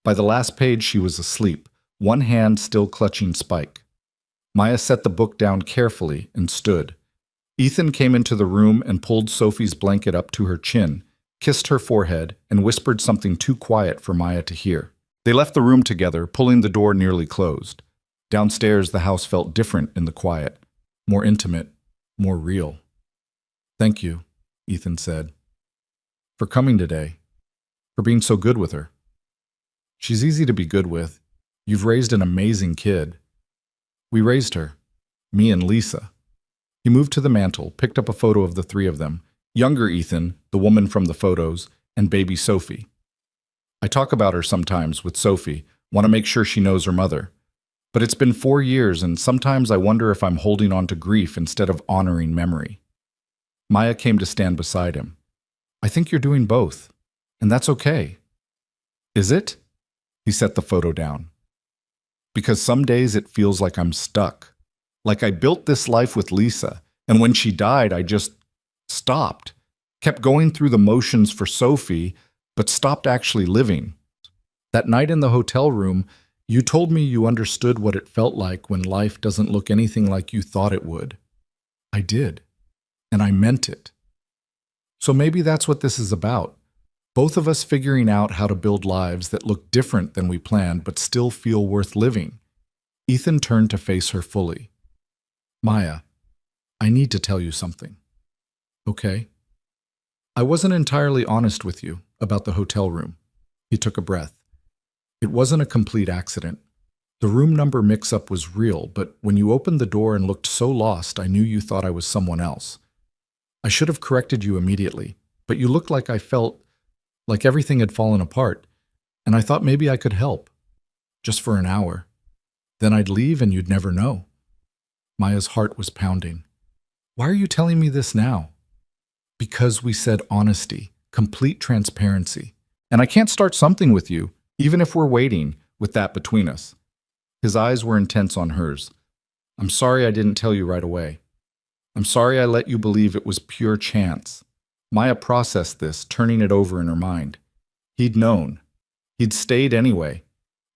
By the last page, she was asleep, one hand still clutching Spike. Maya set the book down carefully and stood. Ethan came into the room and pulled Sophie's blanket up to her chin, kissed her forehead, and whispered something too quiet for Maya to hear. They left the room together, pulling the door nearly closed. Downstairs, the house felt different in the quiet, more intimate, more real. Thank you, Ethan said, for coming today, for being so good with her. She's easy to be good with. You've raised an amazing kid. We raised her, me and Lisa. He moved to the mantel, picked up a photo of the three of them, younger Ethan, the woman from the photos, and baby Sophie. I talk about her sometimes with Sophie, want to make sure she knows her mother. But it's been 4 years, and sometimes I wonder if I'm holding on to grief instead of honoring memory. Maya came to stand beside him. I think you're doing both, and that's okay. Is it? He set the photo down. Because some days it feels like I'm stuck. Like I built this life with Lisa, and when she died, I just stopped. Kept going through the motions for Sophie, but stopped actually living. That night in the hotel room, you told me you understood what it felt like when life doesn't look anything like you thought it would. I did, and I meant it. So maybe that's what this is about. Both of us figuring out how to build lives that look different than we planned but still feel worth living. Ethan turned to face her fully. Maya, I need to tell you something. Okay? I wasn't entirely honest with you about the hotel room. He took a breath. It wasn't a complete accident. The room number mix-up was real, but when you opened the door and looked so lost, I knew you thought I was someone else. I should have corrected you immediately, but you looked like I felt like everything had fallen apart, and I thought maybe I could help. Just for an hour. Then I'd leave and you'd never know. Maya's heart was pounding. Why are you telling me this now? Because we said honesty, complete transparency. And I can't start something with you, even if we're waiting, with that between us. His eyes were intense on hers. I'm sorry I didn't tell you right away. I'm sorry I let you believe it was pure chance. Maya processed this, turning it over in her mind. He'd known. He'd stayed anyway.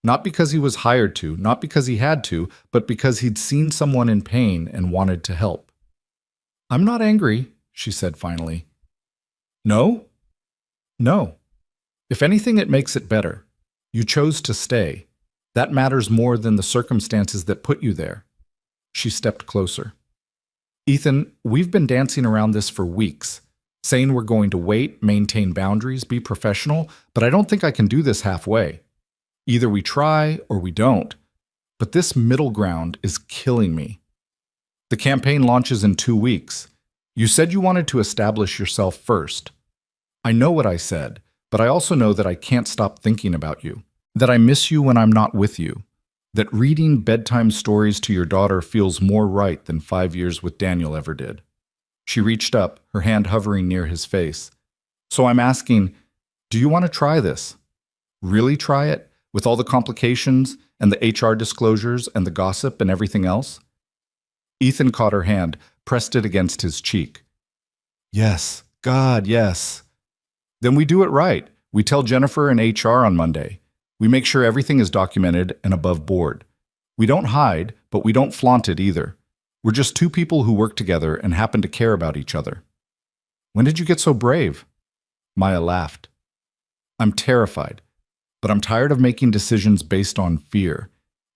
Not because he was hired to, not because he had to, but because he'd seen someone in pain and wanted to help. I'm not angry, she said finally. No? No. If anything, it makes it better. You chose to stay. That matters more than the circumstances that put you there. She stepped closer. Ethan, we've been dancing around this for weeks, saying we're going to wait, maintain boundaries, be professional, but I don't think I can do this halfway. Either we try or we don't, but this middle ground is killing me. The campaign launches in 2 weeks. You said you wanted to establish yourself first. I know what I said, but I also know that I can't stop thinking about you, that I miss you when I'm not with you, that reading bedtime stories to your daughter feels more right than 5 years with Daniel ever did. She reached up, her hand hovering near his face. So I'm asking, do you want to try this? Really try it? With all the complications and the HR disclosures and the gossip and everything else? Ethan caught her hand, pressed it against his cheek. Yes, God, yes. Then we do it right. We tell Jennifer and HR on Monday. We make sure everything is documented and above board. We don't hide, but we don't flaunt it either. We're just two people who work together and happen to care about each other. When did you get so brave? Maya laughed. I'm terrified, but I'm tired of making decisions based on fear.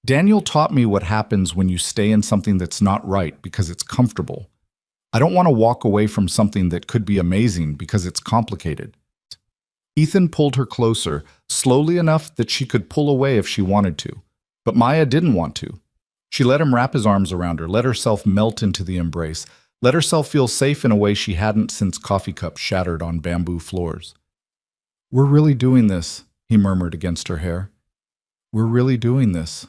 Daniel taught me what happens when you stay in something that's not right because it's comfortable. I don't want to walk away from something that could be amazing because it's complicated. Ethan pulled her closer, slowly enough that she could pull away if she wanted to. But Maya didn't want to. She let him wrap his arms around her, let herself melt into the embrace, let herself feel safe in a way she hadn't since coffee cups shattered on bamboo floors. We're really doing this, he murmured against her hair. We're really doing this.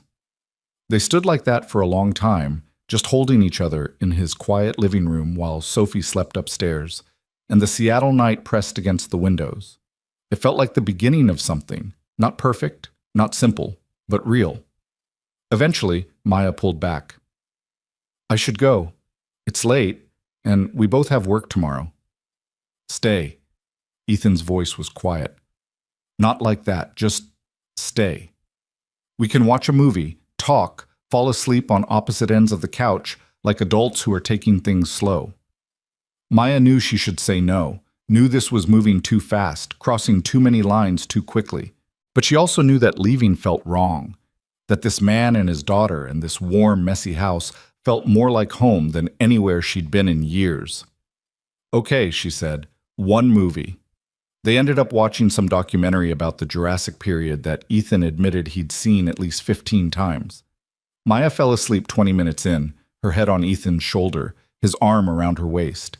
They stood like that for a long time, just holding each other in his quiet living room while Sophie slept upstairs, and the Seattle night pressed against the windows. It felt like the beginning of something, not perfect, not simple, but real. Eventually, Maya pulled back. I should go. It's late, and we both have work tomorrow. Stay. Ethan's voice was quiet. Not like that, just stay. We can watch a movie, talk, fall asleep on opposite ends of the couch like adults who are taking things slow. Maya knew she should say no, knew this was moving too fast, crossing too many lines too quickly. But she also knew that leaving felt wrong, that this man and his daughter and this warm, messy house felt more like home than anywhere she'd been in years. Okay, she said, one movie. They ended up watching some documentary about the Jurassic period that Ethan admitted he'd seen at least 15 times. Maya fell asleep 20 minutes in, her head on Ethan's shoulder, his arm around her waist.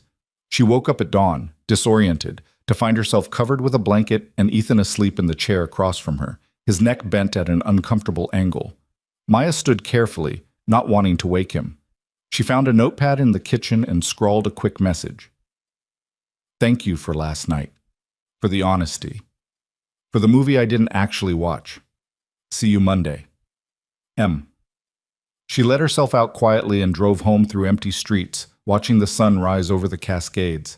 She woke up at dawn, disoriented, to find herself covered with a blanket and Ethan asleep in the chair across from her, his neck bent at an uncomfortable angle. Maya stood carefully, not wanting to wake him. She found a notepad in the kitchen and scrawled a quick message. Thank you for last night. For the honesty. For the movie I didn't actually watch. See you Monday. M. She let herself out quietly and drove home through empty streets, watching the sun rise over the Cascades.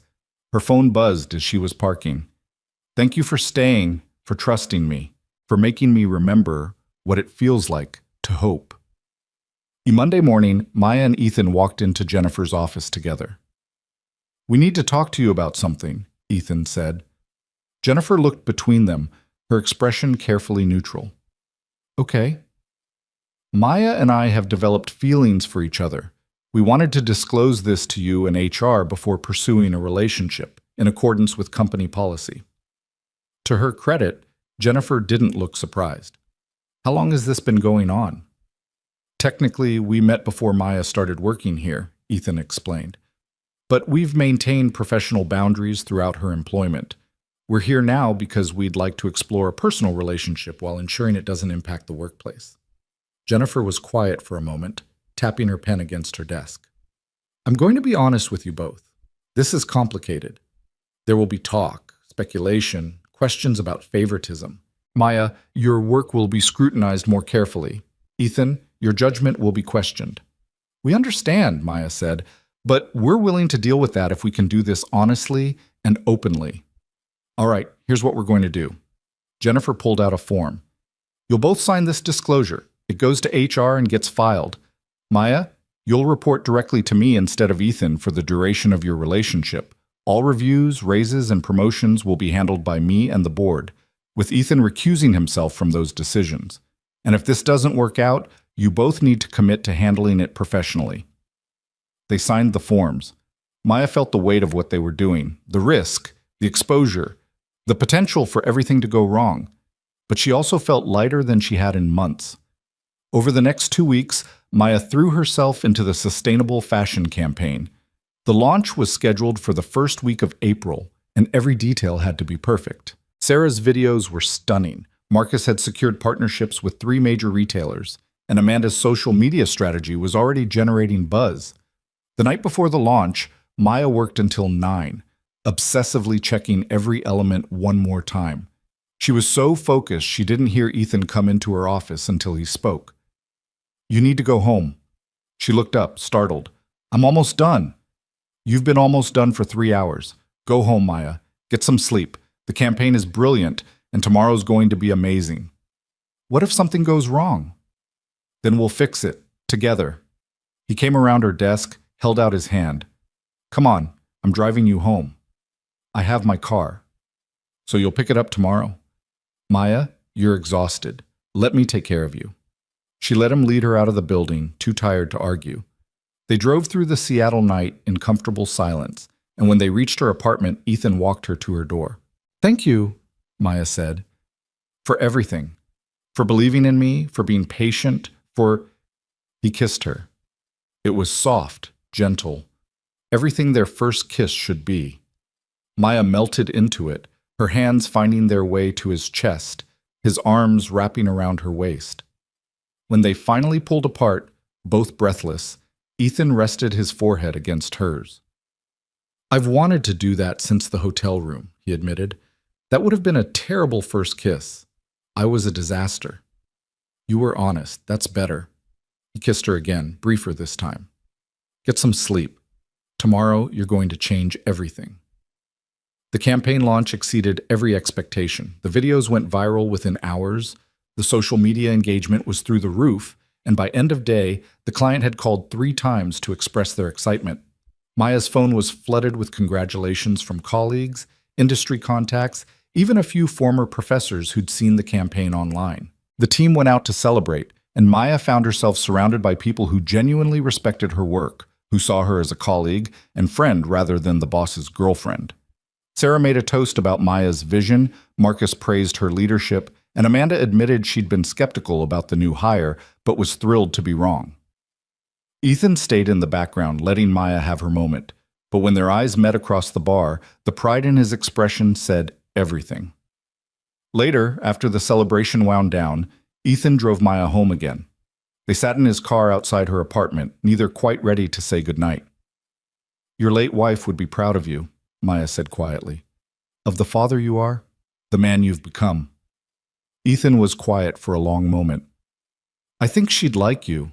Her phone buzzed as she was parking. Thank you for staying, for trusting me, for making me remember what it feels like to hope. Monday morning, Maya and Ethan walked into Jennifer's office together. We need to talk to you about something, Ethan said. Jennifer looked between them, her expression carefully neutral. Okay. Maya and I have developed feelings for each other. We wanted to disclose this to you and HR before pursuing a relationship, in accordance with company policy. To her credit, Jennifer didn't look surprised. How long has this been going on? Technically, we met before Maya started working here, Ethan explained. But we've maintained professional boundaries throughout her employment. We're here now because we'd like to explore a personal relationship while ensuring it doesn't impact the workplace. Jennifer was quiet for a moment, tapping her pen against her desk. I'm going to be honest with you both. This is complicated. There will be talk, speculation, questions about favoritism. Maya, your work will be scrutinized more carefully. Ethan, your judgment will be questioned. We understand, Maya said, but we're willing to deal with that if we can do this honestly and openly. All right, here's what we're going to do. Jennifer pulled out a form. You'll both sign this disclosure. It goes to HR and gets filed. Maya, you'll report directly to me instead of Ethan for the duration of your relationship. All reviews, raises, and promotions will be handled by me and the board, with Ethan recusing himself from those decisions. And if this doesn't work out, you both need to commit to handling it professionally. They signed the forms. Maya felt the weight of what they were doing, the risk, the exposure, the potential for everything to go wrong. But she also felt lighter than she had in months. Over the next 2 weeks, Maya threw herself into the sustainable fashion campaign. The launch was scheduled for the first week of April, and every detail had to be perfect. Sarah's videos were stunning. Marcus had secured partnerships with 3 major retailers, and Amanda's social media strategy was already generating buzz. The night before the launch, Maya worked until 9, obsessively checking every element one more time. She was so focused she didn't hear Ethan come into her office until he spoke. You need to go home. She looked up, startled. I'm almost done. You've been almost done for 3 hours. Go home, Maya. Get some sleep. The campaign is brilliant, and tomorrow's going to be amazing. What if something goes wrong? Then we'll fix it, together. He came around her desk, held out his hand. Come on, I'm driving you home. I have my car. So you'll pick it up tomorrow? Maya, you're exhausted. Let me take care of you. She let him lead her out of the building, too tired to argue. They drove through the Seattle night in comfortable silence, and when they reached her apartment, Ethan walked her to her door. Thank you, Maya said, for everything. For believing in me, for being patient, for... He kissed her. It was soft, gentle, everything their first kiss should be. Maya melted into it, her hands finding their way to his chest, his arms wrapping around her waist. When they finally pulled apart, both breathless, Ethan rested his forehead against hers. I've wanted to do that since the hotel room, he admitted. That would have been a terrible first kiss. I was a disaster. You were honest. That's better. He kissed her again, briefer this time. Get some sleep. Tomorrow, you're going to change everything. The campaign launch exceeded every expectation. The videos went viral within hours. The social media engagement was through the roof, and by end of day, the client had called 3 times to express their excitement. Maya's phone was flooded with congratulations from colleagues, industry contacts, even a few former professors who'd seen the campaign online. The team went out to celebrate, and Maya found herself surrounded by people who genuinely respected her work, who saw her as a colleague and friend rather than the boss's girlfriend. Sarah made a toast about Maya's vision, Marcus praised her leadership, and Amanda admitted she'd been skeptical about the new hire, but was thrilled to be wrong. Ethan stayed in the background, letting Maya have her moment, but when their eyes met across the bar, the pride in his expression said everything. Later, after the celebration wound down, Ethan drove Maya home again. They sat in his car outside her apartment, neither quite ready to say goodnight. Your late wife would be proud of you, Maya said quietly. Of the father you are, the man you've become. Ethan was quiet for a long moment. I think she'd like you.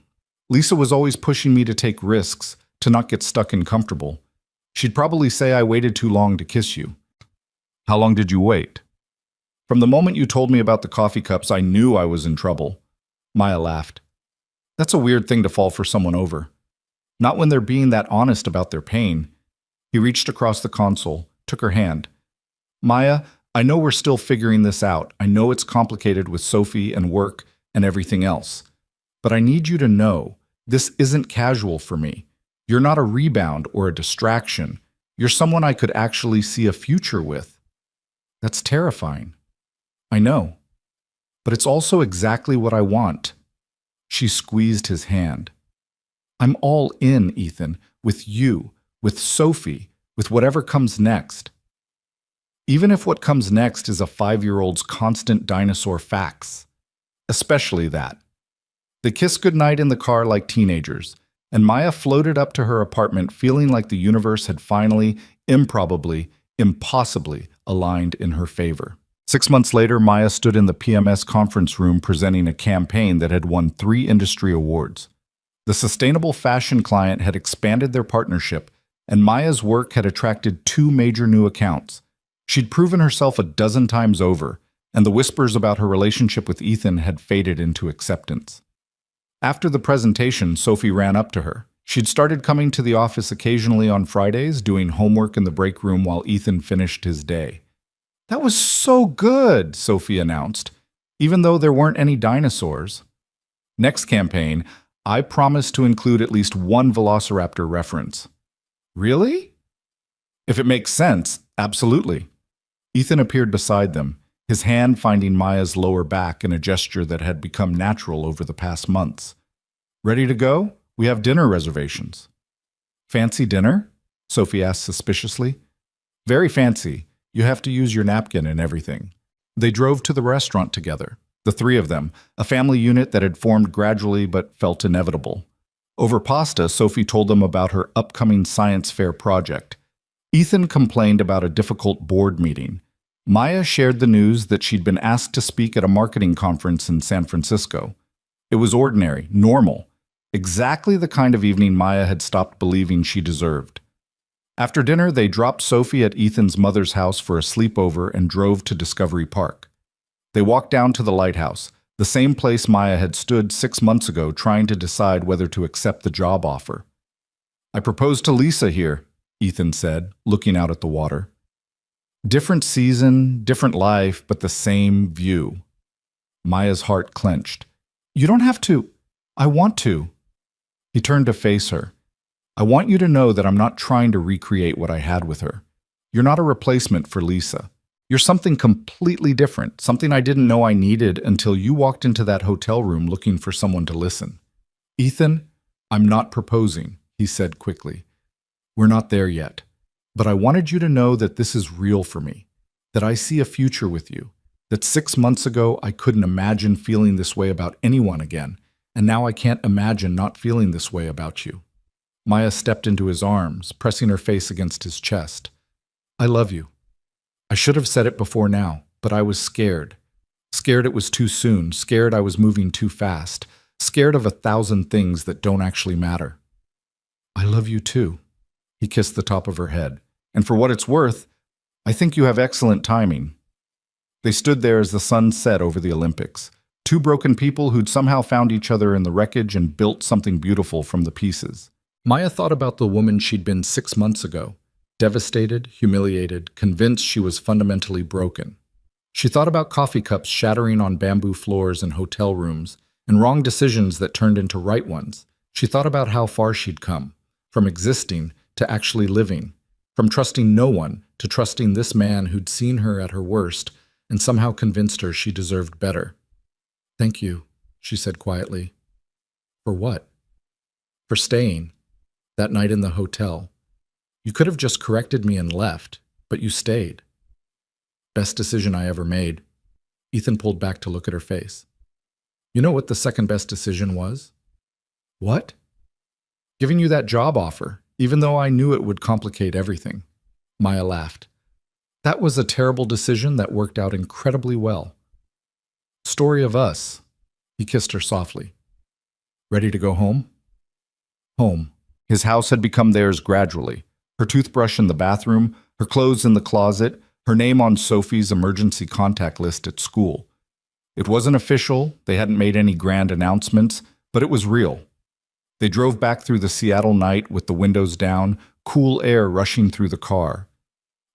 Lisa was always pushing me to take risks, to not get stuck and comfortable. She'd probably say I waited too long to kiss you. How long did you wait? From the moment you told me about the coffee cups, I knew I was in trouble. Maya laughed. That's a weird thing to fall for someone over. Not when they're being that honest about their pain. He reached across the console, took her hand. Maya, I know we're still figuring this out. I know it's complicated with Sophie and work and everything else. But I need you to know, this isn't casual for me. You're not a rebound or a distraction. You're someone I could actually see a future with. That's terrifying. I know. But it's also exactly what I want. She squeezed his hand. I'm all in, Ethan, with you, with Sophie, with whatever comes next. Even if what comes next is a 5-year-old's constant dinosaur facts. Especially that. They kissed goodnight in the car like teenagers, and Maya floated up to her apartment feeling like the universe had finally, improbably, impossibly aligned in her favor. 6 months later, Maya stood in the PMS conference room presenting a campaign that had won 3 industry awards. The sustainable fashion client had expanded their partnership, and Maya's work had attracted 2 major new accounts. She'd proven herself a dozen times over, and the whispers about her relationship with Ethan had faded into acceptance. After the presentation, Sophie ran up to her. She'd started coming to the office occasionally on Fridays, doing homework in the break room while Ethan finished his day. That was so good, Sophie announced, even though there weren't any dinosaurs. Next campaign, I promised to include at least one velociraptor reference. Really? If it makes sense, absolutely. Ethan appeared beside them, his hand finding Maya's lower back in a gesture that had become natural over the past months. Ready to go? We have dinner reservations. Fancy dinner? Sophie asked suspiciously. Very fancy. You have to use your napkin and everything. They drove to the restaurant together, the 3 of them, a family unit that had formed gradually but felt inevitable. Over pasta, Sophie told them about her upcoming science fair project. Ethan complained about a difficult board meeting. Maya shared the news that she'd been asked to speak at a marketing conference in San Francisco. It was ordinary, normal, exactly the kind of evening Maya had stopped believing she deserved. After dinner, they dropped Sophie at Ethan's mother's house for a sleepover and drove to Discovery Park. They walked down to the lighthouse, the same place Maya had stood 6 months ago trying to decide whether to accept the job offer. I proposed to Lisa here, Ethan said, looking out at the water. Different season, different life, but the same view. Maya's heart clenched. You don't have to. I want to. He turned to face her. I want you to know that I'm not trying to recreate what I had with her. You're not a replacement for Lisa. You're something completely different, something I didn't know I needed until you walked into that hotel room looking for someone to listen. Ethan, I'm not proposing, he said quickly. We're not there yet. But I wanted you to know that this is real for me, that I see a future with you, that 6 months ago I couldn't imagine feeling this way about anyone again, and now I can't imagine not feeling this way about you. Maya stepped into his arms, pressing her face against his chest. I love you. I should have said it before now, but I was scared. Scared it was too soon, scared I was moving too fast, scared of 1,000 things that don't actually matter. I love you too. He kissed the top of her head. And for what it's worth, I think you have excellent timing. They stood there as the sun set over the Olympics, 2 broken people who'd somehow found each other in the wreckage and built something beautiful from the pieces. Maya thought about the woman she'd been 6 months ago, devastated, humiliated, convinced she was fundamentally broken. She thought about coffee cups shattering on bamboo floors in hotel rooms and wrong decisions that turned into right ones. She thought about how far she'd come, from existing to actually living, from trusting no one to trusting this man who'd seen her at her worst and somehow convinced her she deserved better. Thank you, she said quietly. For what? For staying. That night in the hotel. You could have just corrected me and left, but you stayed. Best decision I ever made. Ethan pulled back to look at her face. You know what the second best decision was? What? Giving you that job offer, even though I knew it would complicate everything. Maya laughed. That was a terrible decision that worked out incredibly well. Story of us. He kissed her softly. Ready to go home? Home. His house had become theirs gradually. Her toothbrush in the bathroom, her clothes in the closet, her name on Sophie's emergency contact list at school. It wasn't official, they hadn't made any grand announcements, but it was real. They drove back through the Seattle night with the windows down, cool air rushing through the car.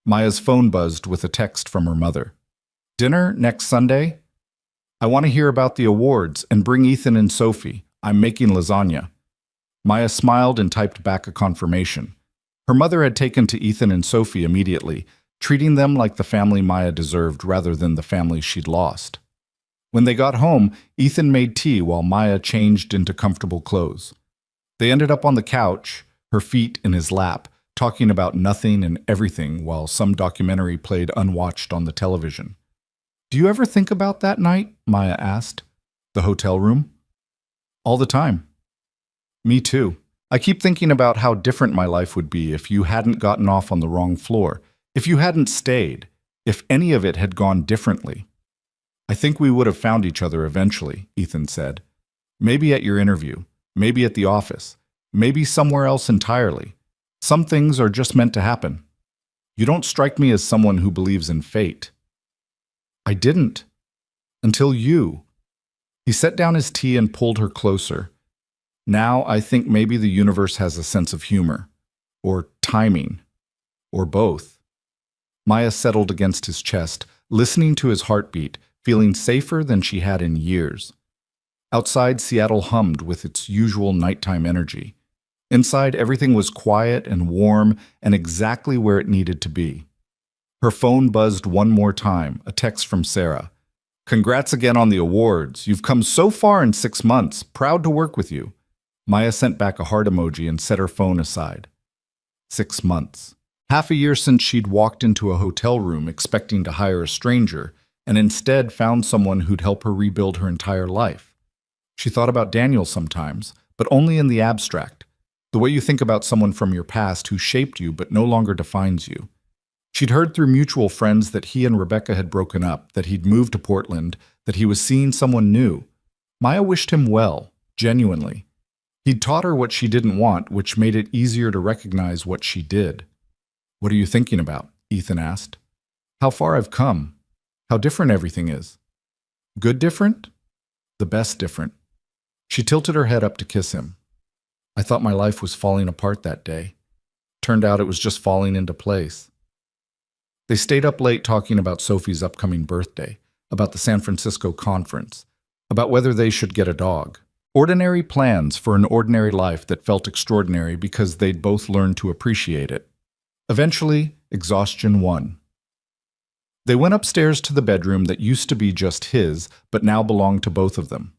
Maya's phone buzzed with a text from her mother. Dinner next Sunday? I want to hear about the awards and bring Ethan and Sophie. I'm making lasagna. Maya smiled and typed back a confirmation. Her mother had taken to Ethan and Sophie immediately, treating them like the family Maya deserved rather than the family she'd lost. When they got home, Ethan made tea while Maya changed into comfortable clothes. They ended up on the couch, her feet in his lap, talking about nothing and everything while some documentary played unwatched on the television. "Do you ever think about that night?" Maya asked. "The hotel room?" "All the time." "Me too. I keep thinking about how different my life would be if you hadn't gotten off on the wrong floor, if you hadn't stayed, if any of it had gone differently." "I think we would have found each other eventually," Ethan said. "Maybe at your interview, maybe at the office, maybe somewhere else entirely. Some things are just meant to happen. You don't strike me as someone who believes in fate." "I didn't. Until you." He set down his tea and pulled her closer. "Now I think maybe the universe has a sense of humor. Or timing. Or both." Maya settled against his chest, listening to his heartbeat, feeling safer than she had in years. Outside, Seattle hummed with its usual nighttime energy. Inside, everything was quiet and warm and exactly where it needed to be. Her phone buzzed one more time, a text from Sarah. "Congrats again on the awards. You've come so far in 6 months. Proud to work with you." Maya sent back a heart emoji and set her phone aside. 6 months. Half a year since she'd walked into a hotel room expecting to hire a stranger, and instead found someone who'd help her rebuild her entire life. She thought about Daniel sometimes, but only in the abstract, the way you think about someone from your past who shaped you but no longer defines you. She'd heard through mutual friends that he and Rebecca had broken up, that he'd moved to Portland, that he was seeing someone new. Maya wished him well, genuinely. He'd taught her what she didn't want, which made it easier to recognize what she did. "What are you thinking about?" Ethan asked. "How far I've come. How different everything is." "Good different?" "The best different." She tilted her head up to kiss him. "I thought my life was falling apart that day. Turned out it was just falling into place." They stayed up late talking about Sophie's upcoming birthday, about the San Francisco conference, about whether they should get a dog. Ordinary plans for an ordinary life that felt extraordinary because they'd both learned to appreciate it. Eventually, exhaustion won. They went upstairs to the bedroom that used to be just his, but now belonged to both of them.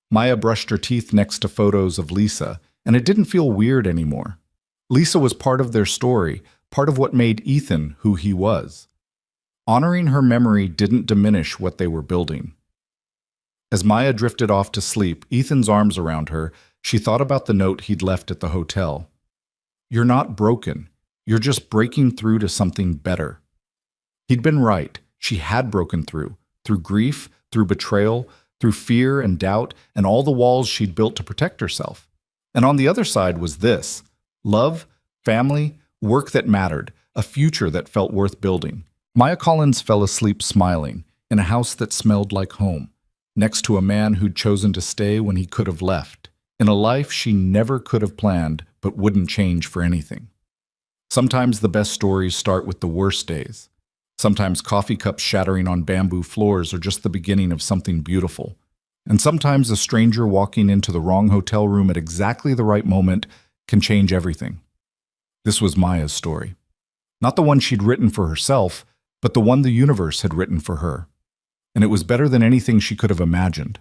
Maya brushed her teeth next to photos of Lisa, and it didn't feel weird anymore. Lisa was part of their story, part of what made Ethan who he was. Honoring her memory didn't diminish what they were building. As Maya drifted off to sleep, Ethan's arms around her, she thought about the note he'd left at the hotel. "You're not broken. You're just breaking through to something better." He'd been right. She had broken through grief, through betrayal, through fear and doubt, and all the walls she'd built to protect herself. And on the other side was this: love, family, work that mattered, a future that felt worth building. Maya Collins fell asleep smiling, in a house that smelled like home, next to a man who'd chosen to stay when he could have left, in a life she never could have planned but wouldn't change for anything. Sometimes the best stories start with the worst days. Sometimes coffee cups shattering on bamboo floors are just the beginning of something beautiful. And sometimes a stranger walking into the wrong hotel room at exactly the right moment can change everything. This was Maya's story. Not the one she'd written for herself, but the one the universe had written for her. And it was better than anything she could have imagined.